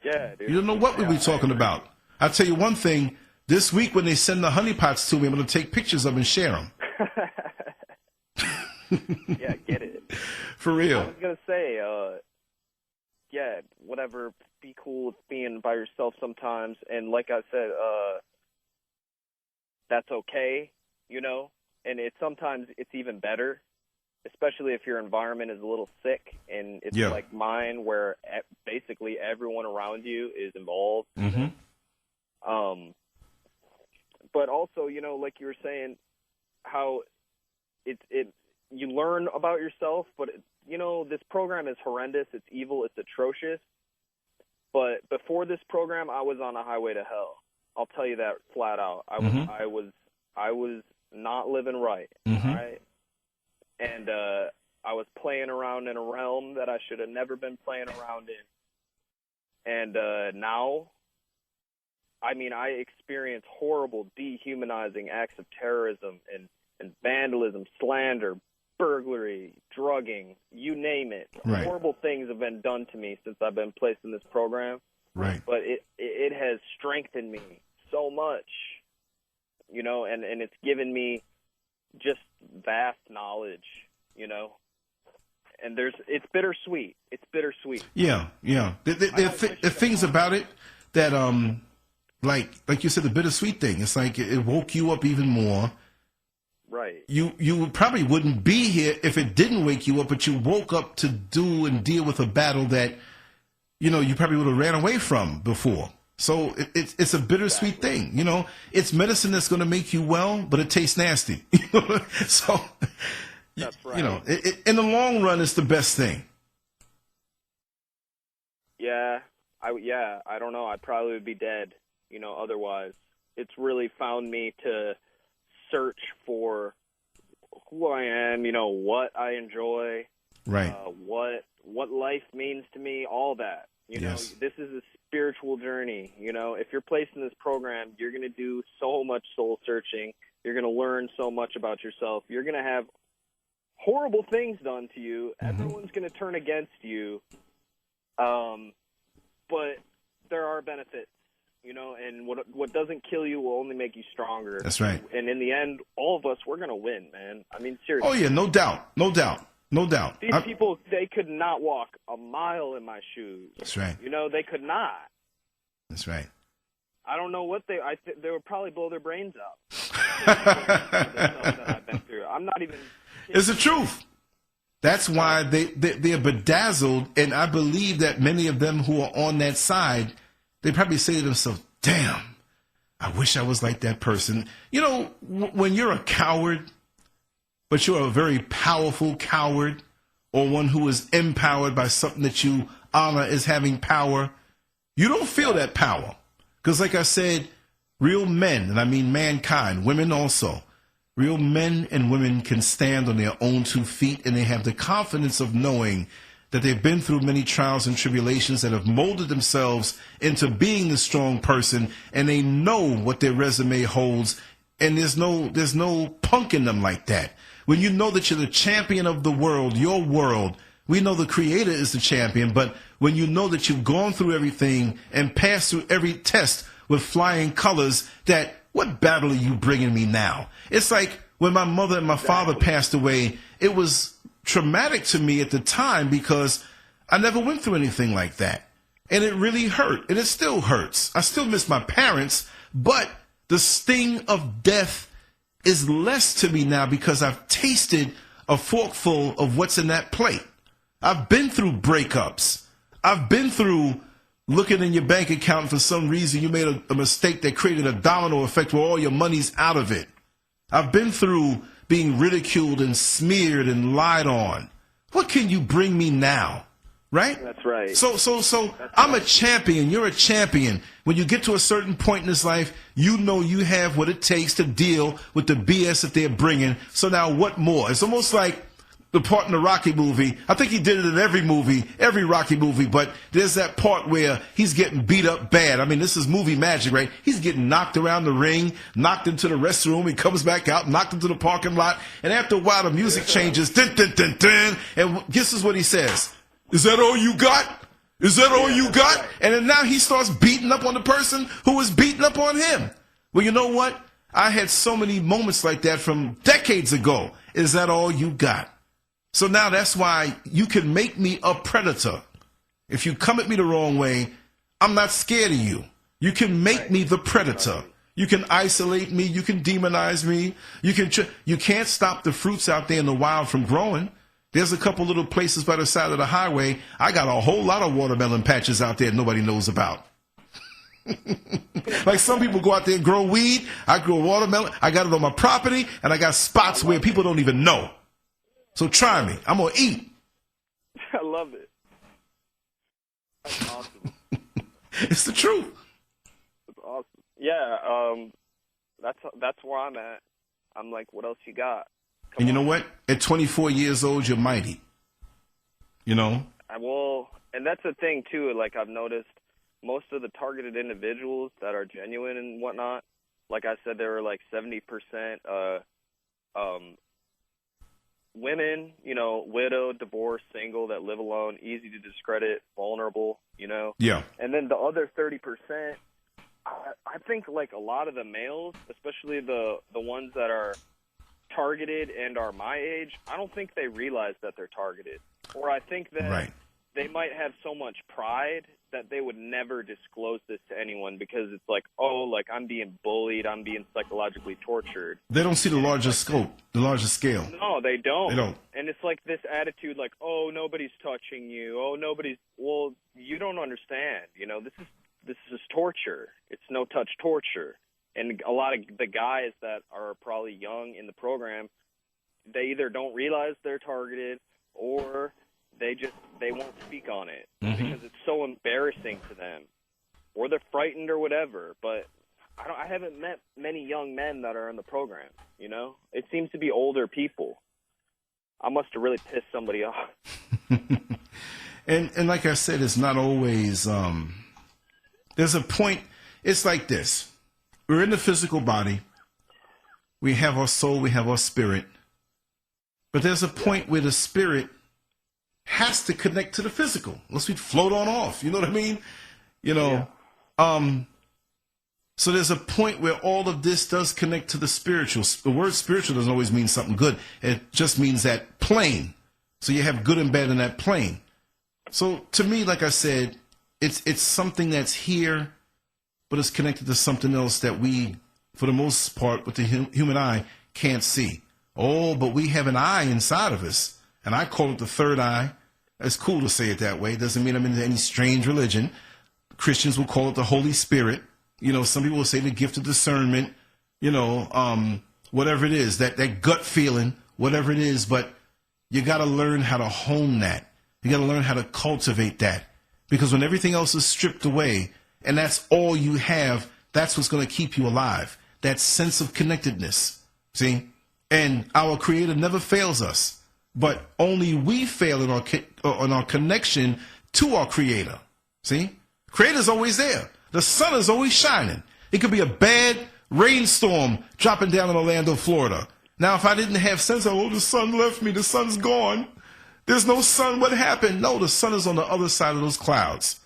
Yeah, dude. You don't know what we'll be talking about. I'll tell you one thing. This week when they send the honeypots to me, I'm going to take pictures of them and share them. Yeah, get it. For real. I was going to say, yeah, whatever, be cool with being by yourself sometimes. And like I said, that's okay, you know. And sometimes it's even better, especially if your environment is a little sick. And it's like mine, where basically everyone around you is involved. Mm-hmm. But also, you know, like you were saying, how you learn about yourself, but you know, this program is horrendous, it's evil, it's atrocious. But before this program, I was on a highway to hell. I'll tell you that flat out. I was not living right. Mm-hmm. Right? And I was playing around in a realm that I should have never been playing around in. And now, I mean, I experience horrible, dehumanizing acts of terrorism and vandalism, slander, burglary, drugging, you name it. Right. Horrible things have been done to me since I've been placed in this program. Right. But it has strengthened me so much, you know, and it's given me just vast knowledge, you know. And it's bittersweet. It's bittersweet. Yeah, yeah. There are things about it that like you said, the bittersweet thing. It's like it woke you up even more. Right. You probably wouldn't be here if it didn't wake you up, but you woke up to do and deal with a battle that, you know, you probably would have ran away from before. So it's a bittersweet thing, you know. It's medicine that's going to make you well, but it tastes nasty. So, that's right. You know, in the long run, it's the best thing. Yeah, I don't know. I probably would be dead, you know, otherwise. It's really found me to search for who I am, you know, what I enjoy, right? What life means to me, all that. You know, this is a spiritual journey. You know, if you're placed in this program, you're going to do so much soul searching. You're going to learn so much about yourself. You're going to have horrible things done to you. Everyone's going to turn against you. But there are benefits, you know, and what doesn't kill you will only make you stronger. That's right. And in the end, all of us, we're going to win, man. I mean, seriously. Oh, yeah, no doubt. No doubt. No doubt. These people, they could not walk a mile in my shoes. That's right. You know, they could not. That's right. I don't know what they would probably blow their brains out. That I've been through. I'm not even. It's the truth. That's why they're bedazzled, and I believe that many of them who are on that side, they probably say to themselves, damn, I wish I was like that person. You know, when you're a coward, but you're a very powerful coward, or one who is empowered by something that you honor as having power, you don't feel that power. Because like I said, real men, and I mean mankind, women also, real men and women can stand on their own 2 feet, and they have the confidence of knowing that they've been through many trials and tribulations that have molded themselves into being the strong person, and they know what their resume holds, and there's no punk in them like that. When you know that you're the champion of the world, your world, we know the creator is the champion, but when you know that you've gone through everything and passed through every test with flying colors, that what battle are you bringing me now? It's like when my mother and my father passed away, it was traumatic to me at the time because I never went through anything like that. And it really hurt, and it still hurts. I still miss my parents, but the sting of death is less to me now because I've tasted a forkful of what's in that plate. I've been through breakups. I've been through looking in your bank account, for some reason you made a mistake that created a domino effect where all your money's out of it. I've been through being ridiculed and smeared and lied on. What can you bring me now? Right? That's right. So I'm a champion. You're a champion. When you get to a certain point in this life, you know you have what it takes to deal with the BS that they're bringing. So now what more? It's almost like the part in the Rocky movie. I think he did it in every movie, every Rocky movie, but there's that part where he's getting beat up bad. I mean, this is movie magic, right? He's getting knocked around the ring, knocked into the restroom, he comes back out, knocked into the parking lot, and after a while the music changes, dun, dun, dun, dun, and this is what he says. Is that all you got? Is that all you got? And then now he starts beating up on the person who was beating up on him. Well, you know what? I had so many moments like that from decades ago. Is that all you got? So now that's why you can make me a predator. If you come at me the wrong way, I'm not scared of you. You can make me the predator. You can isolate me. You can demonize me. You can't stop the fruits out there in the wild from growing. There's a couple little places by the side of the highway. I got a whole lot of watermelon patches out there nobody knows about. Like some people go out there and grow weed. I grow watermelon. I got it on my property, and I got spots where people don't even know. So try me. I'm going to eat. I love it. That's awesome. It's the truth. That's awesome. Yeah, that's where I'm at. I'm like, what else you got? And you know what? At 24 years old, you're mighty. You know? Well, and that's the thing, too. Like, I've noticed most of the targeted individuals that are genuine and whatnot, like I said, there were like 70% women, you know, widowed, divorced, single, that live alone, easy to discredit, vulnerable, you know? Yeah. And then the other 30%, I think, like, a lot of the males, especially the ones that are targeted and are my age, I don't think they realize that they're targeted. Or I think that they might have so much pride that they would never disclose this to anyone because it's like, oh, like I'm being bullied, I'm being psychologically tortured. They don't see the larger scope, the larger scale. No, they don't. They don't. And it's like this attitude like, oh, nobody's touching you. Oh, nobody's, well, you don't understand. You know, this is torture. It's no-touch torture. And a lot of the guys that are probably young in the program, they either don't realize they're targeted or they won't speak on it because it's so embarrassing to them, or they're frightened or whatever. But I haven't met many young men that are in the program. You know, it seems to be older people. I must have really pissed somebody off. and like I said, it's not always. There's a point. It's like this: we're in the physical body. We have our soul. We have our spirit. But there's a point where the spirit has to connect to the physical, unless we'd float on off. You know what I mean? You know, so there's a point where all of this does connect to the spiritual. The word spiritual doesn't always mean something good. It just means that plane. So you have good and bad in that plane. So to me, like I said, it's something that's here, but it's connected to something else that we, for the most part, with the human eye, can't see. Oh, but we have an eye inside of us. And I call it the third eye. It's cool to say it that way. It doesn't mean I'm into any strange religion. Christians will call it the Holy Spirit. You know, some people will say the gift of discernment, you know, whatever it is, that gut feeling, whatever it is. But you got to learn how to hone that. You got to learn how to cultivate that. Because when everything else is stripped away and that's all you have, that's what's going to keep you alive. That sense of connectedness. See? And our Creator never fails us. But only we fail in our connection to our Creator. See? Creator's always there. The sun is always shining. It could be a bad rainstorm dropping down in Orlando, Florida. Now, if I didn't have sense, oh, the sun left me, the sun's gone. There's no sun, what happened? No, the sun is on the other side of those clouds.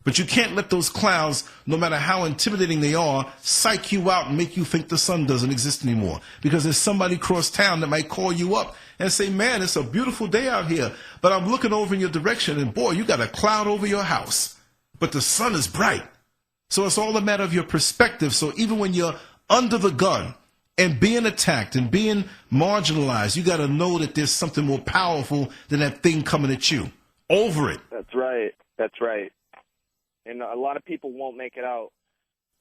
But you can't let those clouds, no matter how intimidating they are, psych you out and make you think the sun doesn't exist anymore. Because there's somebody across town that might call you up and say, man, it's a beautiful day out here, but I'm looking over in your direction and boy, you got a cloud over your house, but the sun is bright. So it's all a matter of your perspective. So even when you're under the gun and being attacked and being marginalized, you got to know that there's something more powerful than that thing coming at you. Over it. That's right. That's right. And a lot of people won't make it out.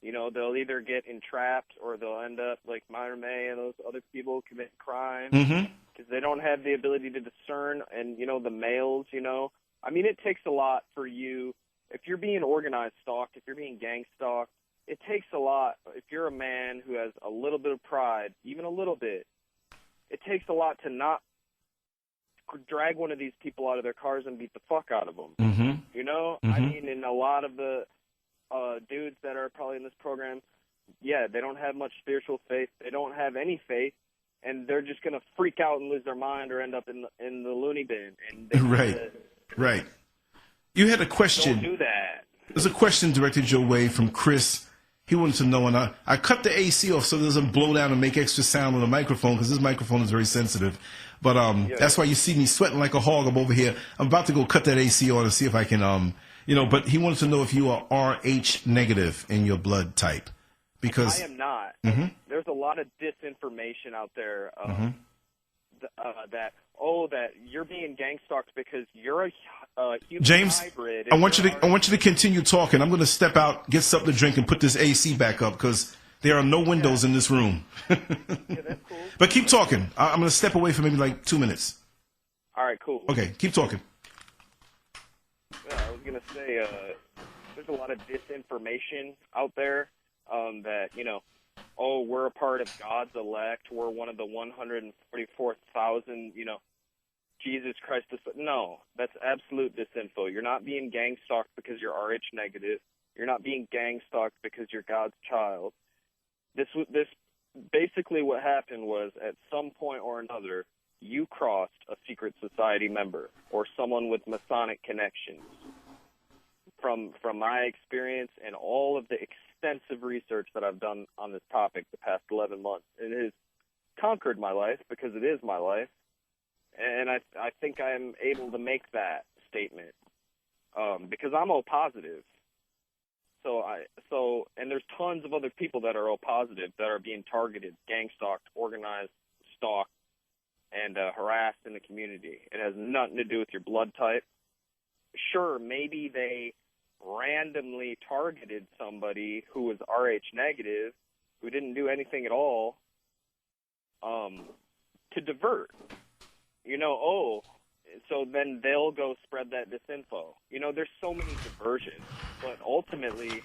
You know, they'll either get entrapped or they'll end up like Myra May and those other people commit crime because they don't have the ability to discern. And, you know, the males, you know, I mean, it takes a lot for you. If you're being organized stalked, if you're being gang stalked, it takes a lot. If you're a man who has a little bit of pride, even a little bit, it takes a lot to not drag one of these people out of their cars and beat the fuck out of them. You know? I mean, in a lot of the dudes that are probably in this program, yeah, they don't have much spiritual faith. They don't have any faith, and they're just going to freak out and lose their mind or end up in the loony bin. And Right. You had a question. Don't do that. There's a question directed your way from Chris. He wanted to know, and I cut the AC off so it doesn't blow down and make extra sound on the microphone because this microphone is very sensitive. But that's why you see me sweating like a hog. I'm over here. I'm about to go cut that AC on and see if I can, you know, but he wanted to know if you are RH negative in your blood type. Because I am not. There's a lot of disinformation out there that you're being gang stalked because you're a human James, hybrid. I want you to continue talking. I'm going to step out, get something to drink, and put this AC back up because there are no windows in this room. Yeah, that's cool. But keep talking. I'm going to step away for maybe like 2 minutes. All right, cool. Okay, keep talking. Yeah, I was going to say there's a lot of disinformation out there that, you know, oh, we're a part of God's elect. We're one of the 144,000, you know, Jesus Christ. No, that's absolute disinfo. You're not being gang stalked because you're RH negative. You're not being gang stalked because you're God's child. This basically what happened was at some point or another, you crossed a secret society member or someone with Masonic connections. From my experience and all of the extensive research that I've done on this topic the past 11 months, it has conquered my life because it is my life. And I think I'm able to make that statement. because I'm O positive. And there's tons of other people that are O positive that are being targeted, gang stalked, organized, stalked, and harassed in the community. It has nothing to do with your blood type. Sure, maybe they randomly targeted somebody who was Rh negative, who didn't do anything at all, to divert. So then they'll go spread that disinfo. There's so many diversions, but ultimately,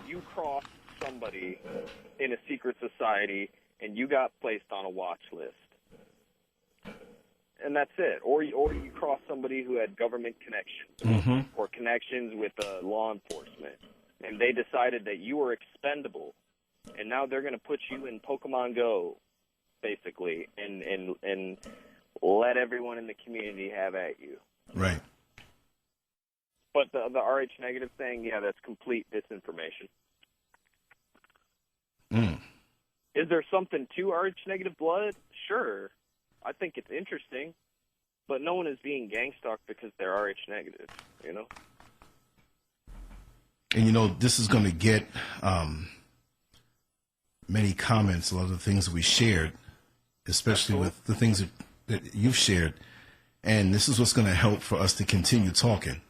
you crossed somebody in a secret society and you got placed on a watch list. And that's it. Or you cross somebody who had government connections or connections with law enforcement, and they decided that you were expendable, and now they're going to put you in Pokemon Go, basically, and let everyone in the community have at you. Right. But the Rh negative thing, yeah, that's complete disinformation. Is there something to Rh negative blood? Sure. I think it's interesting, but no one is being gang stalked because they're Rh negative, And this is going to get many comments, a lot of the things that we shared, especially with the things that you've shared. And this is what's going to help for us to continue talking.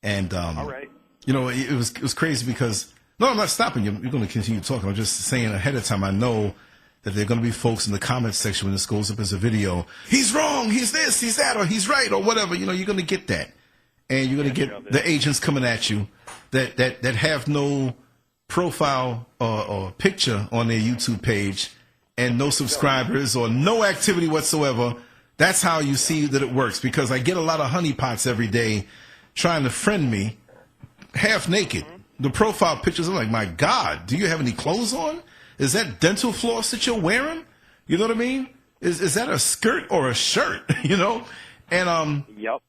And, all right. It was crazy because, no, I'm not stopping you. You're going to continue talking. I'm just saying ahead of time, I know that there are going to be folks in the comments section when this goes up as a video. He's wrong. He's this, he's that, or he's right, or whatever. You're going to get that. And you're going to get the agents coming at you that have no profile or picture on their YouTube page and no subscribers or no activity whatsoever. That's how you see that it works, because I get a lot of honeypots every day trying to friend me half naked. The profile pictures, I'm like, my God, do you have any clothes on? Is that dental floss that you're wearing? You know what I mean? Is that a skirt or a shirt? And yep.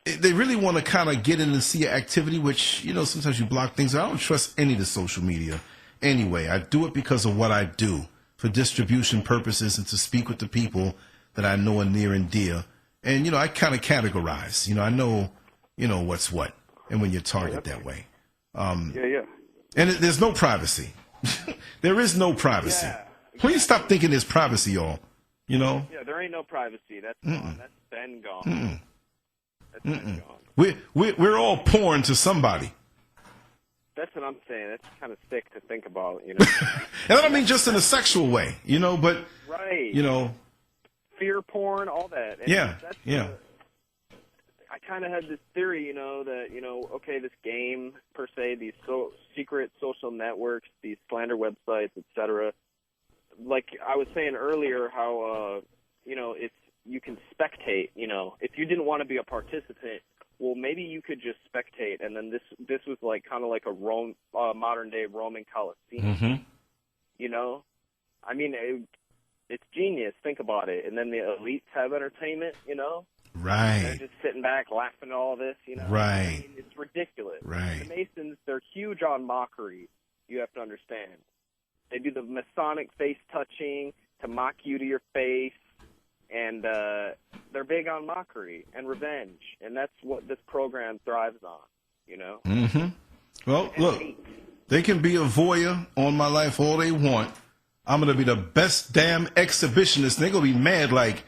They really want to kind of get in and see your activity, which, sometimes you block things. I don't trust any of the social media anyway. I do it because of what I do, for distribution purposes and to speak with the people that I know are near and dear. And, I kind of categorize. I know, what's what, and when you target that way. Yeah. And there's no privacy. There is no privacy. Yeah. Please stop thinking there's privacy, y'all. Yeah, there ain't no privacy. That's gone. That's been gone. That's been gone. We're all porn to somebody. That's what I'm saying. That's kind of sick to think about, And I don't mean just in a sexual way, but right. Fear porn, all that. And yeah. I kind of had this theory, that, okay, this game, per se, these secret social networks, these slander websites, etc. Like I was saying earlier, how, it's, you can spectate, if you didn't want to be a participant, well, maybe you could just spectate, and then this was like kind of like a modern-day Roman Colosseum, I mean, it's genius. Think about it. And then the elites have entertainment, Right. They're just sitting back laughing at all this, Right. I mean, it's ridiculous. Right. The Masons, they're huge on mockery, you have to understand. They do the Masonic face touching to mock you to your face, and they're big on mockery and revenge, and that's what this program thrives on, Well, look, they can be a voyeur on my life all they want. I'm going to be the best damn exhibitionist. They're going to be mad like,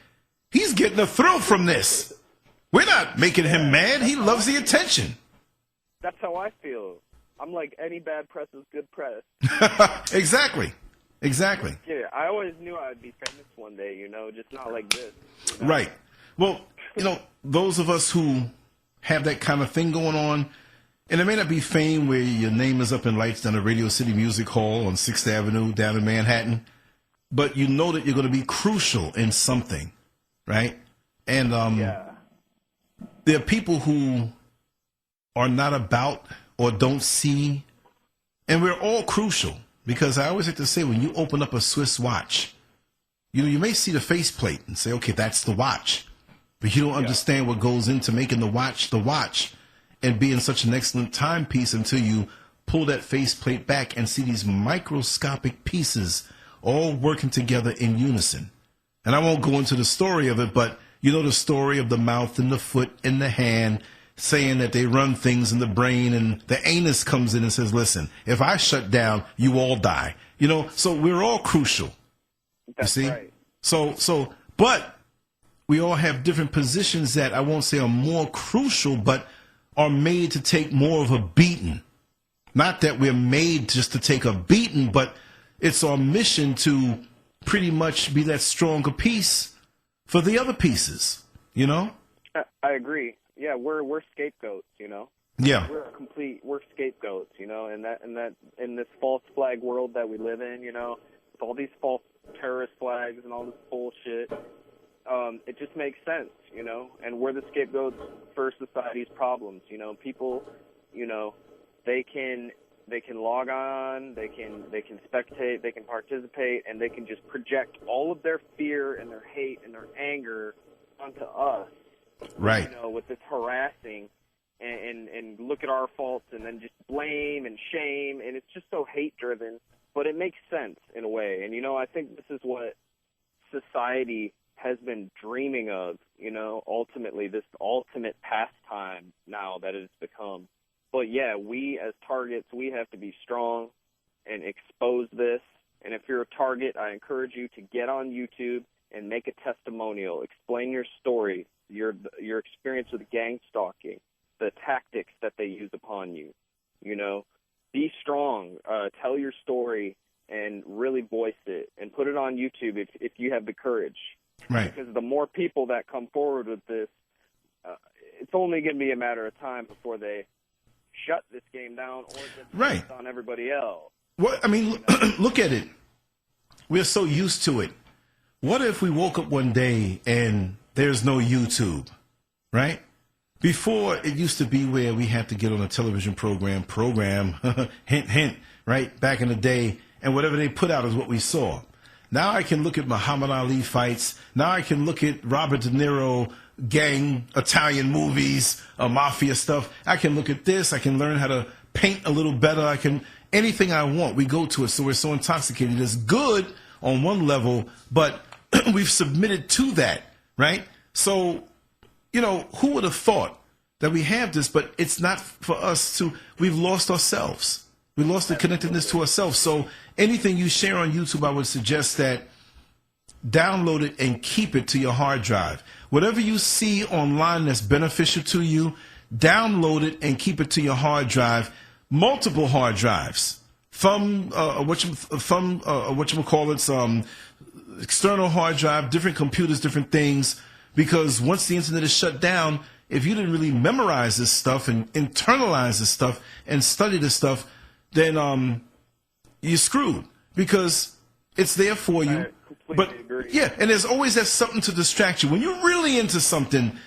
he's getting a thrill from this. We're not making him mad. He loves the attention. That's how I feel. I'm like, any bad press is good press. Exactly. Yeah, I always knew I'd be famous one day, just not like this. Right. Well, those of us who have that kind of thing going on, and it may not be fame where your name is up in lights down at Radio City Music Hall on 6th Avenue down in Manhattan, but you know that you're going to be crucial in something, right? And there are people who are not about or don't see, and we're all crucial, because I always like to say, when you open up a Swiss watch, you may see the faceplate and say, okay, that's the watch, but you don't understand what goes into making the watch and being such an excellent timepiece until you pull that faceplate back and see these microscopic pieces all working together in unison. And I won't go into the story of it, but the story of the mouth and the foot and the hand saying that they run things in the brain, and the anus comes in and says, listen, if I shut down, you all die. You know, so we're all crucial. That's you see? right. But we all have different positions that I won't say are more crucial, but are made to take more of a beating. Not that we're made just to take a beating, but it's our mission to pretty much be that stronger piece for the other pieces, you know? I agree. Yeah, we're scapegoats, you know? Yeah. We're scapegoats, you know, and in this false flag world that we live in, you know, with all these false terrorist flags and all this bullshit, it just makes sense, you know, and we're the scapegoats for society's problems, you know. People, you know, they can log on, they can spectate, they can participate, and they can just project all of their fear and their hate and their anger onto us. Right. You know, with this harassing and look at our faults and then just blame and shame, and it's just so hate-driven, but it makes sense in a way. And, you know, I think this is what society has been dreaming of, you know, ultimately, this ultimate pastime now that it's become. But, yeah, we as targets, we have to be strong and expose this. And if you're a target, I encourage you to get on YouTube and make a testimonial. Explain your story, your experience with gang stalking, the tactics that they use upon you. You know, be strong. Tell your story and really voice it and put it on YouTube if you have the courage. Right. Because the more people that come forward with this, it's only going to be a matter of time before they shut this game down or just right on everybody else. Well, I mean, look at it. We're so used to it. What if we woke up one day and there's no YouTube, right? Before, it used to be where we had to get on a television program, hint, hint, right? Back in the day, and whatever they put out is what we saw. Now I can look at Muhammad Ali fights. Now I can look at Robert De Niro gang Italian movies, mafia stuff. I can look at this. I can learn how to paint a little better. I can, anything I want, we go to it. So we're so intoxicated. It's good on one level, but we've submitted to that, right? So, you know, who would have thought that we have this, but it's not for us to, we've lost ourselves. We lost the connectedness to ourselves. So anything you share on YouTube, I would suggest that download it and keep it to your hard drive. Whatever you see online that's beneficial to you, download it and keep it to your hard drive. Multiple hard drives. External hard drive, different computers, different things. Because once the internet is shut down, if you didn't really memorize this stuff and internalize this stuff and study this stuff, then you're screwed because it's there for you. But agree. Yeah, and there's always that something to distract you. When you're really into something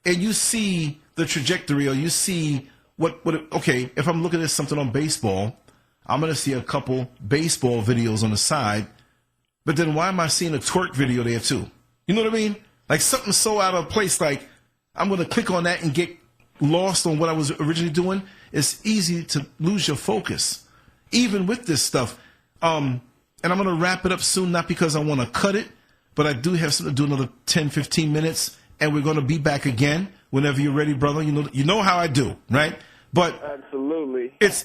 and you see the trajectory or you see okay, if I'm looking at something on baseball, I'm going to see a couple baseball videos on the side, but then why am I seeing a twerk video there too? You know what I mean? Like something so out of place, like I'm going to click on that and get lost on what I was originally doing. It's easy to lose your focus, even with this stuff. And I'm going to wrap it up soon, not because I want to cut it, but I do have something to do another 10, 15 minutes, and we're going to be back again whenever you're ready, brother. You know how I do, right? But absolutely, it's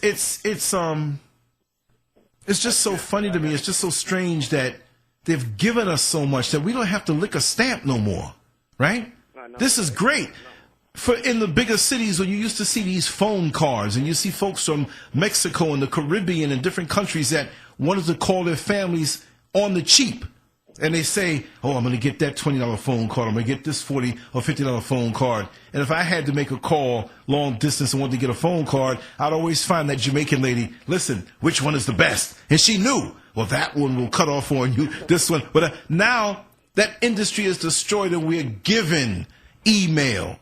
just so funny to me. It's just so strange that they've given us so much that we don't have to lick a stamp no more, right? This is great. For in the bigger cities where you used to see these phone cards and you see folks from Mexico and the Caribbean and different countries that wanted to call their families on the cheap. And they say, oh, I'm going to get that $20 phone card. I'm going to get this $40 or $50 phone card. And if I had to make a call long distance and wanted to get a phone card, I'd always find that Jamaican lady, listen, which one is the best? And she knew, well, that one will cut off on you, this one. But now that industry is destroyed and we're given email.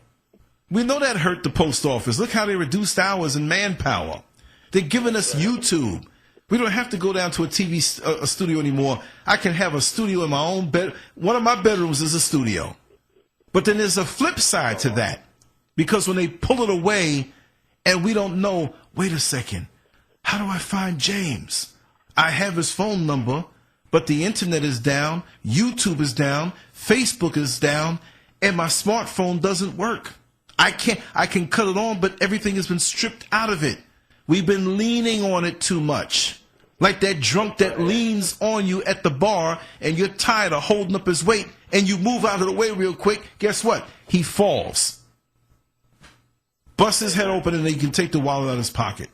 We know that hurt the post office. Look how they reduced hours and manpower. They're giving us YouTube. We don't have to go down to a TV studio anymore. I can have a studio in my own bed. One of my bedrooms is a studio. But then there's a flip side to that. Because when they pull it away and we don't know, wait a second, how do I find James? I have his phone number, but the internet is down, YouTube is down, Facebook is down, and my smartphone doesn't work. I can cut it on, but everything has been stripped out of it. We've been leaning on it too much. Like that drunk that leans on you at the bar and you're tired of holding up his weight and you move out of the way real quick. Guess what? He falls. Bust his head open and then you can take the wallet out of his pocket.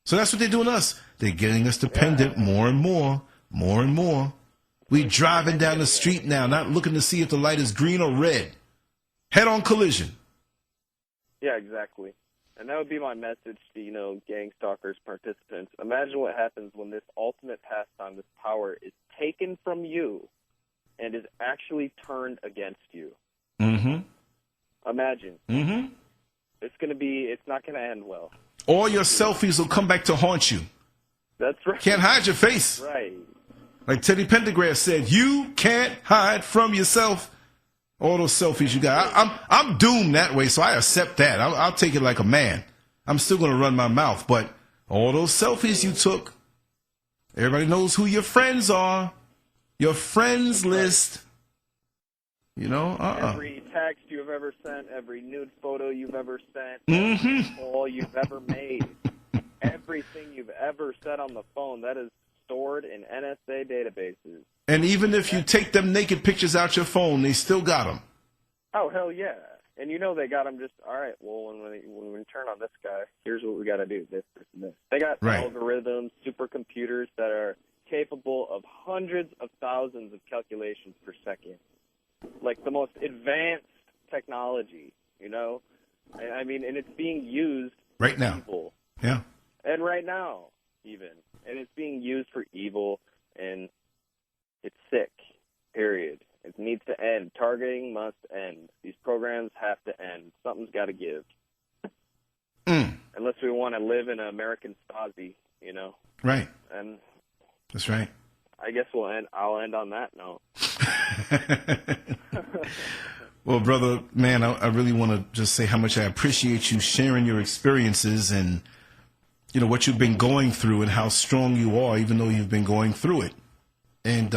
So that's what they're doing to us. They're getting us dependent more and more, more and more. We driving down the street now, not looking to see if the light is green or red. Head-on collision. Yeah, exactly. And that would be my message to, Gangstalkers participants. Imagine what happens when this ultimate pastime, this power, is taken from you and is actually turned against you. Mm-hmm. Imagine. Mm-hmm. It's not going to end well. All your selfies will come back to haunt you. That's right. Can't hide your face. Right. Like Teddy Pendergrass said, you can't hide from yourself. All those selfies you got. I'm doomed that way, so I accept that. I'll take it like a man. I'm still going to run my mouth, but all those selfies you took, everybody knows who your friends are. Your friends list. Every text you've ever sent, every nude photo you've ever sent, Mm-hmm. every call you've ever made, everything you've ever said on the phone, that is stored in NSA databases. And even if you take them naked pictures out your phone, they still got them. Oh, hell yeah. And they got them just, all right, well, when we turn on this guy, here's what we got to do, this, this, and this. They got algorithms, supercomputers that are capable of hundreds of thousands of calculations per second. Like the most advanced technology, I mean, and it's being used right now. Evil. Yeah. And right now, even. And it's being used for evil, and it's sick, period. It needs to end. Targeting must end. These programs have to end. Something's got to give. Unless we want to live in an American Stasi, Right. And that's right. I guess I'll end on that note. Well, brother, man, I really want to just say how much I appreciate you sharing your experiences and, what you've been going through and how strong you are, even though you've been going through it. And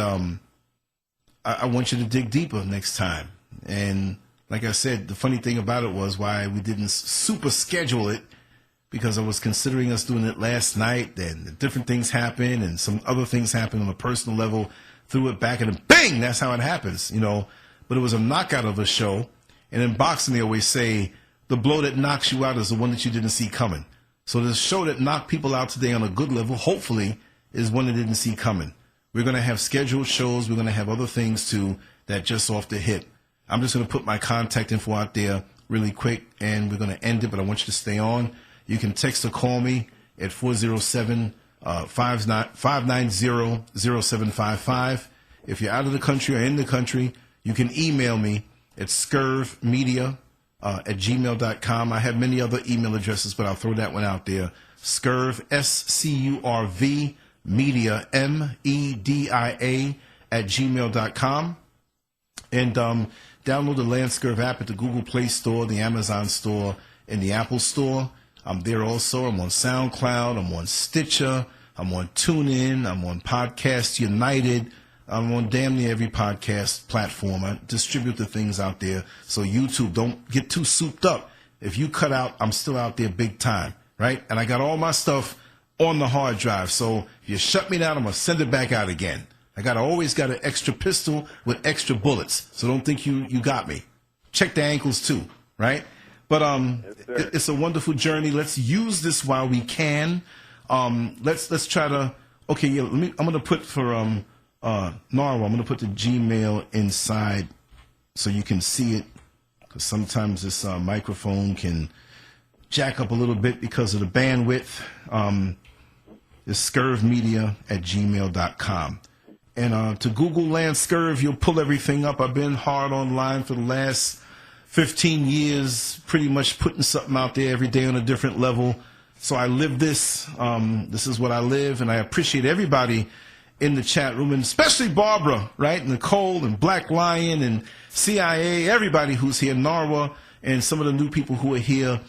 I want you to dig deeper next time. And like I said, the funny thing about it was why we didn't super schedule it, because I was considering us doing it last night, and different things happened and some other things happened on a personal level, threw it back and then bang, that's how it happens, But it was a knockout of a show. And in boxing, they always say the blow that knocks you out is the one that you didn't see coming. So the show that knocked people out today on a good level, hopefully, is one that didn't see coming. We're going to have scheduled shows. We're going to have other things, too, that just off the hip. I'm just going to put my contact info out there really quick, and we're going to end it, but I want you to stay on. You can text or call me at 407-590-0755. If you're out of the country or in the country, you can email me at scurvmedia@gmail.com. I have many other email addresses, but I'll throw that one out there. Scurv, SCURV, media, MEDIA @gmail.com. And download the LanceScurv app at the Google Play Store, the Amazon Store, and the Apple Store. I'm there also. I'm on SoundCloud. I'm on Stitcher. I'm on TuneIn. I'm on Podcast United. I'm on damn near every podcast platform. I distribute the things out there. So YouTube, don't get too souped up. If you cut out, I'm still out there big time, right? And I got all my stuff on the hard drive. So if you shut me down, I'm going to send it back out again. I always got an extra pistol with extra bullets. So don't think you got me. Check the ankles too, right? But it's a wonderful journey. Let's use this while we can. Let's try to. Okay, yeah. I'm gonna put for Narwa. I'm gonna put the Gmail inside so you can see it, because sometimes this microphone can jack up a little bit because of the bandwidth. It's scurvmedia@gmail.com. And to Google LanceScurv, you'll pull everything up. I've been hard online for the last 15 years, pretty much putting something out there every day on a different level. So I live this. This is what I live, and I appreciate everybody in the chat room, and especially Barbara, right? Nicole and Black Lion and CIA, everybody who's here, Narwa, and some of the new people who are here.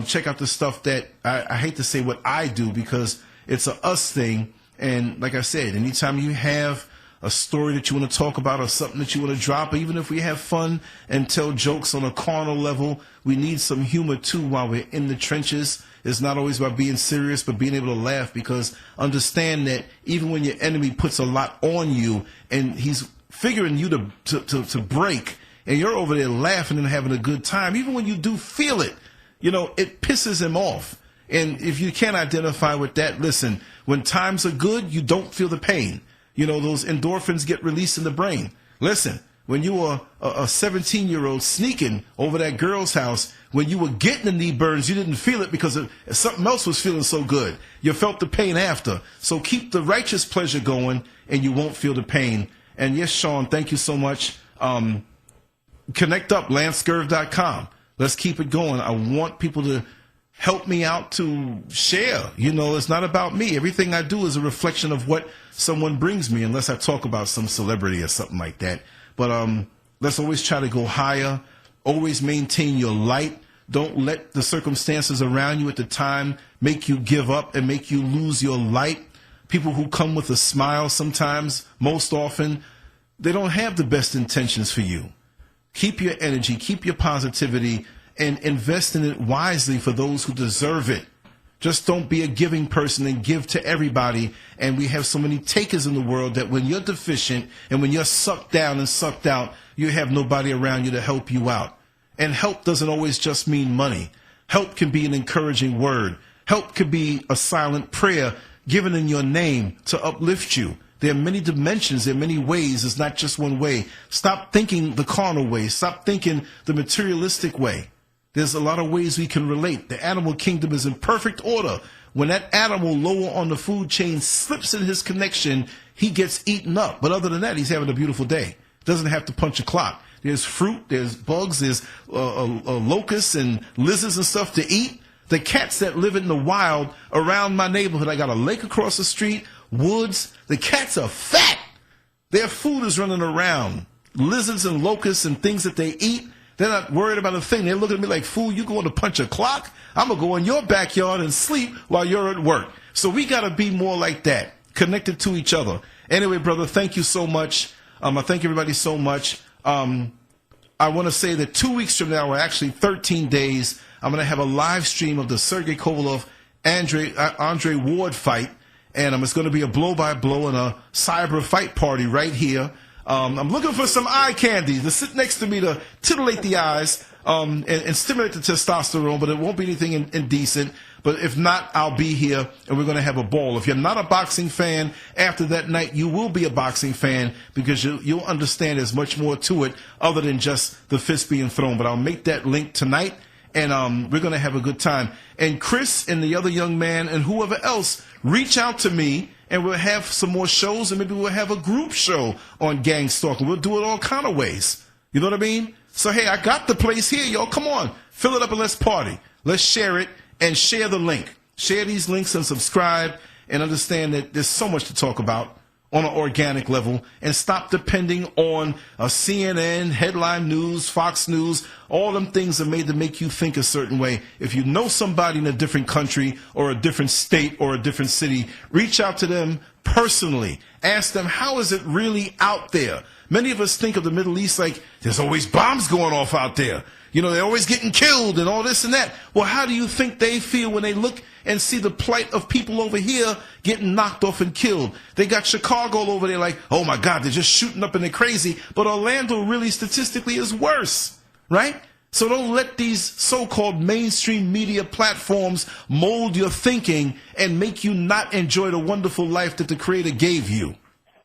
Check out the stuff that I hate to say what I do, because it's a us thing. And like I said, anytime you have a story that you want to talk about or something that you want to drop, even if we have fun and tell jokes on a carnal level, we need some humor too while we're in the trenches. It's not always about being serious, but being able to laugh, because understand that even when your enemy puts a lot on you and he's figuring you to break, and you're over there laughing and having a good time, even when you do feel it, it pisses him off. And if you can't identify with that, listen, when times are good, you don't feel the pain. Those endorphins get released in the brain. Listen, when you were a 17-year-old sneaking over that girl's house, when you were getting the knee burns, you didn't feel it because something else was feeling so good. You felt the pain after. So keep the righteous pleasure going, and you won't feel the pain. And yes, Sean, thank you so much. Connect up, LanceScurv.com. Let's keep it going. I want people to help me out to share. It's not about me. Everything I do is a reflection of what someone brings me, unless I talk about some celebrity or something like that. But let's always try to go higher. Always maintain your light. Don't let the circumstances around you at the time make you give up and make you lose your light. People who come with a smile sometimes, most often, they don't have the best intentions for you. Keep your energy, keep your positivity, and invest in it wisely for those who deserve it. Just don't be a giving person and give to everybody. And we have so many takers in the world that when you're deficient and when you're sucked down and sucked out, you have nobody around you to help you out. And help doesn't always just mean money. Help can be an encouraging word. Help could be a silent prayer given in your name to uplift you. There are many dimensions, there are many ways. It's not just one way. Stop thinking the carnal way. Stop thinking the materialistic way. There's a lot of ways we can relate. The animal kingdom is in perfect order. When that animal lower on the food chain slips in his connection, he gets eaten up. But other than that, he's having a beautiful day. Doesn't have to punch a clock. There's fruit, there's bugs, there's locusts and lizards and stuff to eat. The cats that live in the wild around my neighborhood, I got a lake across the street, woods. The cats are fat. Their food is running around. Lizards and locusts and things that they eat, they're not worried about a thing. They're looking at me like, fool, you going to punch a clock? I'm going to go in your backyard and sleep while you're at work. So we got to be more like that, connected to each other. Anyway, brother, thank you so much. I thank everybody so much. I want to say that 2 weeks from now, or actually 13 days, I'm going to have a live stream of the Sergey Kovalov Andre Ward fight. And it's going to be a blow-by-blow and a cyber fight party right here. I'm looking for some eye candy to sit next to me to titillate the eyes and stimulate the testosterone, but it won't be anything indecent. But if not, I'll be here, and we're going to have a ball. If you're not a boxing fan, after that night, you will be a boxing fan, because you'll understand there's much more to it other than just the fist being thrown. But I'll make that link tonight, and we're going to have a good time. And Chris and the other young man and whoever else, reach out to me, and we'll have some more shows, and maybe we'll have a group show on Gangstalking. We'll do it all kind of ways. You know what I mean? So, hey, I got the place here, y'all. Come on. Fill it up and let's party. Let's share it and share the link. Share these links and subscribe, and understand that there's so much to talk about on an organic level, and stop depending on a CNN, headline news, Fox News. All them things are made to make you think a certain way. If you know somebody in a different country or a different state or a different city, reach out to them personally. Ask them, how is it really out there? Many of us think of the Middle East like there's always bombs going off out there. They're always getting killed and all this and that. Well, how do you think they feel when they look and see the plight of people over here getting knocked off and killed? They got Chicago over there like, oh my God, they're just shooting up and they're crazy. But Orlando really statistically is worse, right? So don't let these so-called mainstream media platforms mold your thinking and make you not enjoy the wonderful life that the Creator gave you.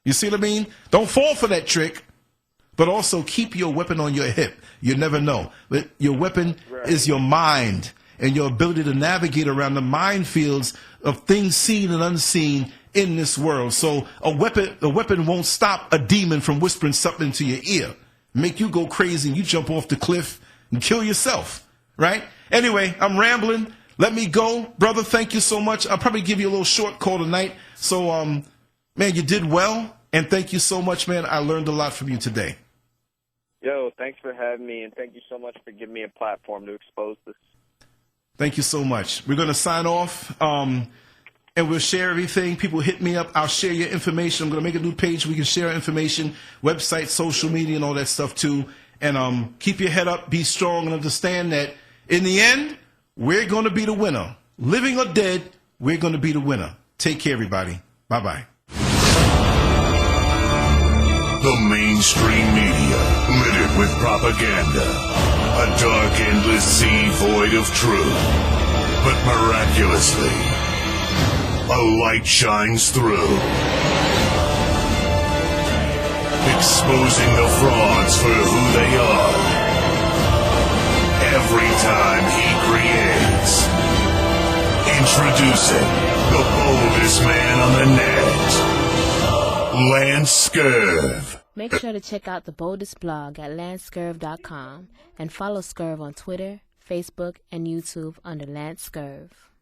You see what I mean? Don't fall for that trick. But also keep your weapon on your hip. You never know. But your weapon is your mind and your ability to navigate around the minefields of things seen and unseen in this world. So a weapon won't stop a demon from whispering something into your ear, make you go crazy and you jump off the cliff and kill yourself, right? Anyway, I'm rambling. Let me go. Brother, thank you so much. I'll probably give you a little short call tonight. So, man, you did well. And thank you so much, man. I learned a lot from you today. Yo, thanks for having me, and thank you so much for giving me a platform to expose this. Thank you so much. We're going to sign off. and we'll share everything. People hit me up. I'll share your information. I'm going to make a new page. We can share information, website, social media, and all that stuff too. And keep your head up, be strong, and understand that in the end, we're going to be the winner. Living or dead, we're going to be the winner. Take care, everybody. Bye-bye. The mainstream media, littered with propaganda. A dark, endless sea void of truth. But miraculously, a light shines through. Exposing the frauds for who they are. Every time he creates. Introducing the boldest man on the net, LanceScurv. Make sure to check out the boldest blog at LanceScurv.com and follow Scurv on Twitter, Facebook, and YouTube under LanceScurv.